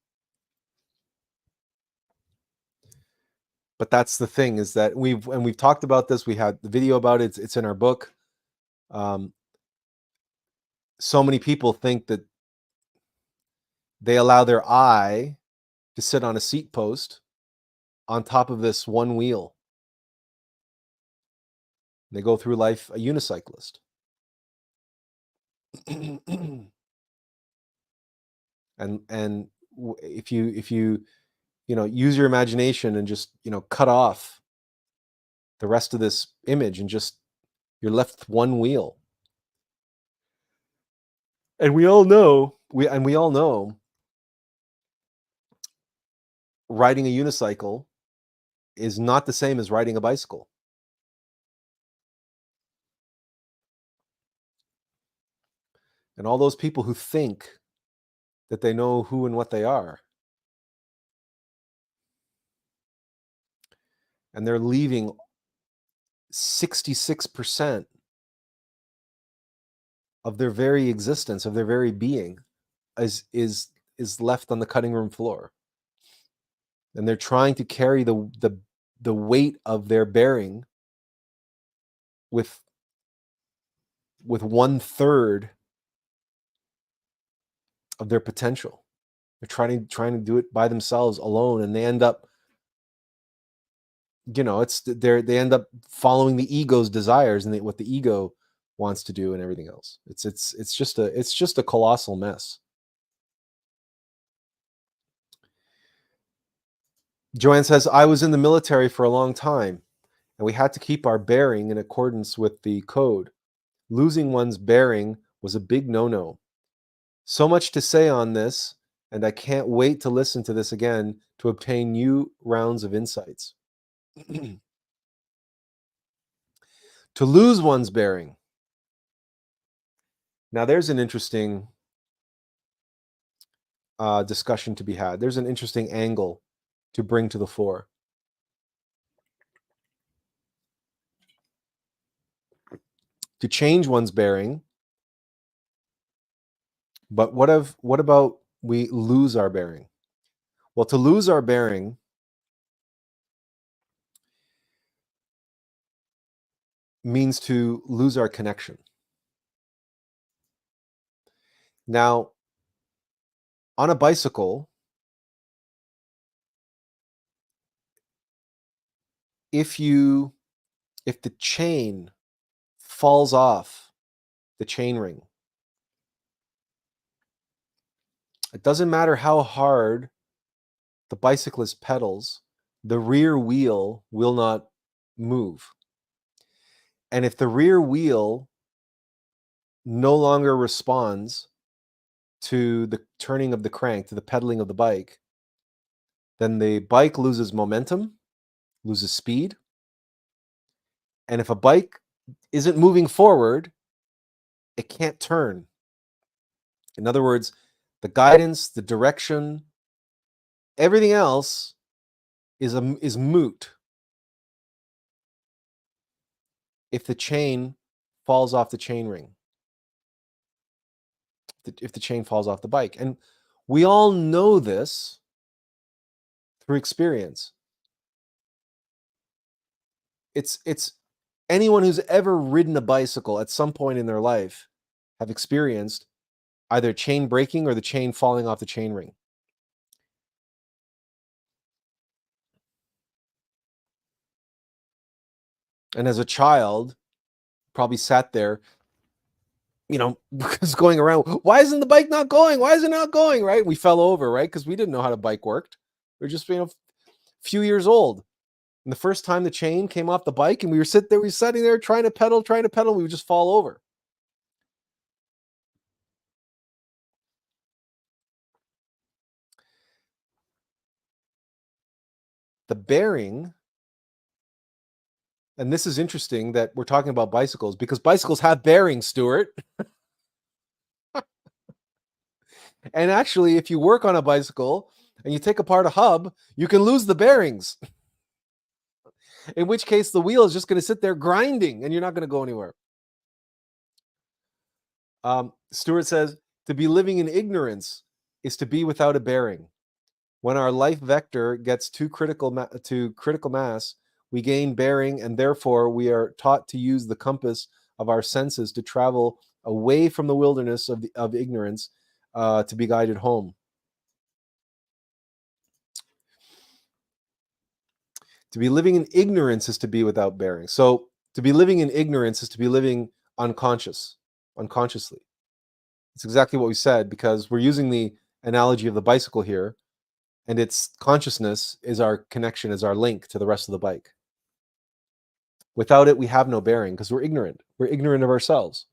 But that's the thing, is that we've talked about this. We had the video about it. It's in our book. So many people think that they allow their eye to sit on a seat post on top of this one wheel. They go through life a unicyclist. and if you use your imagination and just cut off the rest of this image and just you're left with one wheel. And we all know riding a unicycle is not the same as riding a bicycle. And all those people who think that they know who and what they are, and they're leaving 66% of their very existence, of their very being, is left on the cutting room floor. And they're trying to carry the weight of their bearing with 1/3 of their potential. They're trying to do it by themselves alone, and they end up, they end up following the ego's desires and what the ego wants to do and everything else. It's just a colossal mess. Joanne says, I was in the military for a long time, and we had to keep our bearing in accordance with the code. Losing one's bearing was a big no-no. So much to say on this, and I can't wait to listen to this again to obtain new rounds of insights. To lose one's bearing. Now, there's an interesting discussion to be had. There's an interesting angle to bring to the fore. To change one's bearing, but what about we lose our bearing? Well, to lose our bearing means to lose our connection. Now, on a bicycle, if the chain falls off the chain ring, it doesn't matter how hard the bicyclist pedals, the rear wheel will not move. And if the rear wheel no longer responds to the turning of the crank, to the pedaling of the bike, then the bike loses momentum, loses speed. And if a bike isn't moving forward, it can't turn. In other words, the guidance, the direction, everything else is moot if the chain falls off the chain ring, if the chain falls off the bike. And we all know this through experience. It's anyone who's ever ridden a bicycle at some point in their life have experienced either chain breaking or the chain falling off the chain ring. And as a child, probably sat there, because going around, why isn't the bike not going? Why is it not going? Right? We fell over, right? Because we didn't know how the bike worked. We were just, a few years old. And the first time the chain came off the bike and we were sitting there trying to pedal, we would just fall over. the bearing, and this is interesting that we're talking about bicycles because bicycles have bearings, Stuart. And actually, if you work on a bicycle and you take apart a hub, you can lose the bearings. In which case, the wheel is just going to sit there grinding and you're not going to go anywhere. Stuart says, to be living in ignorance is to be without a bearing. When our life vector gets too critical mass, we gain bearing, and therefore we are taught to use the compass of our senses to travel away from the wilderness of ignorance to be guided home. To be living in ignorance is to be without bearing. So to be living in ignorance is to be living unconsciously. It's exactly what we said, because we're using the analogy of the bicycle here, and its consciousness is our connection, is our link to the rest of the bike. Without it, we have no bearing because we're ignorant. We're ignorant of ourselves.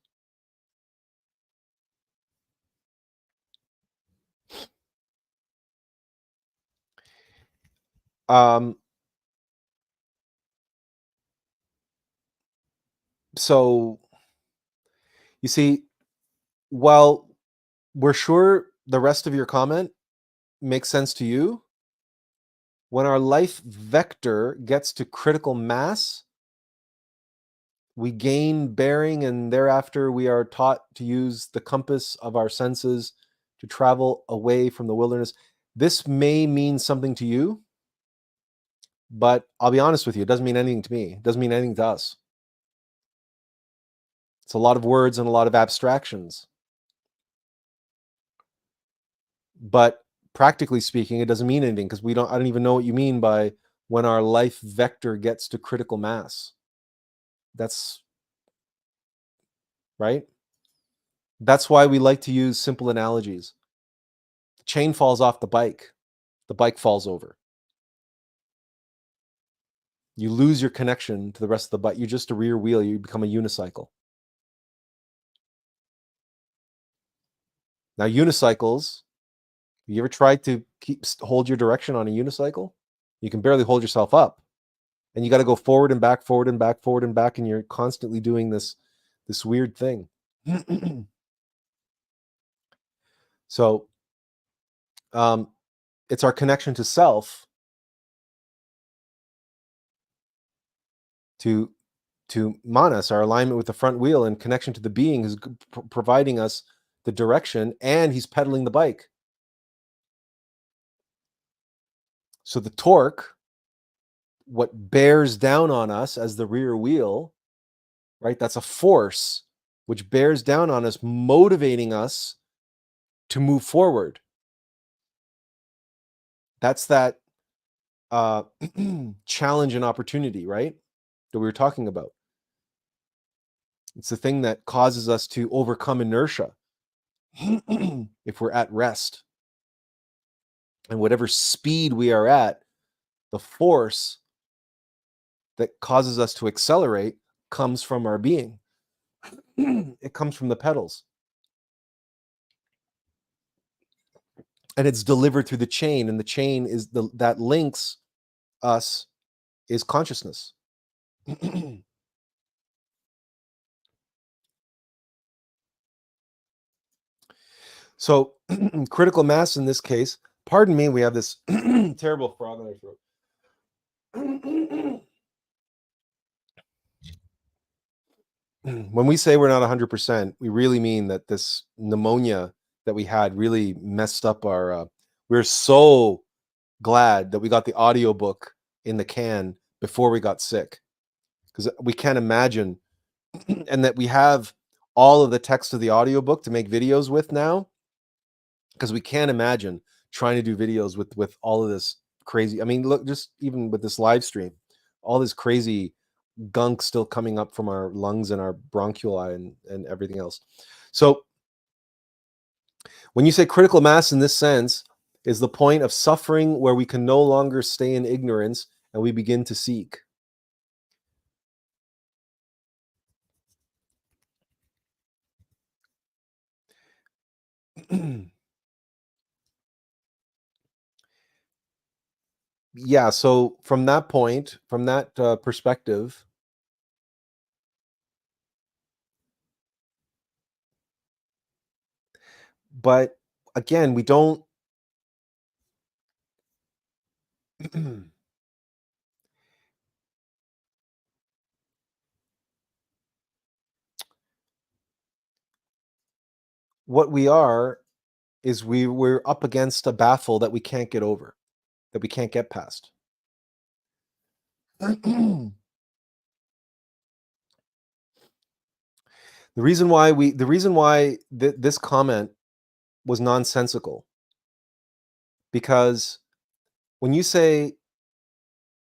So, you see, while we're sure the rest of your comment makes sense to you, when our life vector gets to critical mass, we gain bearing, and thereafter we are taught to use the compass of our senses to travel away from the wilderness. This may mean something to you, but I'll be honest with you, it doesn't mean anything to me. It doesn't mean anything to us. It's a lot of words and a lot of abstractions. But practically speaking, it doesn't mean anything because I don't even know what you mean by when our life vector gets to critical mass. That's right. That's why we like to use simple analogies. The chain falls off the bike falls over. You lose your connection to the rest of the bike. You're just a rear wheel. You become a unicycle. Now, unicycles, you ever tried to hold your direction on a unicycle? You can barely hold yourself up. And you got to go forward and back, forward and back, forward and back, and you're constantly doing this weird thing. So it's our connection to self to manas, our alignment with the front wheel, and connection to the being who's providing us the direction, and he's pedaling the bike. So the torque, what bears down on us as the rear wheel, right? That's a force which bears down on us, motivating us to move forward. That's that challenge and opportunity, right? That we were talking about. It's the thing that causes us to overcome inertia if we're at rest. And whatever speed we are at, the force that causes us to accelerate comes from our being. It comes from the pedals. And it's delivered through the chain, and the chain is that links us is consciousness. So critical mass in this case, pardon me, we have this terrible frog in our throat. When we say we're not 100%, we really mean that this pneumonia that we had really messed up our we're so glad that we got the audiobook in the can before we got sick, because we can't imagine and that we have all of the text of the audiobook to make videos with now, because we can't imagine trying to do videos with all of this crazy. I mean, look, just even with this live stream, all this crazy gunk still coming up from our lungs and our bronchioli and everything else. So when you say critical mass in this sense is the point of suffering where we can no longer stay in ignorance and we begin to seek. Yeah, so from that point, from that perspective, but again, we don't what we are is we're up against a baffle that we can't get over, that we can't get past. The reason why this comment was nonsensical, because when you say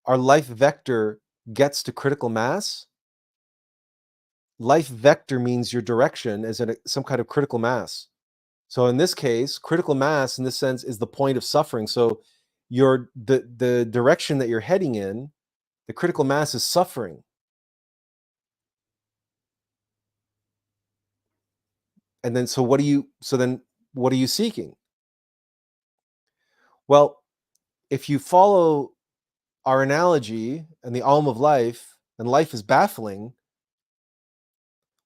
our life vector gets to critical mass, life vector means your direction is in some kind of critical mass. So in this case, critical mass in this sense is the point of suffering. So the direction that you're heading in, the critical mass is suffering. And then what are you seeking? Well, if you follow our analogy and the alm of life, and life is baffling,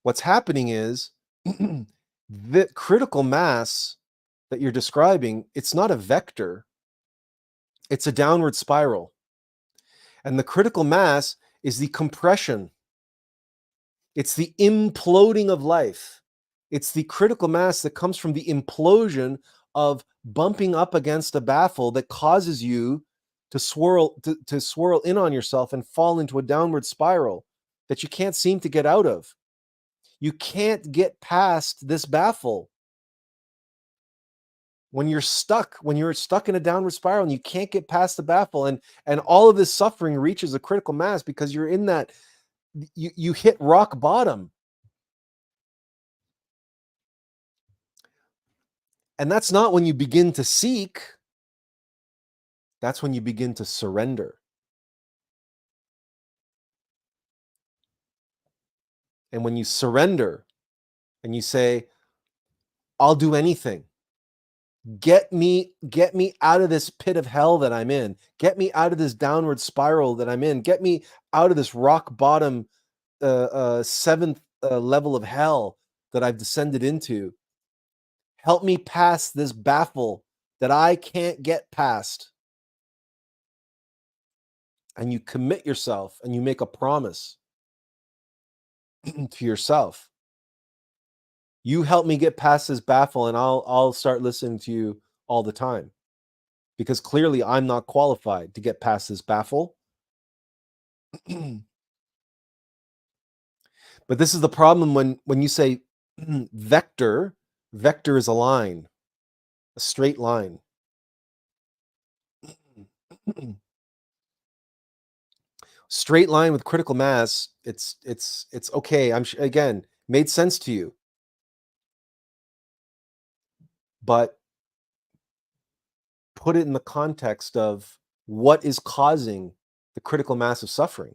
what's happening is the critical mass that you're describing, it's not a vector, it's a downward spiral. And the critical mass is the compression, it's the imploding of life. It's the critical mass that comes from the implosion of bumping up against a baffle that causes you to swirl in on yourself and fall into a downward spiral that you can't seem to get out of. You can't get past this baffle. When you're stuck in a downward spiral and you can't get past the baffle, and all of this suffering reaches a critical mass because you're in that, you hit rock bottom. And that's not when you begin to seek, that's when you begin to surrender. And when you surrender and you say, I'll do anything. Get me out of this pit of hell that I'm in. Get me out of this downward spiral that I'm in. Get me out of this rock bottom seventh level of hell that I've descended into. Help me pass this baffle that I can't get past. And you commit yourself and you make a promise to yourself. You help me get past this baffle and I'll start listening to you all the time. Because clearly I'm not qualified to get past this baffle. But this is the problem when you say vector, vector is a line, a straight line. Straight line with critical mass, it's okay. Again, made sense to you. But put it in the context of what is causing the critical mass of suffering.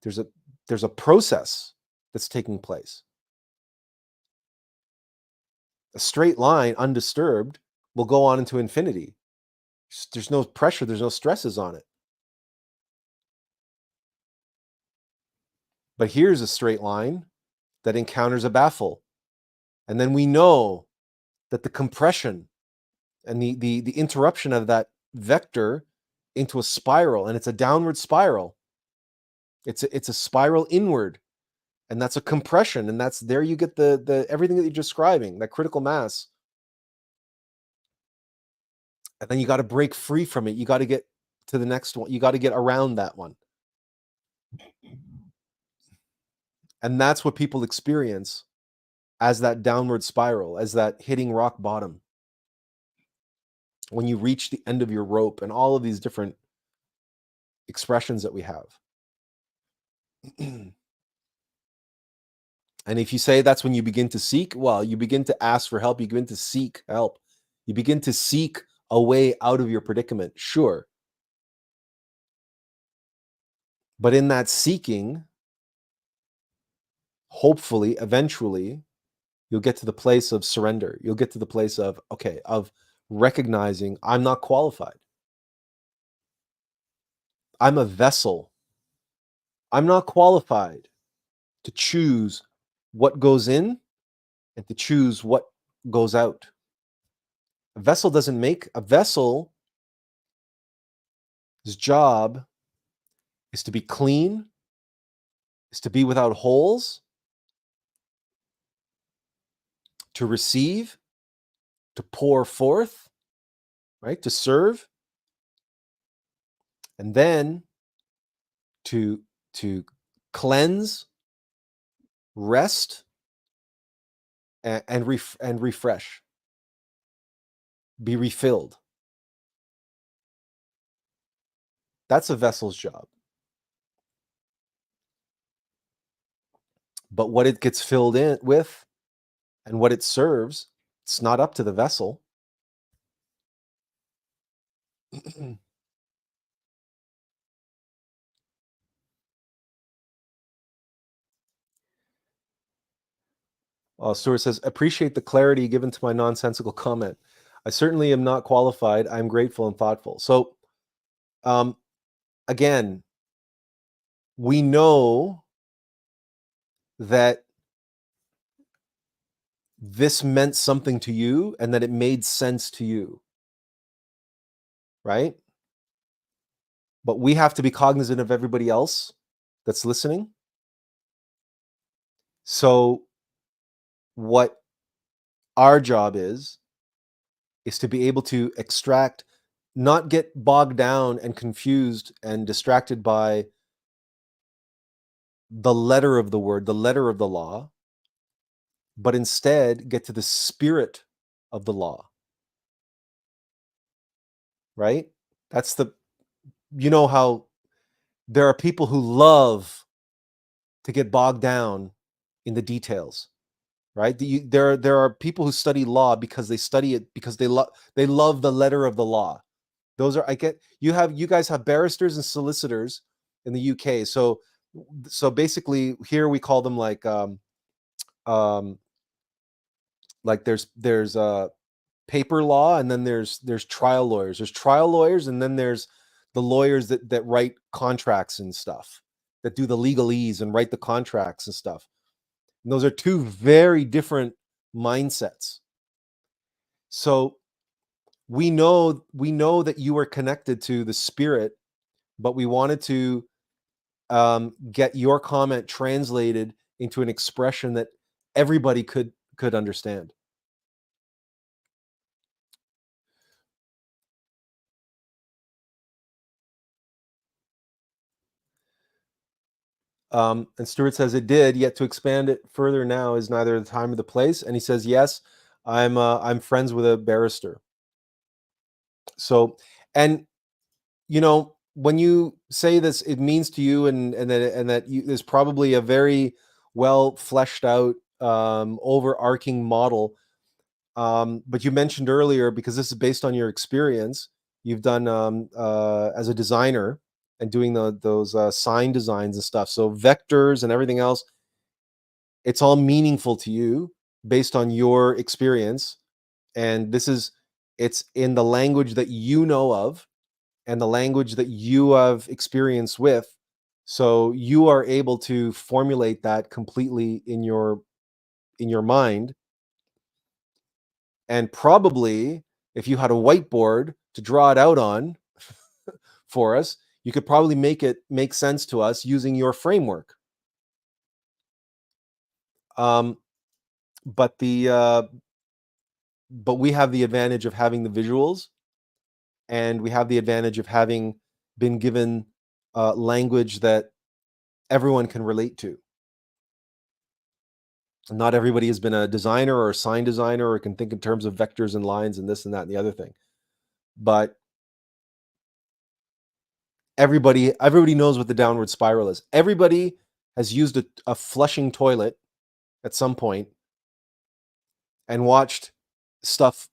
There's a process that's taking place. A straight line, undisturbed, will go on into infinity. There's no pressure, there's no stresses on it. But here's a straight line that encounters a baffle. And then we know that the compression and the interruption of that vector into a spiral, and it's a downward spiral. It's a spiral inward, and that's a compression, and that's there you get the everything that you're describing, that critical mass. And then you got to break free from it. You got to get to the next one. You got to get around that one. And that's what people experience as that downward spiral, as that hitting rock bottom. When you reach the end of your rope and all of these different expressions that we have. And if you say that's when you begin to seek, well, you begin to ask for help, you begin to seek help. You begin to seek a way out of your predicament, sure. But in that seeking, hopefully, eventually, you'll get to the place of surrender. You'll get to the place of, okay, of recognizing I'm not qualified. I'm a vessel. I'm not qualified to choose what goes in and to choose what goes out. A vessel doesn't make a vessel's job is to be clean, is to be without holes, to receive, to pour forth, right? To serve, and then to cleanse, rest, and refresh, be refilled. That's a vessel's job. But what it gets filled in with and what it serves, it's not up to the vessel. Stuart says, appreciate the clarity given to my nonsensical comment. I certainly am not qualified. I'm grateful and thoughtful. So, again, we know that this meant something to you and that it made sense to you, right? But we have to be cognizant of everybody else that's listening. So what our job is to be able to extract, not get bogged down and confused and distracted by the letter of the word, the letter of the law, but instead get to the spirit of the law, right? That's the, you know how there are people who love to get bogged down in the details, right? There are people who study law because they study it because they love the letter of the law. Those are, you guys have barristers and solicitors in the UK. So basically here we call them like there's paper law, and then there's trial lawyers. There's trial lawyers, and then there's the lawyers that write contracts and stuff, that do the legalese and write the contracts and stuff. And those are two very different mindsets. So we know that you are connected to the spirit, but we wanted to get your comment translated into an expression that everybody could understand. And Stuart says it did, yet to expand it further now is neither the time or the place. And he says, yes, I'm friends with a barrister. So, and you know, when you say this, it means to you, and that there's probably a very well fleshed out, overarching model. But you mentioned earlier, because this is based on your experience, you've done as a designer and doing those sign designs and stuff. So vectors and everything else, it's all meaningful to you based on your experience. And it's in the language that you know of and the language that you have experience with. So you are able to formulate that completely in your mind. And probably if you had a whiteboard to draw it out on for us, you could probably make it make sense to us using your framework. Um, but we have the advantage of having the visuals, and we have the advantage of having been given language that everyone can relate to. Not everybody has been a designer or a sign designer or can think in terms of vectors and lines and this and that and the other thing. But everybody knows what the downward spiral is. Everybody has used a flushing toilet at some point and watched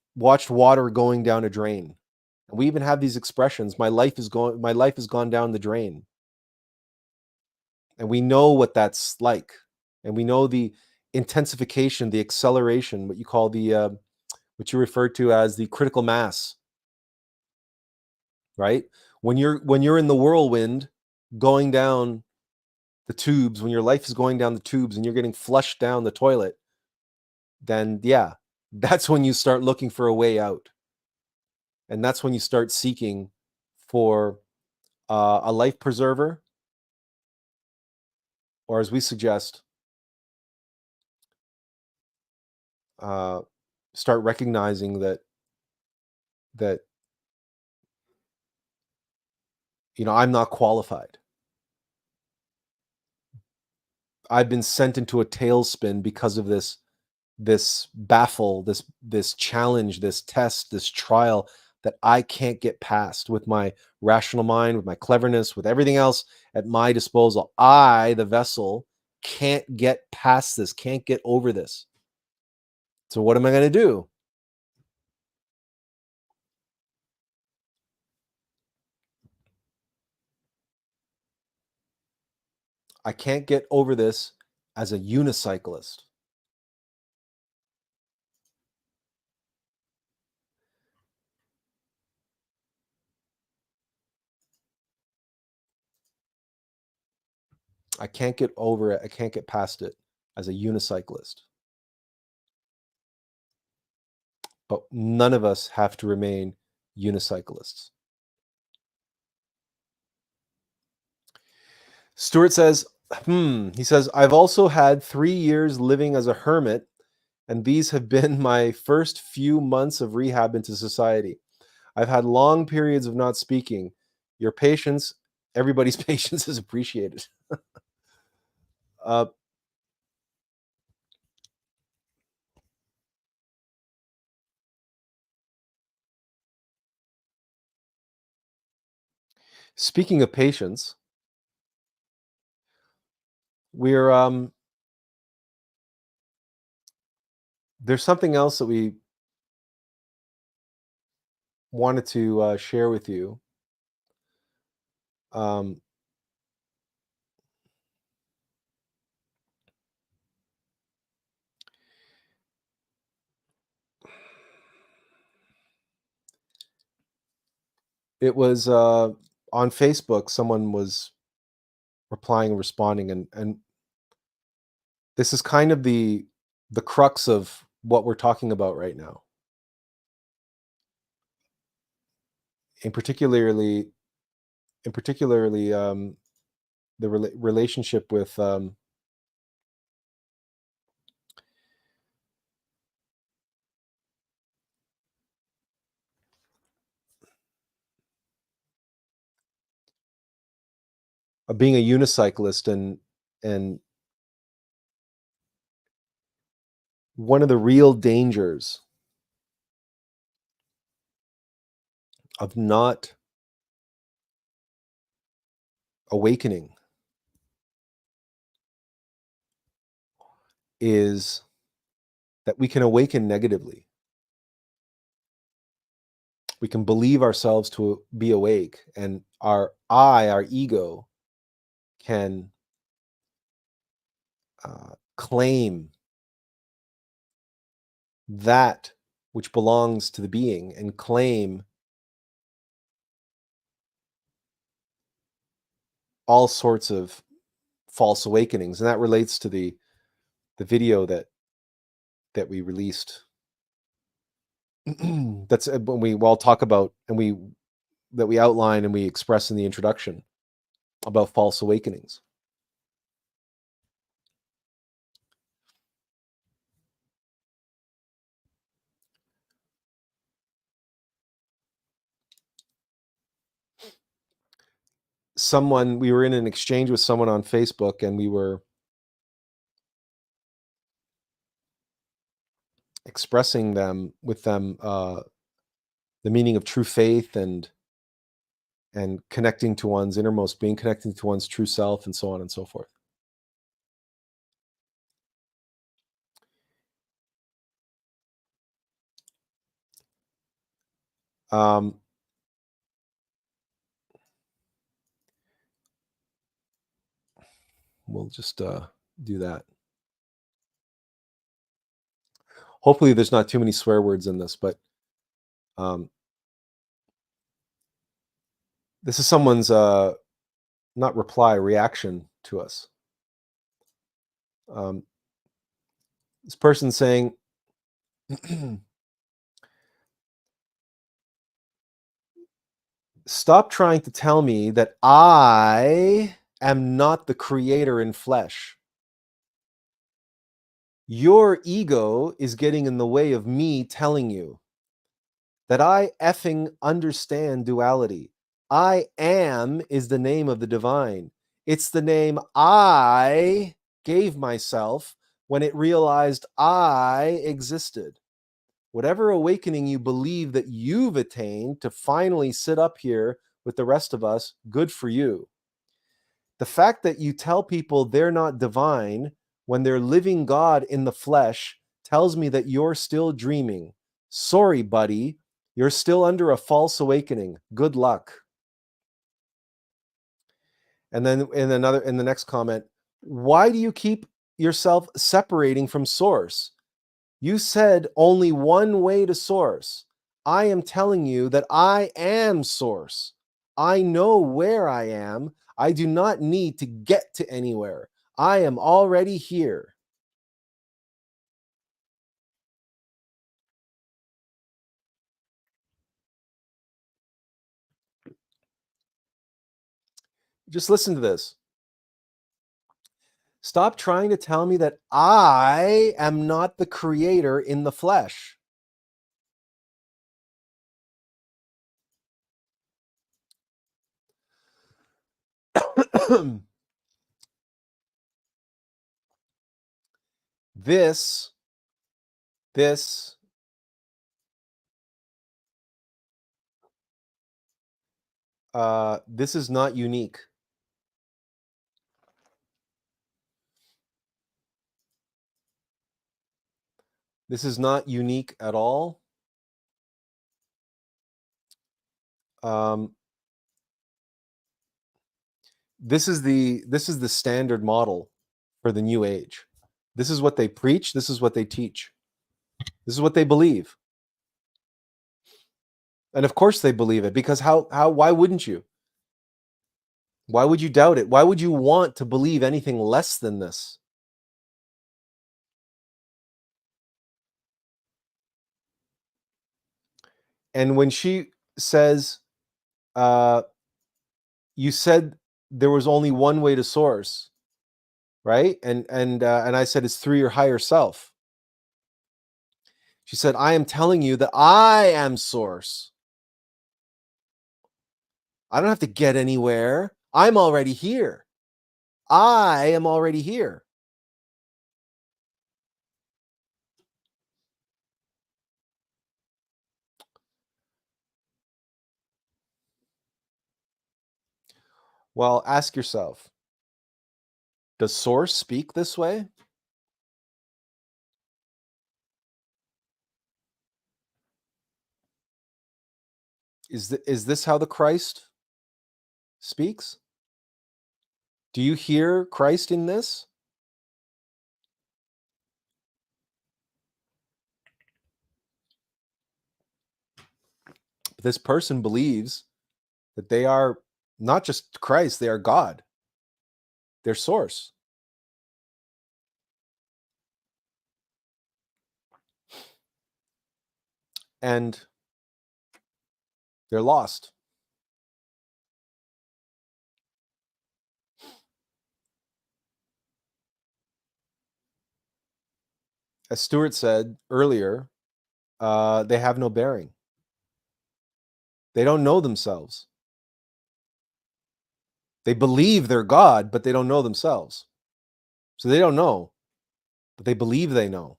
water going down a drain. And we even have these expressions, my life has gone down the drain. And we know what that's like. And we know the intensification, the acceleration, what you call what you refer to as the critical mass, right? When you're in the whirlwind going down the tubes, when your life is going down the tubes and you're getting flushed down the toilet, then yeah, that's when you start looking for a way out. And that's when you start seeking for a life preserver, or as we suggest, start recognizing that I'm not qualified. I've been sent into a tailspin because of this baffle, this challenge, this test, this trial that I can't get past with my rational mind, with my cleverness, with everything else at my disposal. I, the vessel, can't get past this, can't get over this. So what am I going to do? I can't get over this as a unicyclist. I can't get over it. I can't get past it as a unicyclist. But none of us have to remain unicyclists. Stuart says, he says, I've also had 3 years living as a hermit, and these have been my first few months of rehab into society. I've had long periods of not speaking. Your patience, everybody's patience is appreciated. uh, Speaking of patience, we're there's something else that we wanted to share with you. Um, it was on Facebook. Someone was replying and responding, and this is kind of the crux of what we're talking about right now. In particularly, the relationship with being a unicyclist, and one of the real dangers of not awakening is that we can awaken negatively. We can believe ourselves to be awake, and our ego, can claim that which belongs to the being, and claim all sorts of false awakenings. And that relates to the video that we released. That's when we all talk about, and we outline and we express in the introduction about false awakenings. We were in an exchange with someone on Facebook, and we were expressing with them the meaning of true faith, and connecting to one's innermost being, connecting to one's true self, and so on and so forth. Um, we'll just do that. Hopefully, there's not too many swear words in this, but This is someone's not reply, reaction to us. Um, this person saying, "Stop trying to tell me that I am not the creator in flesh. Your ego is getting in the way of me telling you that I effing understand duality. I am is the name of the divine. It's the name I gave myself when it realized I existed. Whatever awakening you believe that you've attained to finally sit up here with the rest of us, good for you. The fact that you tell people they're not divine when they're living God in the flesh tells me that you're still dreaming. Sorry, buddy. You're still under a false awakening. Good luck." And then in the next comment, "Why do you keep yourself separating from source? You said only one way to source. I am telling you that I am source. I know where I am. I do not need to get to anywhere. I am already here." Just listen to this. "Stop trying to tell me that I am not the creator in the flesh." this this this is not unique. This is not unique at all. Um, this is the standard model for the new age. This is what they preach. This is what they teach. This is what they believe. And of course they believe it, because why wouldn't you? Why would you doubt it? Why would you want to believe anything less than this? And when she says, uh, "You said there was only one way to source," right? And I said, "It's through your higher self." She said, "I am telling you that I am source. I don't have to get anywhere. I'm already here. I am already here." Well, ask yourself, does source speak this way? Is this how the Christ speaks? Do you hear Christ in this? This person believes that they are not just Christ, they are God, their source. And they're lost. As Stuart said earlier, they have no bearing. They don't know themselves. They believe they're God, but they don't know themselves. So they don't know, but they believe they know.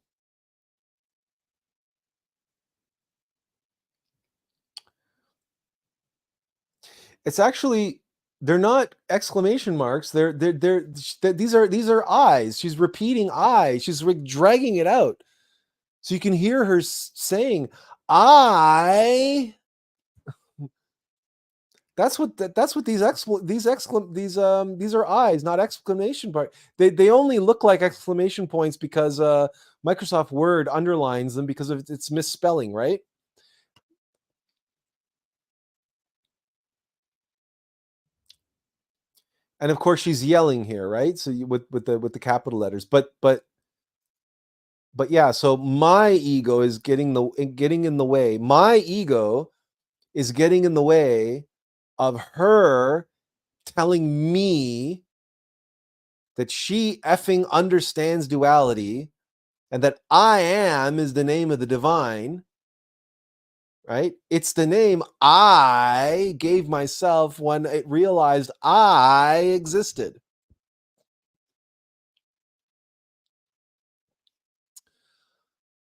It's actually, they're not exclamation marks. These are eyes. She's repeating I. She's dragging it out, so you can hear her saying I. That's what these are eyes, not exclamation point. They only look like exclamation points because Microsoft Word underlines them because of its misspelling, right? And of course she's yelling here, right? So with the capital letters, but yeah, so my ego is getting in the way. My ego is getting in the way of her telling me that she effing understands duality and that I am is the name of the divine, right? It's the name I gave myself when it realized I existed.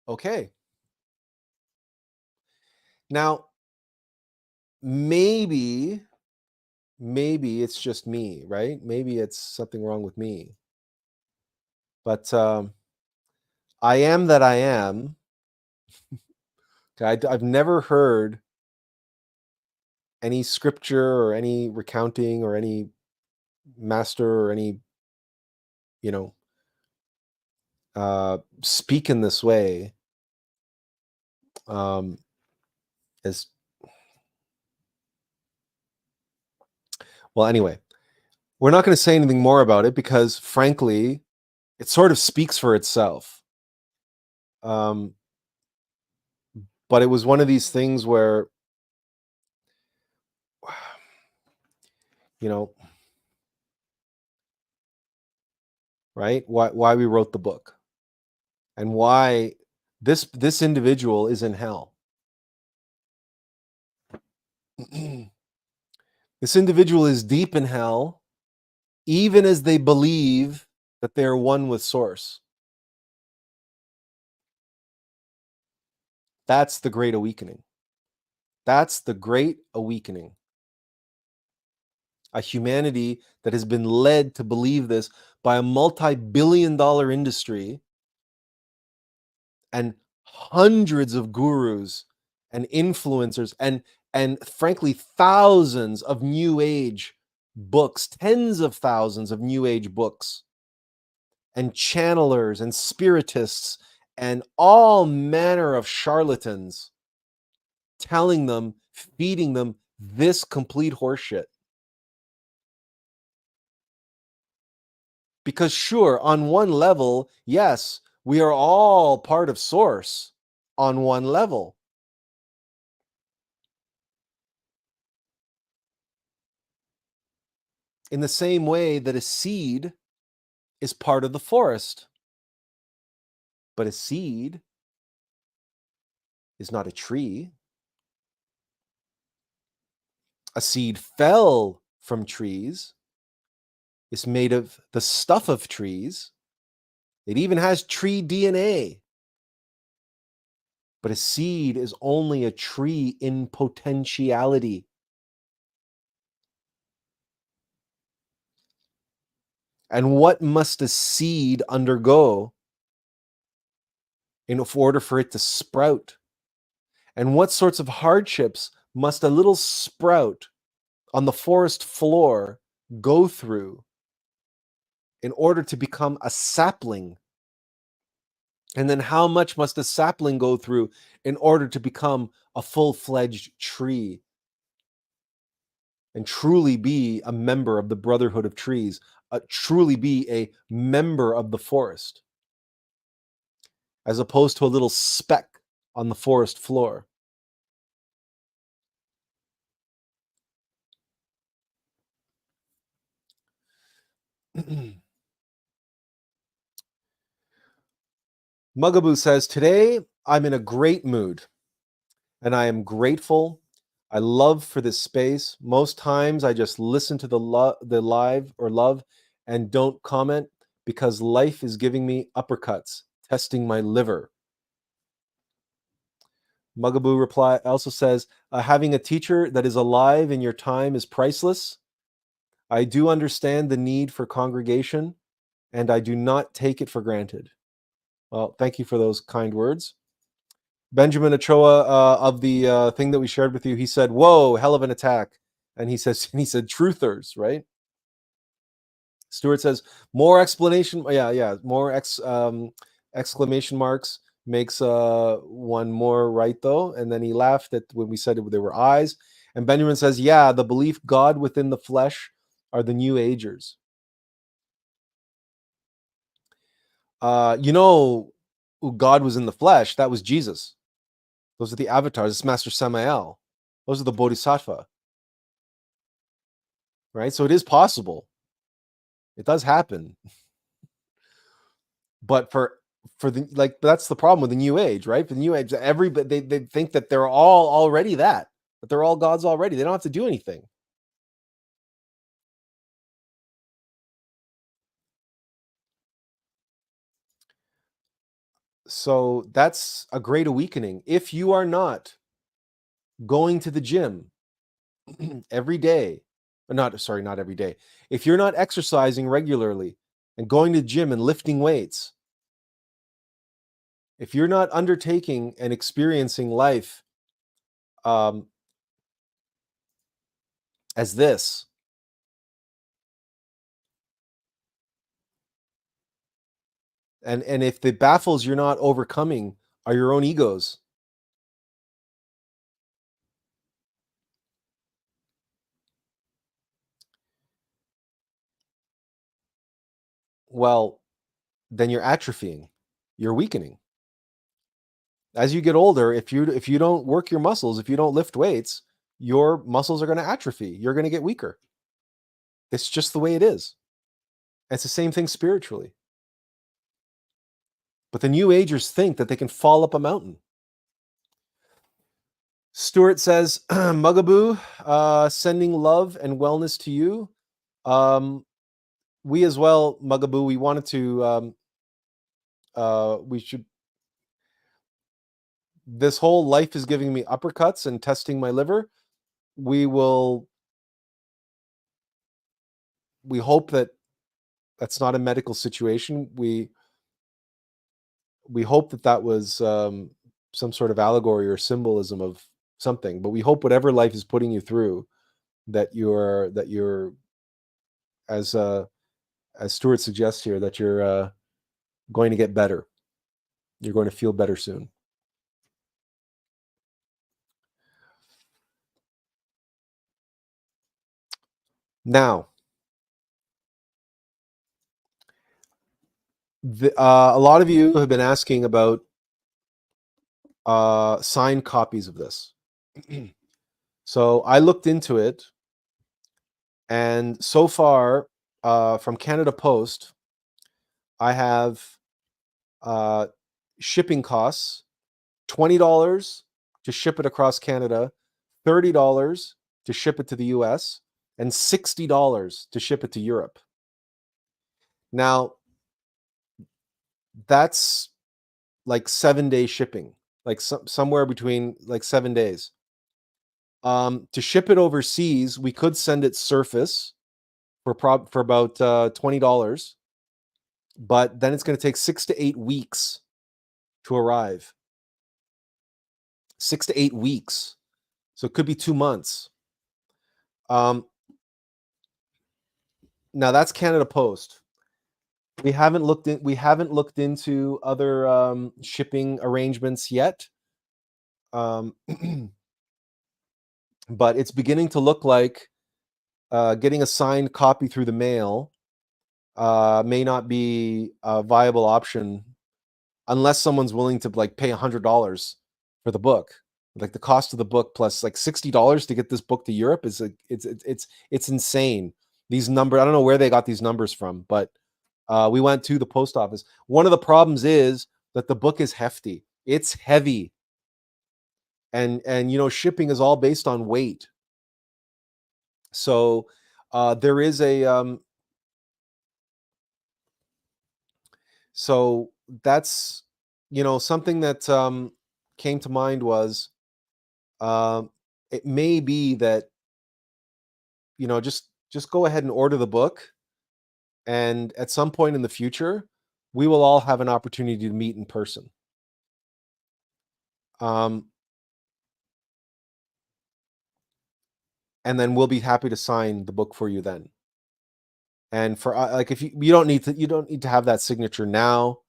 Okay. Now, maybe it's just me, right? Maybe it's something wrong with me. But I am that I am. I've never heard any scripture or any recounting or any master or any, you know, speak in this way. As well, anyway, we're not going to say anything more about it because, frankly, it sort of speaks for itself. But it was one of these things where, you know, right? Why we wrote the book and why this individual is in hell. This individual is deep in hell, even as they believe that they are one with Source. That's the Great Awakening. That's the Great Awakening. A humanity that has been led to believe this by a multi-billion-dollar industry and hundreds of gurus and influencers and frankly thousands of new age books, tens of thousands of new age books and channelers and spiritists and all manner of charlatans telling them, feeding them this complete horseshit. Because sure, on one level, yes, we are all part of Source on one level. In the same way that a seed is part of the forest. But a seed is not a tree. A seed fell from trees. It's made of the stuff of trees. It even has tree DNA. But a seed is only a tree in potentiality. And what must a seed undergo in order for it to sprout? And what sorts of hardships must a little sprout on the forest floor go through in order to become a sapling? And then how much must a sapling go through in order to become a full-fledged tree and truly be a member of the Brotherhood of Trees, truly be a member of the forest, as opposed to a little speck on the forest floor? Mugaboo says, today I'm in a great mood and I am grateful. I love for this space. Most times I just listen to the live or love and don't comment because life is giving me uppercuts, testing my liver. Mugaboo reply also says, having a teacher that is alive in your time is priceless. I do understand the need for congregation and I do not take it for granted. Well, thank you for those kind words. Benjamin Ochoa of the thing that we shared with you, he said, "Whoa, hell of an attack," and he said, "Truthers," right? Stuart says, "More explanation, yeah, more exclamation marks makes one more right though." And then he laughed at when we said there were eyes. And Benjamin says, "Yeah, the belief God within the flesh are the New Agers. You know, who God was in the flesh, that was Jesus. Those are the avatars. It's Master Samael. Those are the Bodhisattva, right? So it is possible. It does happen. But for the, like, that's the problem with the New Age, right? For the New Age, everybody, they think that they're all already that they're all gods already. They don't have to do anything. So that's a great awakening. If you are not going to the gym every day, not every day. If you're not exercising regularly and going to the gym and lifting weights, if you're not undertaking and experiencing life as this, and if the baffles you're not overcoming are your own egos, well, then you're atrophying, you're weakening. As you get older, if you don't work your muscles, if you don't lift weights, your muscles are going to atrophy. You're going to get weaker. It's just the way it is. It's the same thing spiritually. But the New Agers think that they can fall up a mountain. Stuart says, Mugaboo, sending love and wellness to you. We as well, Mugaboo, we wanted to, we should, this whole life is giving me uppercuts and testing my liver. We hope that that's not a medical situation. We hope that that was some sort of allegory or symbolism of something, but we hope whatever life is putting you through, that you're as Stuart suggests here, that you're going to get better. You're going to feel better soon. Now, a lot of you have been asking about signed copies of this. So I looked into it, and so far, from Canada Post, I have shipping costs, $20 to ship it across Canada, $30 to ship it to the US, and $60 to ship it to Europe. Now, that's like 7-day shipping, like somewhere between like 7 days. To ship it overseas, we could send it surface for about $20, but then it's going to take 6 to 8 weeks to arrive. 6 to 8 weeks, so it could be 2 months. Now that's Canada Post. We haven't looked into other shipping arrangements yet, but it's beginning to look like getting a signed copy through the mail may not be a viable option unless someone's willing to like pay $100 for the book. Like the cost of the book plus like $60 to get this book to Europe is like it's insane. These numbers, I don't know where they got these numbers from, but we went to the post office. One of the problems is that the book is hefty. It's heavy, and shipping is all based on weight. So there is a so that's something that came to mind was it may be that just go ahead and order the book, and at some point in the future we will all have an opportunity to meet in person. And then we'll be happy to sign the book for you then. And for like, if you don't need to have that signature now,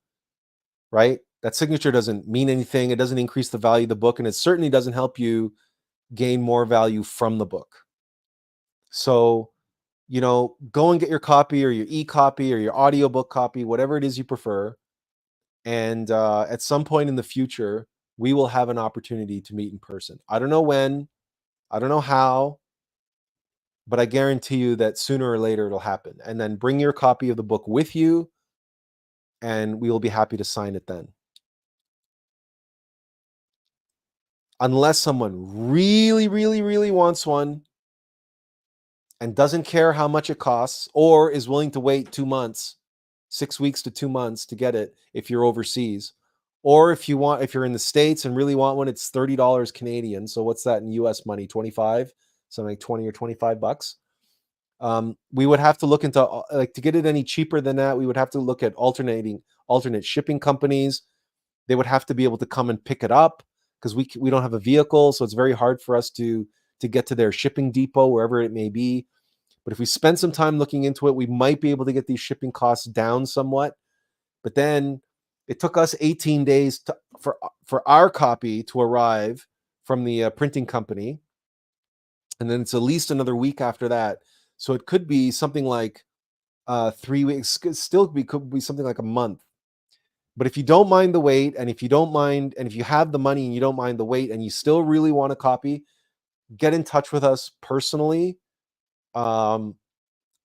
right? That signature doesn't mean anything. It doesn't increase the value of the book, and it certainly doesn't help you gain more value from the book. So go and get your copy or your e-copy or your audiobook copy, whatever it is you prefer. And at some point in the future, we will have an opportunity to meet in person. I don't know when, I don't know how, but I guarantee you that sooner or later it'll happen. And then bring your copy of the book with you, and we will be happy to sign it then. Unless someone really, really, really wants one and doesn't care how much it costs, or is willing to wait 2 months, 6 weeks to 2 months to get it if you're overseas. Or if you're in the States and really want one, it's $30 Canadian. So what's that in US money? 25, something like 20 or 25 bucks. We would have to look into, like, to get it any cheaper than that, we would have to look at alternate shipping companies. They would have to be able to come and pick it up, because we don't have a vehicle, so it's very hard for us to get to their shipping depot, wherever it may be. But if we spend some time looking into it, we might be able to get these shipping costs down somewhat. But then it took us 18 days for our copy to arrive from the printing company, and then it's at least another week after that. So it could be something like 3 weeks. Could be something like a month. But if you don't mind the wait, and if you have the money and you don't mind the wait, and you still really want a copy, get in touch with us personally, via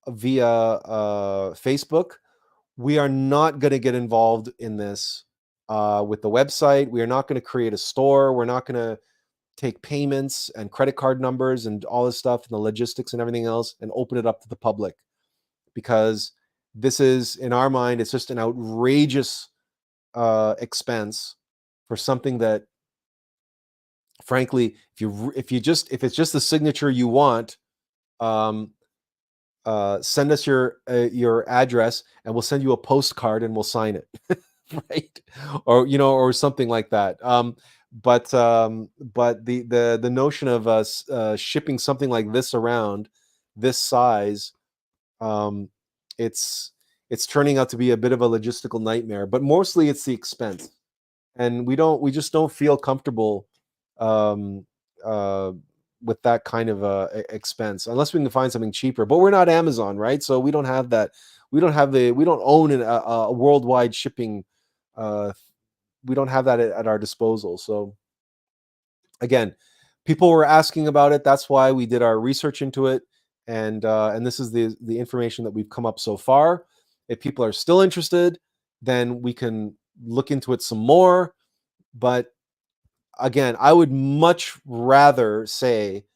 Facebook. We are not going to get involved in this with the website. We are not going to create a store. We're not going to take payments and credit card numbers and all this stuff and the logistics and everything else and open it up to the public, because this is, in our mind, it's just an outrageous expense for something that, frankly, if it's just the signature you want, send us your address and we'll send you a postcard and we'll sign it. Right? Or something like that. But the notion of us shipping something like this around this size, it's turning out to be a bit of a logistical nightmare, but mostly it's the expense. And we just don't feel comfortable um, uh, with that kind of expense, unless we can find something cheaper. But we're not Amazon, right? So we don't have that. We don't own a worldwide shipping. Uh, we don't have that at our disposal. So again, people were asking about it. That's why we did our research into it, and this is the information that we've come up so far. If people are still interested, then we can look into it some more. But again, I would much rather say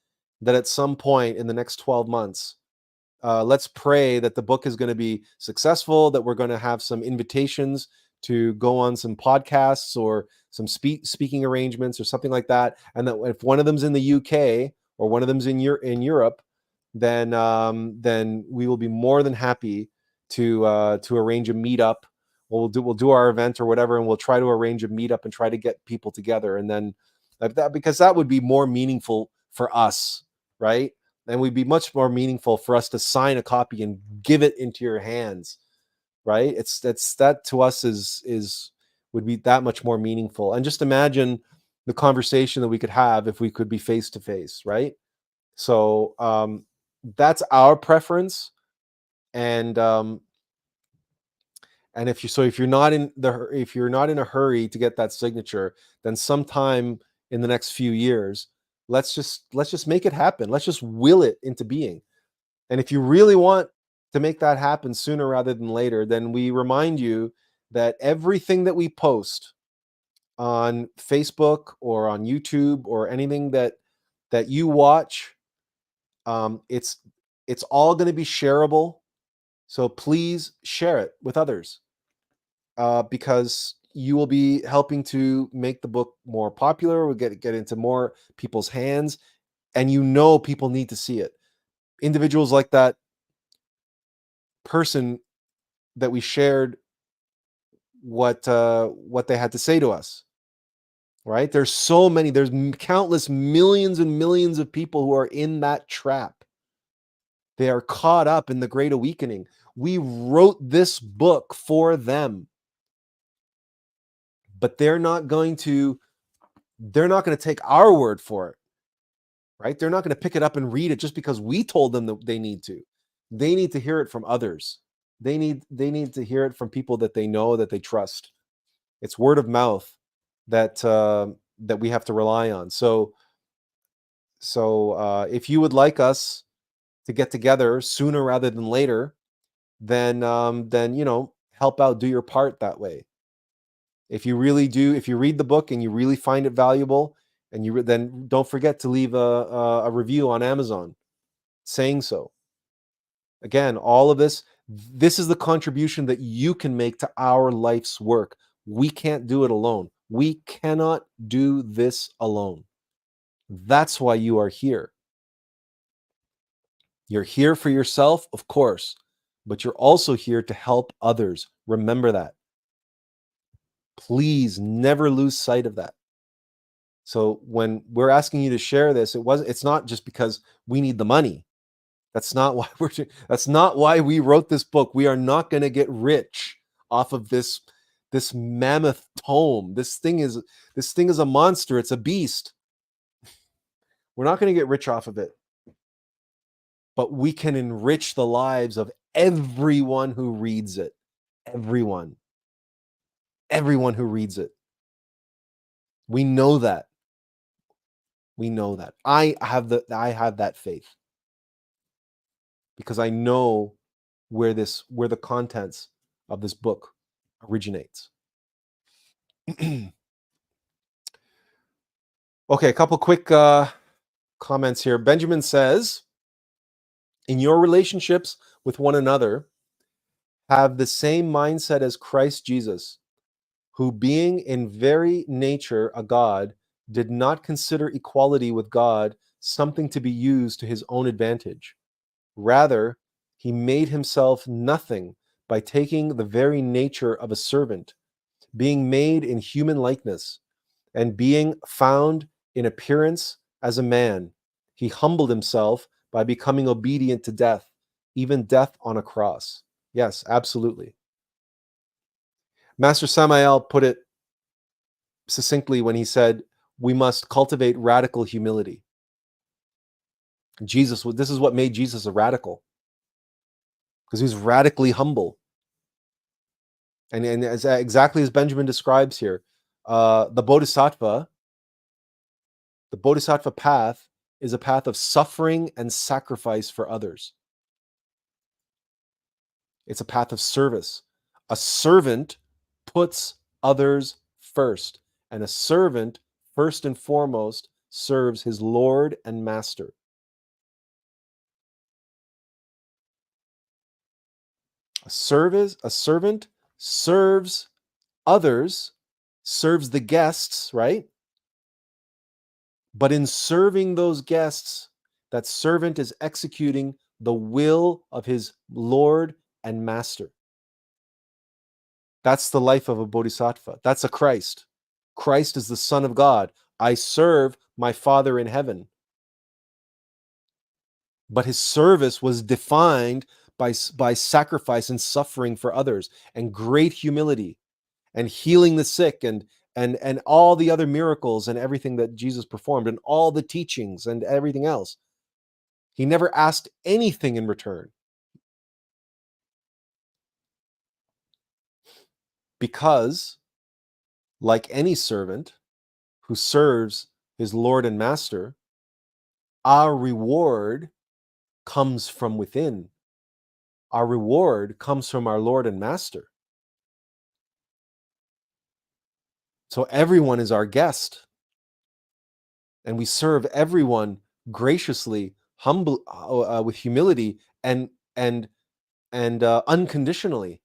that at some point in the next 12 months, let's pray that the book is going to be successful, that we're going to have some invitations to go on some podcasts or some speaking arrangements or something like that. And that if one of them's in the UK or one of them's in Europe, then we will be more than happy to arrange a meetup. We'll do our event or whatever, and we'll try to arrange a meetup and try to get people together. And then because that would be more meaningful for us, right? And would be much more meaningful for us to sign a copy and give it into your hands, right? That to us would be that much more meaningful. And just imagine the conversation that we could have if we could be face to face, right? So that's our preference. And if you're not in a hurry to get that signature, then sometime in the next few years, let's just make it happen. Let's just will it into being. And if you really want to make that happen sooner rather than later, then we remind you that everything that we post on Facebook or on YouTube or anything that you watch, it's all going to be shareable. So please share it with others, because you will be helping to make the book more popular. We'll get into more people's hands, and people need to see it. Individuals like that person that we shared what they had to say to us, right? There's countless millions and millions of people who are in that trap. They are caught up in the Great Awakening. We wrote this book for them, but they're not going to take our word for it, right? They're not going to pick it up and read it just because we told them that they need to. They need to hear it from others. They need to hear it from people that they know, that they trust. It's word of mouth that that we have to rely on. So if you would like us to get together sooner rather than later, then help out, do your part that way. If you really do, if you read the book and you really find it valuable, and then don't forget to leave a review on Amazon saying so. Again, all of this is the contribution that you can make to our life's work. We can't do it alone. We cannot do this alone. That's why you are here. You're here for yourself, of course, but you're also here to help others. Remember that. Please never lose sight of that. So when we're asking you to share this, it's not just because we need the money. That's not why we wrote this book. We are not going to get rich off of this mammoth tome. This thing is a monster. It's a beast. We're not going to get rich off of it. But we can enrich the lives of everyone who reads it. Everyone who reads it. We know that. I have that faith, because I know where the contents of this book originates. Okay, a couple quick comments here. Benjamin says, in your relationships with one another, have the same mindset as Christ Jesus, who, being in very nature a God, did not consider equality with God something to be used to his own advantage. Rather, he made himself nothing by taking the very nature of a servant, being made in human likeness, and being found in appearance as a man. He humbled himself by becoming obedient to death, even death on a cross. Yes, absolutely. Master Samael put it succinctly when he said, we must cultivate radical humility. This is what made Jesus a radical, because he was radically humble. And exactly as Benjamin describes here, the Bodhisattva path is a path of suffering and sacrifice for others. It's a path of service. A servant puts others first, and a servant, first and foremost, serves his Lord and Master. A servant serves others, serves the guests, right? But in serving those guests, that servant is executing the will of his Lord and Master. That's the life of a bodhisattva. That's a Christ. Christ is the Son of God. I serve my Father in heaven. But his service was defined by sacrifice and suffering for others, and great humility, and healing the sick, and all the other miracles and everything that Jesus performed, and all the teachings and everything else. He never asked anything in return, because, like any servant who serves his Lord and Master, our reward comes from within. Our reward comes from our Lord and Master. So everyone is our guest, and we serve everyone graciously, humble, with humility, and unconditionally.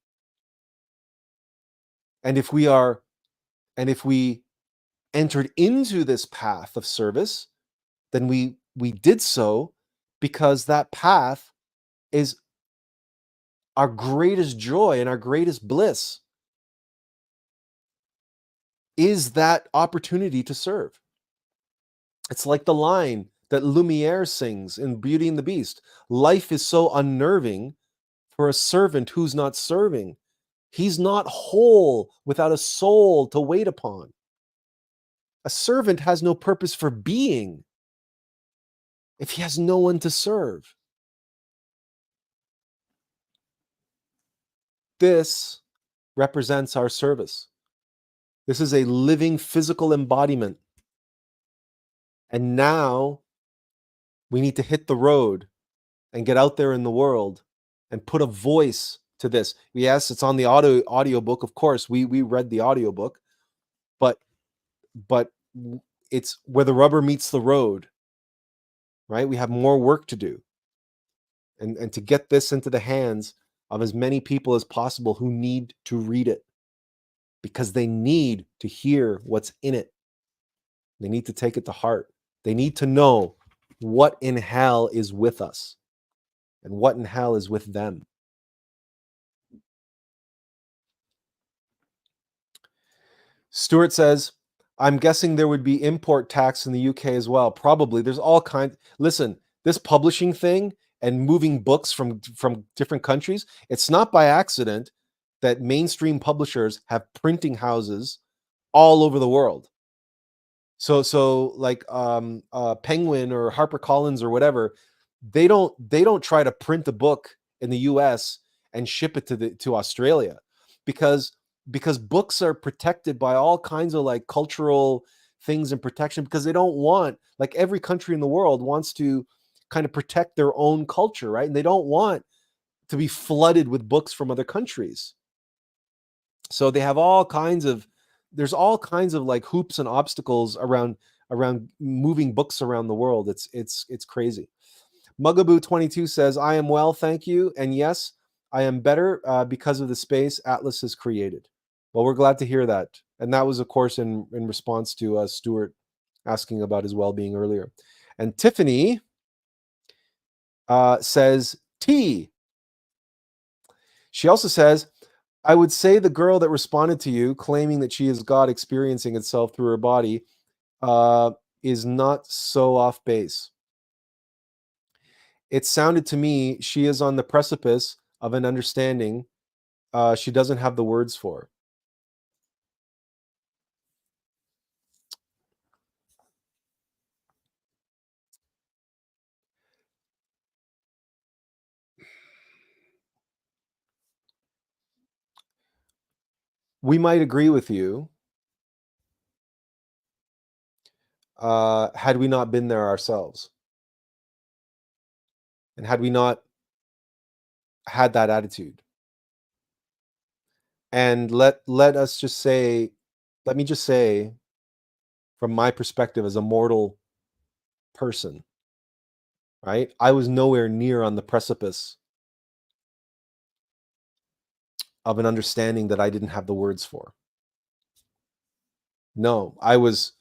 And if we entered into this path of service, then we did so because that path is our greatest joy and our greatest bliss, is that opportunity to serve. It's like the line that Lumiere sings in Beauty and the Beast. Life is so unnerving for a servant who's not serving. He's not whole without a soul to wait upon. A servant has no purpose for being if he has no one to serve. This represents our service. This is a living physical embodiment. And now we need to hit the road and get out there in the world and put a voice to this. Yes, it's on the audiobook. Of course, we read the audiobook, but it's where the rubber meets the road, right? We have more work to do. And to get this into the hands of as many people as possible who need to read it, because they need to hear what's in it. They need to take it to heart. They need to know what in hell is with us and what in hell is with them. Stuart says, I'm guessing there would be import tax in the UK as well. Probably. There's all kinds. Listen, this publishing thing and moving books from different countries, it's not by accident that mainstream publishers have printing houses all over the world. So like Penguin or HarperCollins or whatever, they don't try to print a book in the US and ship it to Australia, because books are protected by all kinds of like cultural things and protection, because they don't want, like every country in the world wants to kind of protect their own culture, right? And they don't want to be flooded with books from other countries. So they have there's all kinds of like hoops and obstacles around moving books around the world. It's crazy. Mugaboo 22 says, I am well, thank you. And yes, I am better because of the space Atlas has created. Well, we're glad to hear that. And that was, of course, in response to Stuart asking about his well-being earlier. And Tiffany says, T. She also says, I would say the girl that responded to you claiming that she is God experiencing itself through her body is not so off base. It sounded to me she is on the precipice of an understanding she doesn't have the words for. We might agree with you had we not been there ourselves, and had we not had that attitude. And let me just say, from my perspective as a mortal person, right? I was nowhere near on the precipice of an understanding that I didn't have the words for. No, I was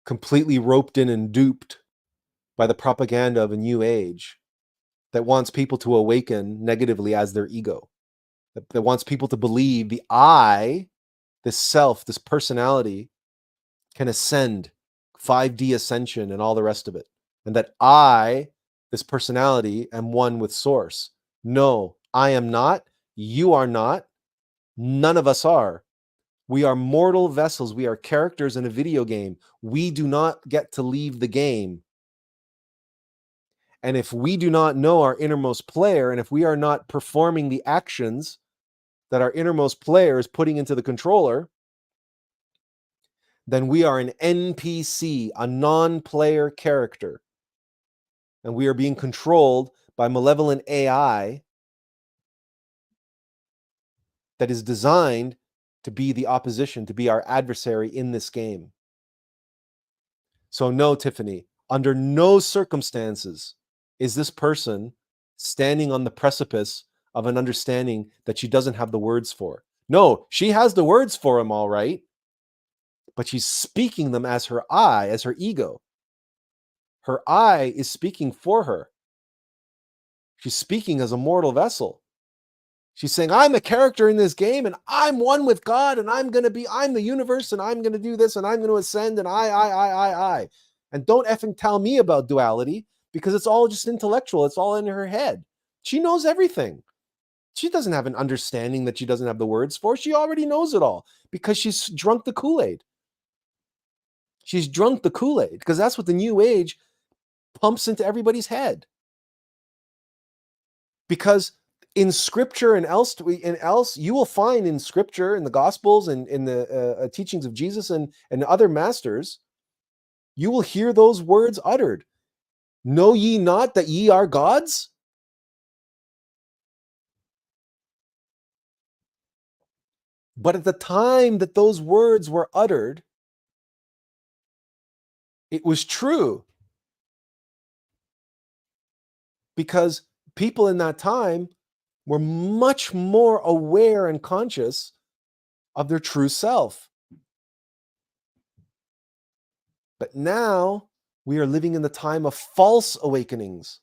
completely roped in and duped by the propaganda of a new age that wants people to awaken negatively as their ego, that wants people to believe the I, this self, this personality, can ascend, 5D ascension and all the rest of it. And that I, this personality, am one with source. No, I am not. You are not. None of us are. We are mortal vessels. We are characters in a video game. We do not get to leave the game. And if we do not know our innermost player, and if we are not performing the actions that our innermost player is putting into the controller, then we are an NPC, a non-player character. And we are being controlled by malevolent AI that is designed to be the opposition, to be our adversary in this game. So no, Tiffany, under no circumstances is this person standing on the precipice of an understanding that she doesn't have the words for. No, she has the words for him, all right, but she's speaking them as her I, as her ego. Her I is speaking for her. She's speaking as a mortal vessel. She's saying, I'm a character in this game and I'm one with God and I'm the universe and I'm going to do this and I'm going to ascend and I. And don't effing tell me about duality, because it's all just intellectual. It's all in her head. She knows everything. She doesn't have an understanding that she doesn't have the words for. She already knows it all because she's drunk the Kool-Aid. She's drunk the Kool-Aid because that's what the new age pumps into everybody's head. Because in Scripture and else you will find in Scripture, in the Gospels, and in the teachings of Jesus and other masters, you will hear those words uttered. Know ye not that ye are gods? But at the time that those words were uttered, it was true, because people in that time were much more aware and conscious of their true self. But now we are living in the time of false awakenings.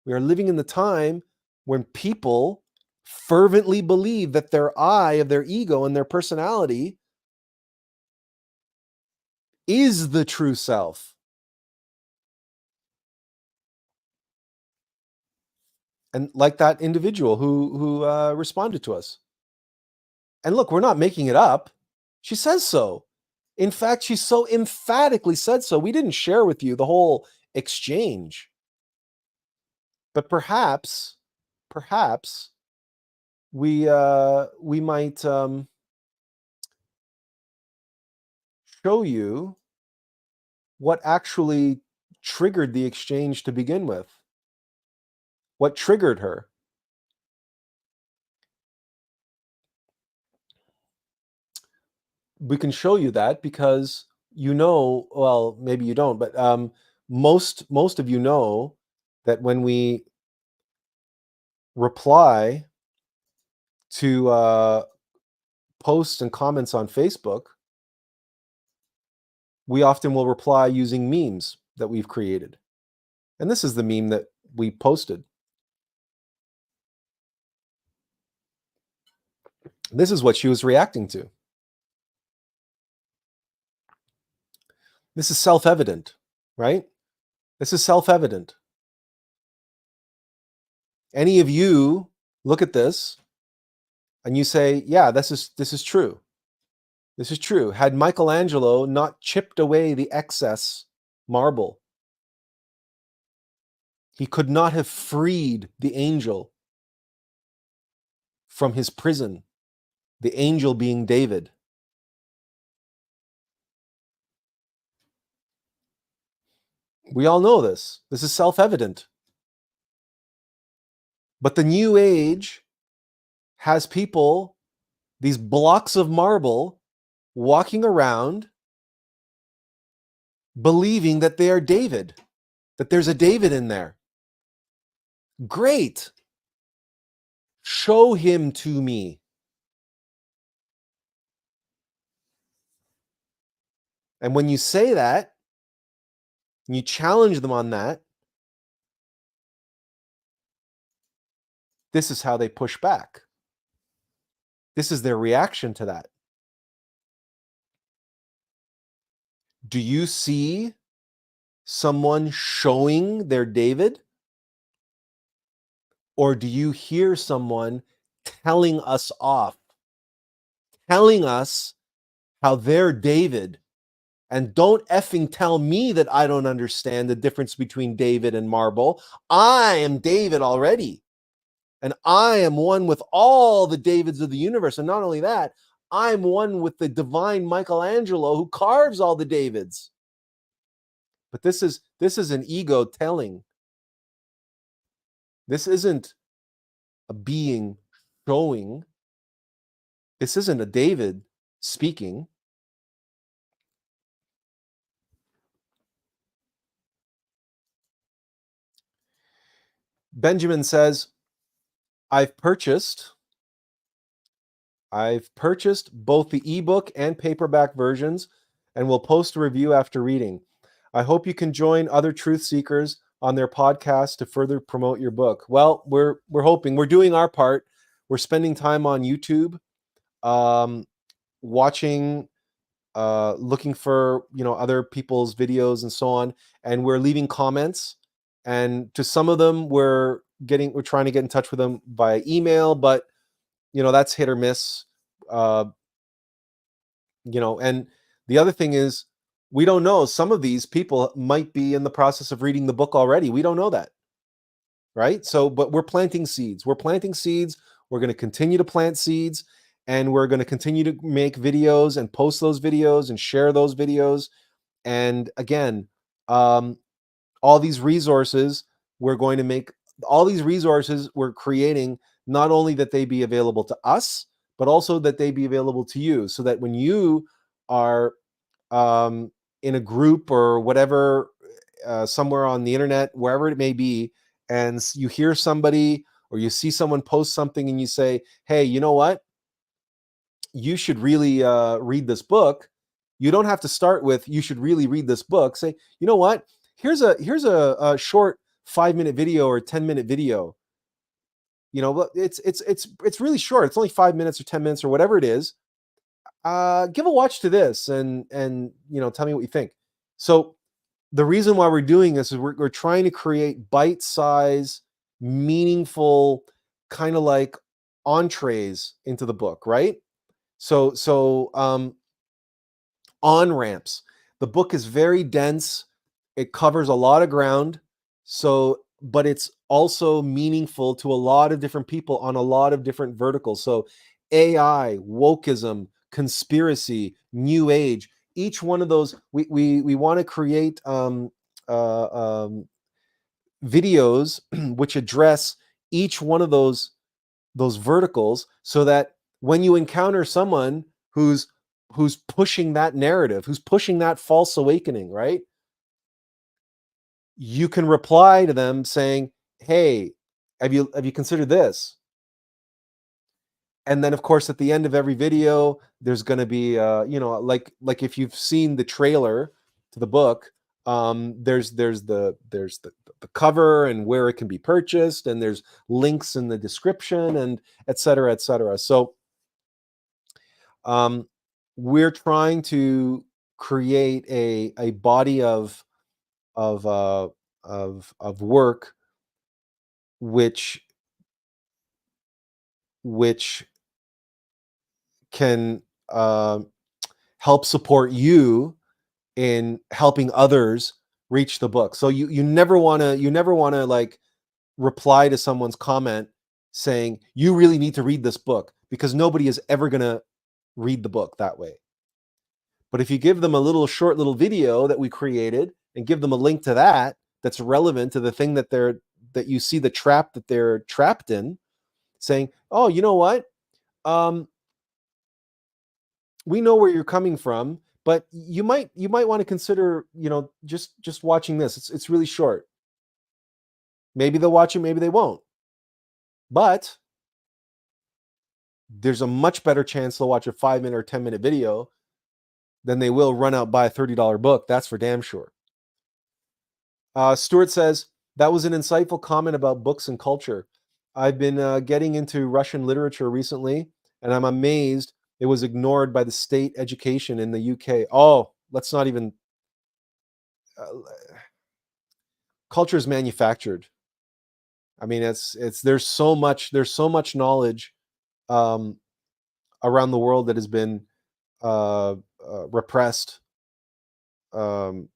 We are living in the time when people fervently believe that their I of their ego and their personality is the true self. And like that individual who responded to us. And look, we're not making it up. She says so. In fact, she so emphatically said so. We didn't share with you the whole exchange. But perhaps we might show you what actually triggered the exchange to begin with. What triggered her? We can show you that because well, maybe you don't, but most of you know that when we reply to posts and comments on Facebook, we often will reply using memes that we've created. And this is the meme that we posted. This is what she was reacting to. This is self-evident, right? This is self-evident. Any of you look at this and you say, yeah, this is true. This is true. Had Michelangelo not chipped away the excess marble, he could not have freed the angel from his prison, the angel being David. We all know this. This is self-evident. But the New Age has people, these blocks of marble, walking around believing that they are David, that there's a David in there. Great. Show him to me. And when you say that, and you challenge them on that, this is how they push back. This is their reaction to that. Do you see someone showing their David? Or do you hear someone telling us off, telling us how they're David? And don't effing tell me that I don't understand the difference between David and marble. I am David already. And I am one with all the Davids of the universe. And not only that, I'm one with the divine Michelangelo who carves all the Davids. But this is an ego telling. This isn't a being showing. This isn't a David speaking. Benjamin says, I've purchased both the ebook and paperback versions and will post a review after reading. I hope you can join other truth seekers on their podcast to further promote your book. Well, we're hoping. We're doing our part. We're spending time on YouTube, watching, looking for other people's videos and so on, and we're leaving comments. And to some of them, we're trying to get in touch with them via email, but that's hit or miss. And the other thing is, we don't know. Some of these people might be in the process of reading the book already. We don't know that. right? So, but we're planting seeds. We're planting seeds. We're going to continue to plant seeds, and we're going to continue to make videos and post those videos and share those videos. And again, all these resources, we're going to make all these resources we're creating, not only that they be available to us, but also that they be available to you, so that when you are in a group or whatever, somewhere on the internet, wherever it may be, and you hear somebody or you see someone post something and you say, hey, you know what? You should really read this book. You don't have to start with you should really read this book. Say, you know what? Here's a short 5-minute video or 10-minute video. You know, it's really short. It's only 5 minutes or 10 minutes or whatever it is. Give a watch to this and tell me what you think. So the reason why we're doing this is we're trying to create bite-size, meaningful, kind of like entrees into the book, right? So on ramps. The book is very dense. It covers a lot of ground. So, but it's also meaningful to a lot of different people on a lot of different verticals. So, AI, wokeism, conspiracy, new age. Each one of those, we want to create videos which address each one of those verticals, so that when you encounter someone who's pushing that narrative, who's pushing that false awakening, right? You can reply to them saying, "Hey, have you considered this?" And then, of course, at the end of every video, there's going to be, like if you've seen the trailer to the book, there's the cover and where it can be purchased, and there's links in the description, and et cetera, et cetera. So um, we're trying to create a body of uh, of work which which can help support you in helping others reach the book. So you never want to like reply to someone's comment saying you really need to read this book, because nobody is ever going to read the book that way. But if you give them a short little video that we created and give them a link to that that's relevant to the thing that you see the trap that they're trapped in, saying, "Oh, you know what? Um, we know where you're coming from, but you might want to consider, just watching this. It's really short. Maybe they'll watch it, maybe they won't. But there's a much better chance they'll watch a 5-minute or 10-minute video than they will run out buy a $30 book. That's for damn sure." Stuart says, that was an insightful comment about books and culture. I've been getting into Russian literature recently, and I'm amazed it was ignored by the state education in the UK. Oh, let's not even. Culture is manufactured. I mean, it's there's so much knowledge um, around the world that has been repressed, um,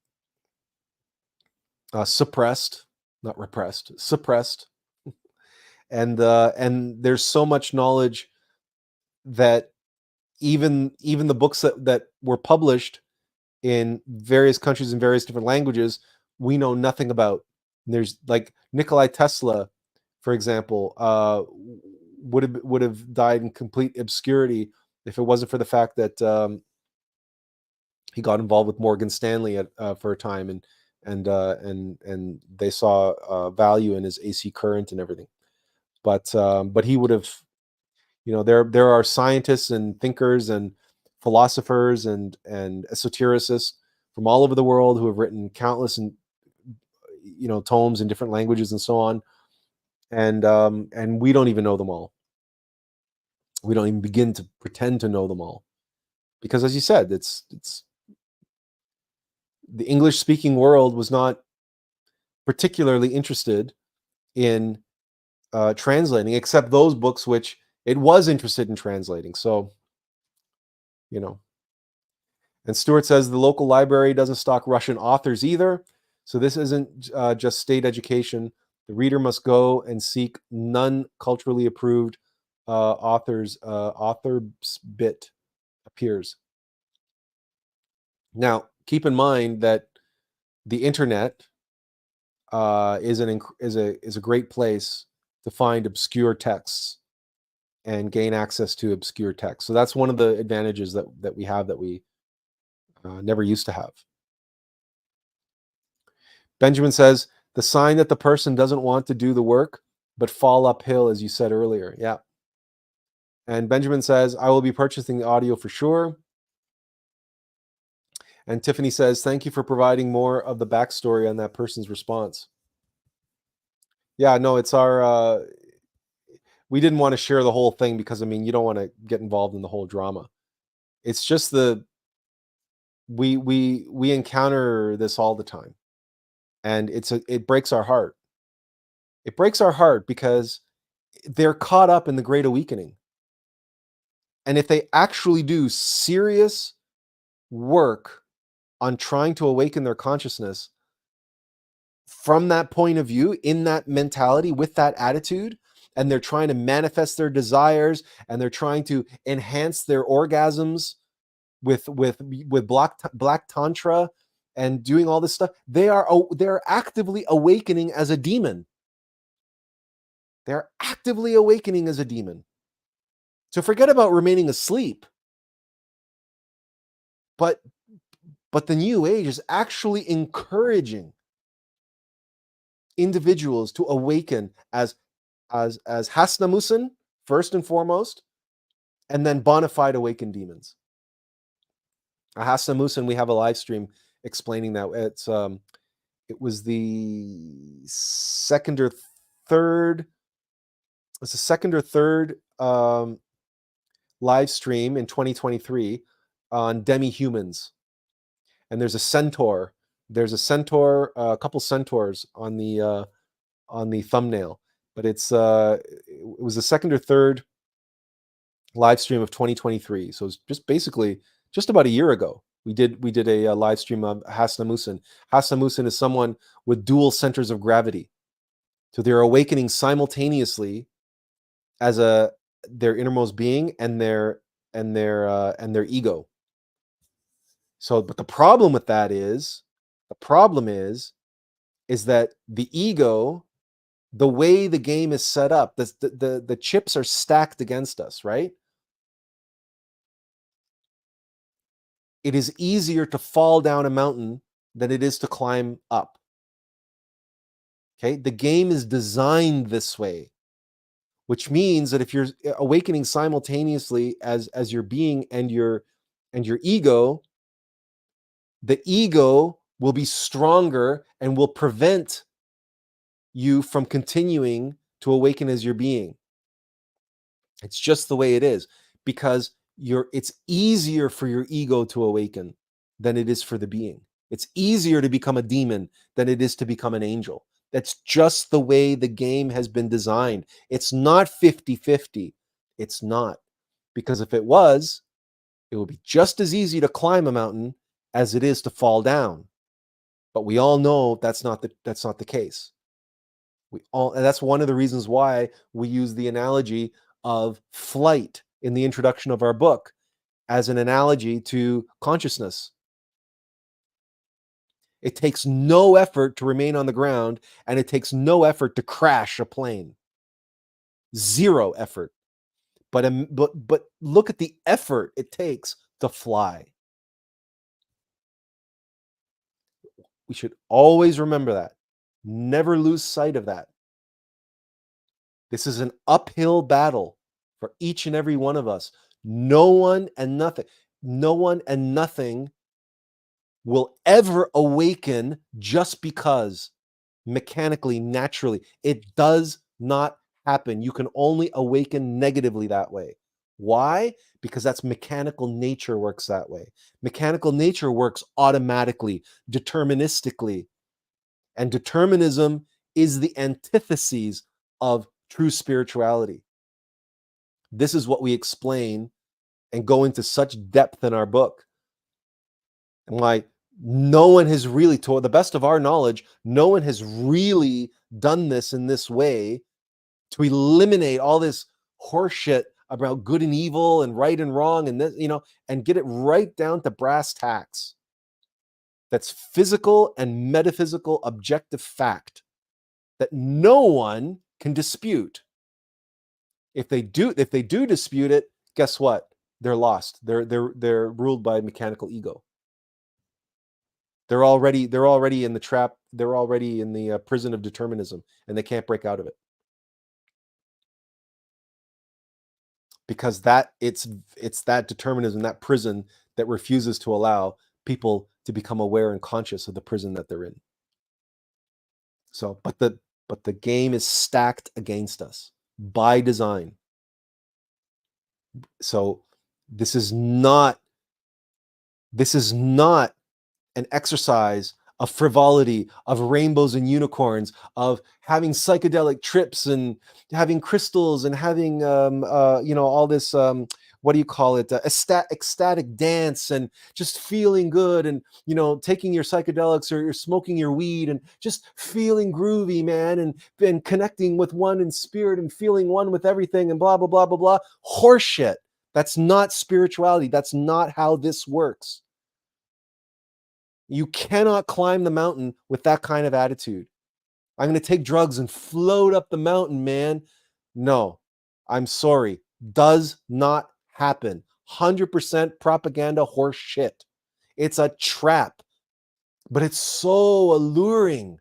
suppressed, not repressed, suppressed, and there's so much knowledge that even the books that were published in various countries in various different languages, we know nothing about. There's like Nikolai Tesla, for example, would have died in complete obscurity if it wasn't for the fact that he got involved with Morgan Stanley for a time, and they saw value in his AC current and everything. But he would have, there are scientists and thinkers and philosophers and esotericists from all over the world who have written countless and tomes in different languages and so on, and we don't even know them all. We don't even begin to pretend to know them all, because, as you said, it's the English speaking world was not particularly interested in translating, except those books which it was interested in translating. So, you know. And Stuart says the local library doesn't stock Russian authors either. So this isn't just state education. The reader must go and seek non-culturally approved author's bit appears. Now, keep in mind that the internet is a great place to find obscure texts and gain access to obscure texts. So that's one of the advantages that we have that we never used to have. Benjamin says, the sign that the person doesn't want to do the work, but fall uphill, as you said earlier. Yeah. And Benjamin says, I will be purchasing the audio for sure. And Tiffany says, thank you for providing more of the backstory on that person's response. Yeah, no, it's our, we didn't want to share the whole thing because, I mean, you don't want to get involved in the whole drama. It's just we encounter this all the time. And it breaks our heart. It breaks our heart because they're caught up in the Great Awakening. And if they actually do serious work on trying to awaken their consciousness from that point of view, in that mentality, with that attitude, and they're trying to manifest their desires, and they're trying to enhance their orgasms with black tantra and doing all this stuff, they're actively awakening as a demon. They're actively awakening as a demon. So forget about remaining asleep. But the New Age is actually encouraging individuals to awaken as Hasnamussen, first and foremost, and then bona fide awakened demons. Hasnamussen, we have a live stream explaining that. It was the second or third live stream in 2023 on demi-humans. And there's a centaur. A couple centaurs on the thumbnail. But it was the second or third live stream of 2023. So it's just basically just about a year ago. We did a live stream of Hasnamussen. Hasnamussen is someone with dual centers of gravity. So they're awakening simultaneously as their innermost being and their ego. So, but the problem with that is that the ego, the way the game is set up, the chips are stacked against us, right? It is easier to fall down a mountain than it is to climb up. Okay, the game is designed this way, which means that if you're awakening simultaneously as your being and your ego, the ego will be stronger and will prevent you from continuing to awaken as your being. It's just the way it is, because it's easier for your ego to awaken than it is for the being. It's easier to become a demon than it is to become an angel. That's just the way the game has been designed. It's not 50-50. It's not. Because if it was, it would be just as easy to climb a mountain as it is to fall down. But we all know that's not the case. And that's one of the reasons why we use the analogy of flight in the introduction of our book as an analogy to consciousness. It takes no effort to remain on the ground, and it takes no effort to crash a plane. Zero effort. But look at the effort it takes to fly. We should always remember that. Never lose sight of that. This is an uphill battle for each and every one of us. No one and nothing will ever awaken just because, mechanically, naturally. It does not happen. You can only awaken negatively that way. Why? Because that's mechanical nature works that way. Mechanical nature works automatically, deterministically. And determinism is the antithesis of true spirituality. This is what we explain and go into such depth in our book. And why No one has really, to the best of our knowledge, no one has really done this in this way to eliminate all this horseshit about good and evil and right and wrong and this, and get it right down to brass tacks. That's physical and metaphysical objective fact that no one can dispute. If they do dispute it, guess what? They're lost. They're ruled by mechanical ego. They're already in the trap. They're already in the prison of determinism, and they can't break out of it. Because it's that determinism, that prison, that refuses to allow people to become aware and conscious of the prison that they're in. So, but the game is stacked against us by design. So this is not an exercise of frivolity, of rainbows and unicorns, of having psychedelic trips and having crystals and having all this what do you call it, ecstatic dance and just feeling good and taking your psychedelics or you're smoking your weed and just feeling groovy, man, and connecting with one in spirit and feeling one with everything and blah blah blah blah blah. Horseshit. That's not spirituality. That's not how this works. You cannot climb the mountain with that kind of attitude. I'm going to take drugs and float up the mountain, man. No, I'm sorry. Does not happen. 100% propaganda horse shit. It's a trap, but it's so alluring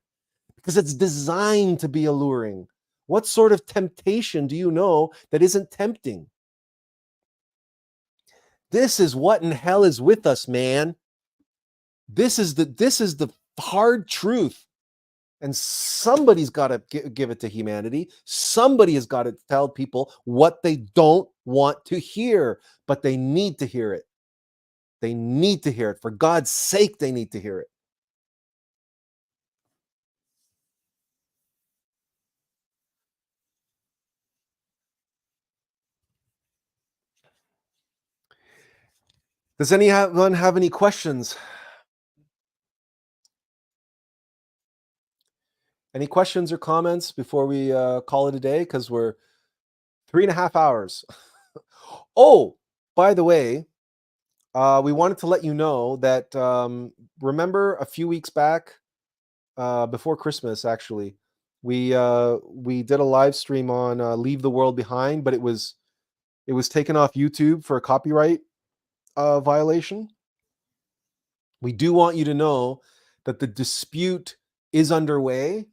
because it's designed to be alluring. What sort of temptation do you know that isn't tempting? This is what in hell is with us, man. This is the hard truth. And somebody's got to give it to humanity. Somebody has got to tell people what they don't want to hear, but they need to hear it. They need to hear it. For God's sake, they need to hear it. Does anyone have any questions? Any questions or comments before we call it a day? Because we're 3.5 hours. Oh, by the way, we wanted to let you know that remember a few weeks back, before Christmas, actually, we did a live stream on Leave the World Behind, but it was taken off YouTube for a copyright violation. We do want you to know that the dispute is underway,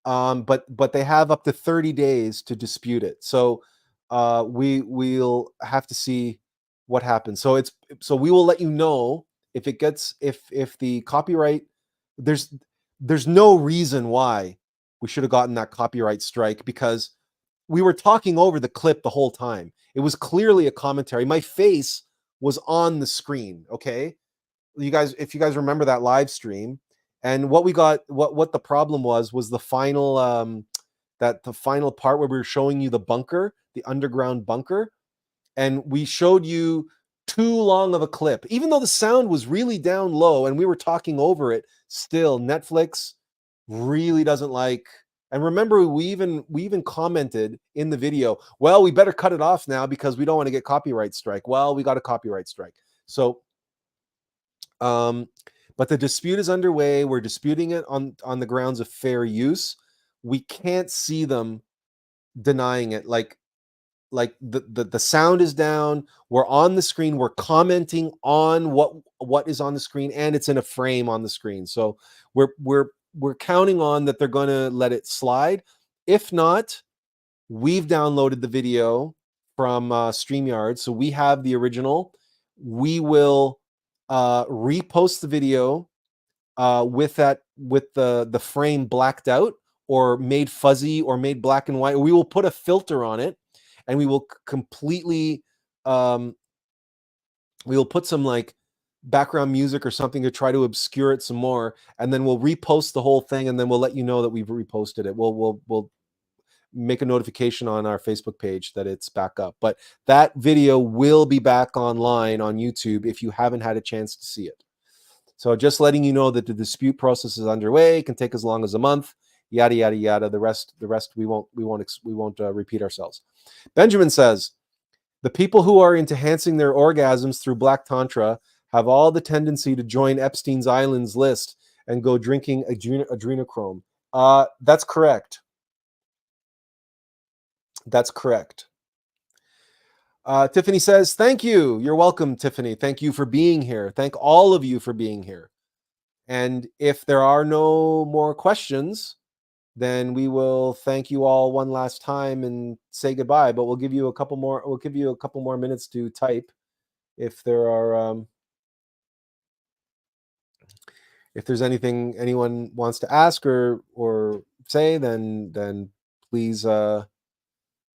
but they have up to 30 days to dispute it. So we'll have to see what happens. So we will let you know if it gets if the copyright, there's no reason why we should have gotten that copyright strike, because we were talking over the clip the whole time. It was clearly a commentary. My face was on the screen. Okay, if you guys remember that live stream, and what the problem was the final the final part where we were showing you the bunker, the underground bunker, and we showed you too long of a clip, even though the sound was really down low and we were talking over it. Still, Netflix really doesn't like. And remember, we even commented in the video, well, we better cut it off now because we don't want to get copyright strike. Well, we got a copyright strike. So but the dispute is underway. We're disputing it on the grounds of fair use. We can't see them denying it. Like the sound is down. We're on the screen. We're commenting on what is on the screen, and it's in a frame on the screen. So we're counting on that they're going to let it slide. If not, we've downloaded the video from StreamYard, so we have the original. We will repost the video with the frame blacked out or made fuzzy or made black and white. We will put a filter on it, and we will completely we will put some like background music or something to try to obscure it some more, and then we'll repost the whole thing, and then we'll let you know that we've reposted it. We'll make a notification on our Facebook page that it's back up. But that video will be back online on YouTube if you haven't had a chance to see it. So just letting you know that the dispute process is underway. It can take as long as a month. Yada yada yada. The rest we won't repeat ourselves. Benjamin says, the people who are into enhancing their orgasms through Black Tantra have all the tendency to join Epstein's Islands list and go drinking adrenochrome. That's correct. That's correct. Tiffany says, thank you. You're welcome, Tiffany. Thank you for being here. Thank all of you for being here. And if there are no more questions, then we will thank you all one last time and say goodbye. But we'll give you a couple more. We'll give you a couple more minutes to type if there are. If there's anything anyone wants to ask or say, then please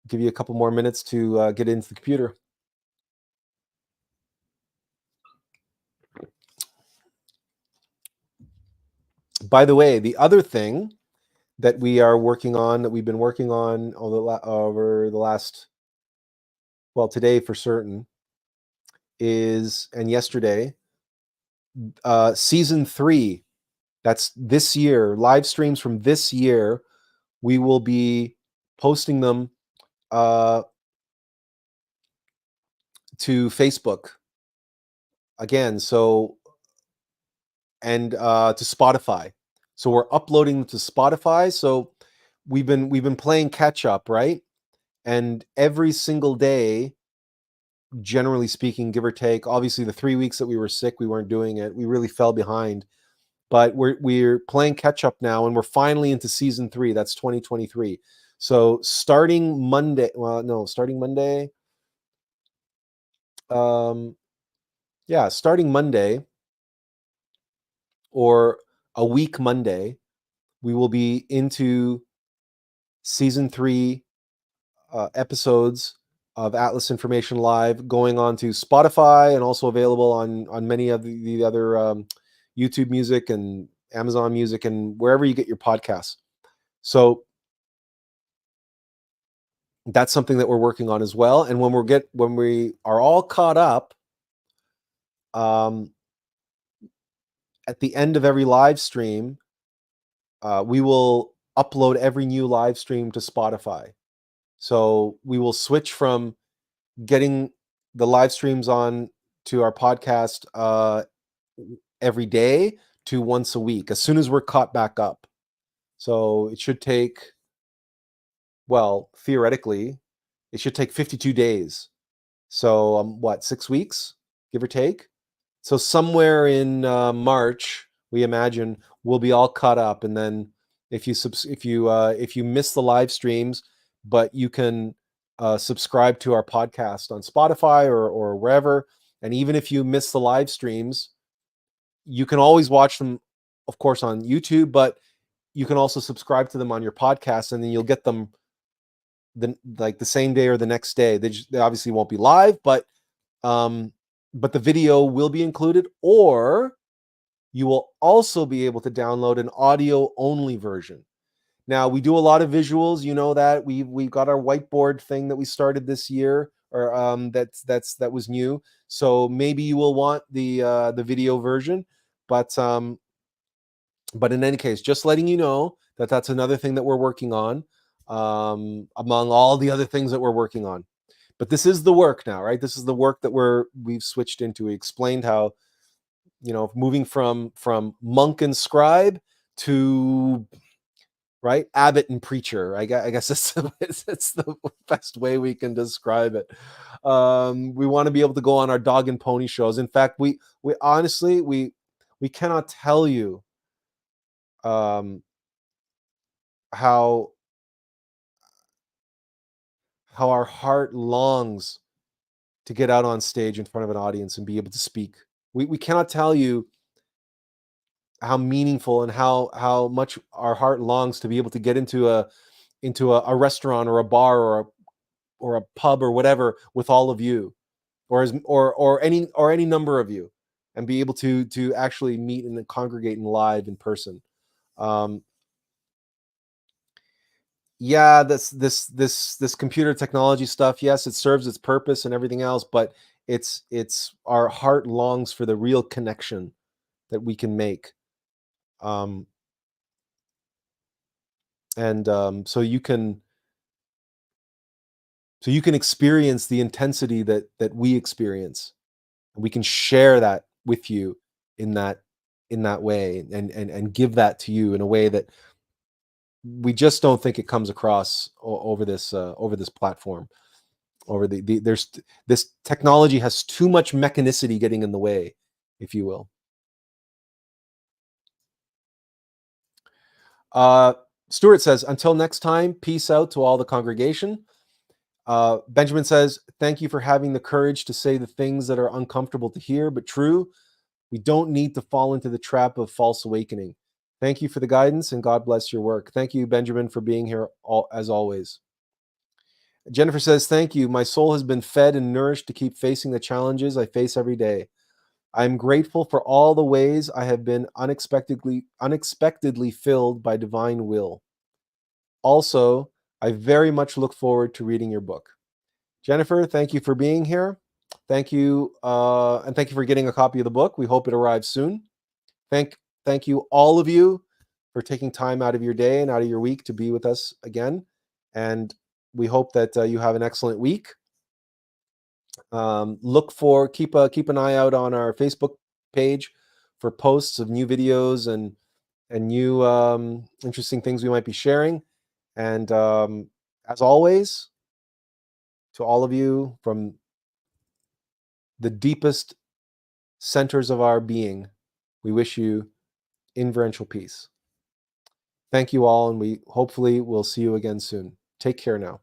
give you a couple more minutes to get into the computer. By the way, the other thing that we are working on, that we've been working on over the last, well, today for certain, is, and yesterday, season 3. That's this year, live streams from this year. We will be posting them to Facebook again. So, and to Spotify. So we're uploading them to Spotify. So we've been playing catch up, right? And every single day, generally speaking, give or take, obviously the 3 weeks that we were sick, we weren't doing it. We really fell behind. But we're playing catch up now, and we're finally into season 3. That's 2023. So starting Monday, starting Monday, starting Monday, or a week Monday, we will be into season 3 episodes of Atlas Information Live, going on to Spotify and also available on many of the other YouTube Music and Amazon Music and wherever you get your podcasts. So that's something that we're working on as well. And when we are all caught up, at the end of every live stream, we will upload every new live stream to Spotify. So we will switch from getting the live streams on to our podcast every day to once a week, as soon as we're caught back up. So it should take, well, theoretically, it should take 52 days. So 6 weeks, give or take. So somewhere in March, we imagine we'll be all caught up. And then if you miss the live streams, but you can subscribe to our podcast on Spotify or wherever, and even if you miss the live streams, you can always watch them, of course, on YouTube, but you can also subscribe to them on your podcast, and then you'll get them the same day or the next day. They obviously won't be live, but the video will be included, or you will also be able to download an audio only version. Now, we do a lot of visuals, you know that. We've got our whiteboard thing that we started this year, or that was new. So maybe you will want the video version, but in any case, just letting you know that that's another thing that we're working on, among all the other things that we're working on. But this is the work now, right? This is the work that we've switched into. We explained how, moving from monk and scribe to, right, abbot and preacher. I guess it's the best way we can describe it. We want to be able to go on our dog and pony shows. In fact, we honestly, we cannot tell you how our heart longs to get out on stage in front of an audience and be able to speak. We cannot tell you how meaningful and how much our heart longs to be able to get into a restaurant or a bar or a pub or whatever with all of you, or any number of you, and be able to actually meet and congregate in live in person. Yeah, this computer technology stuff, yes, it serves its purpose and everything else, but it's our heart longs for the real connection that we can make. Um, and so you can experience the intensity that we experience, and we can share that with you in that way, and give that to you in a way that we just don't think it comes across over this platform. Over there's this technology has too much mechanicity getting in the way, if you will. uh Stuart says, until next time, peace out to all the congregation. Benjamin says, thank you for having the courage to say the things that are uncomfortable to hear but true. We don't need to fall into the trap of false awakening. Thank you for the guidance, and God bless your work. Thank you, Benjamin, for being here as always. Jennifer says, thank you. My soul has been fed and nourished to keep facing the challenges I face every day. I'm grateful for all the ways I have been unexpectedly filled by divine will. Also, I very much look forward to reading your book. Jennifer, thank you for being here. Thank you, and thank you for getting a copy of the book. We hope it arrives soon. Thank you, all of you, for taking time out of your day and out of your week to be with us again. And we hope that you have an excellent week. Keep an eye out on our Facebook page for posts of new videos and new interesting things we might be sharing. And as always, to all of you from the deepest centers of our being, we wish you inferential peace. Thank you all, and we hopefully will see you again soon. Take care now.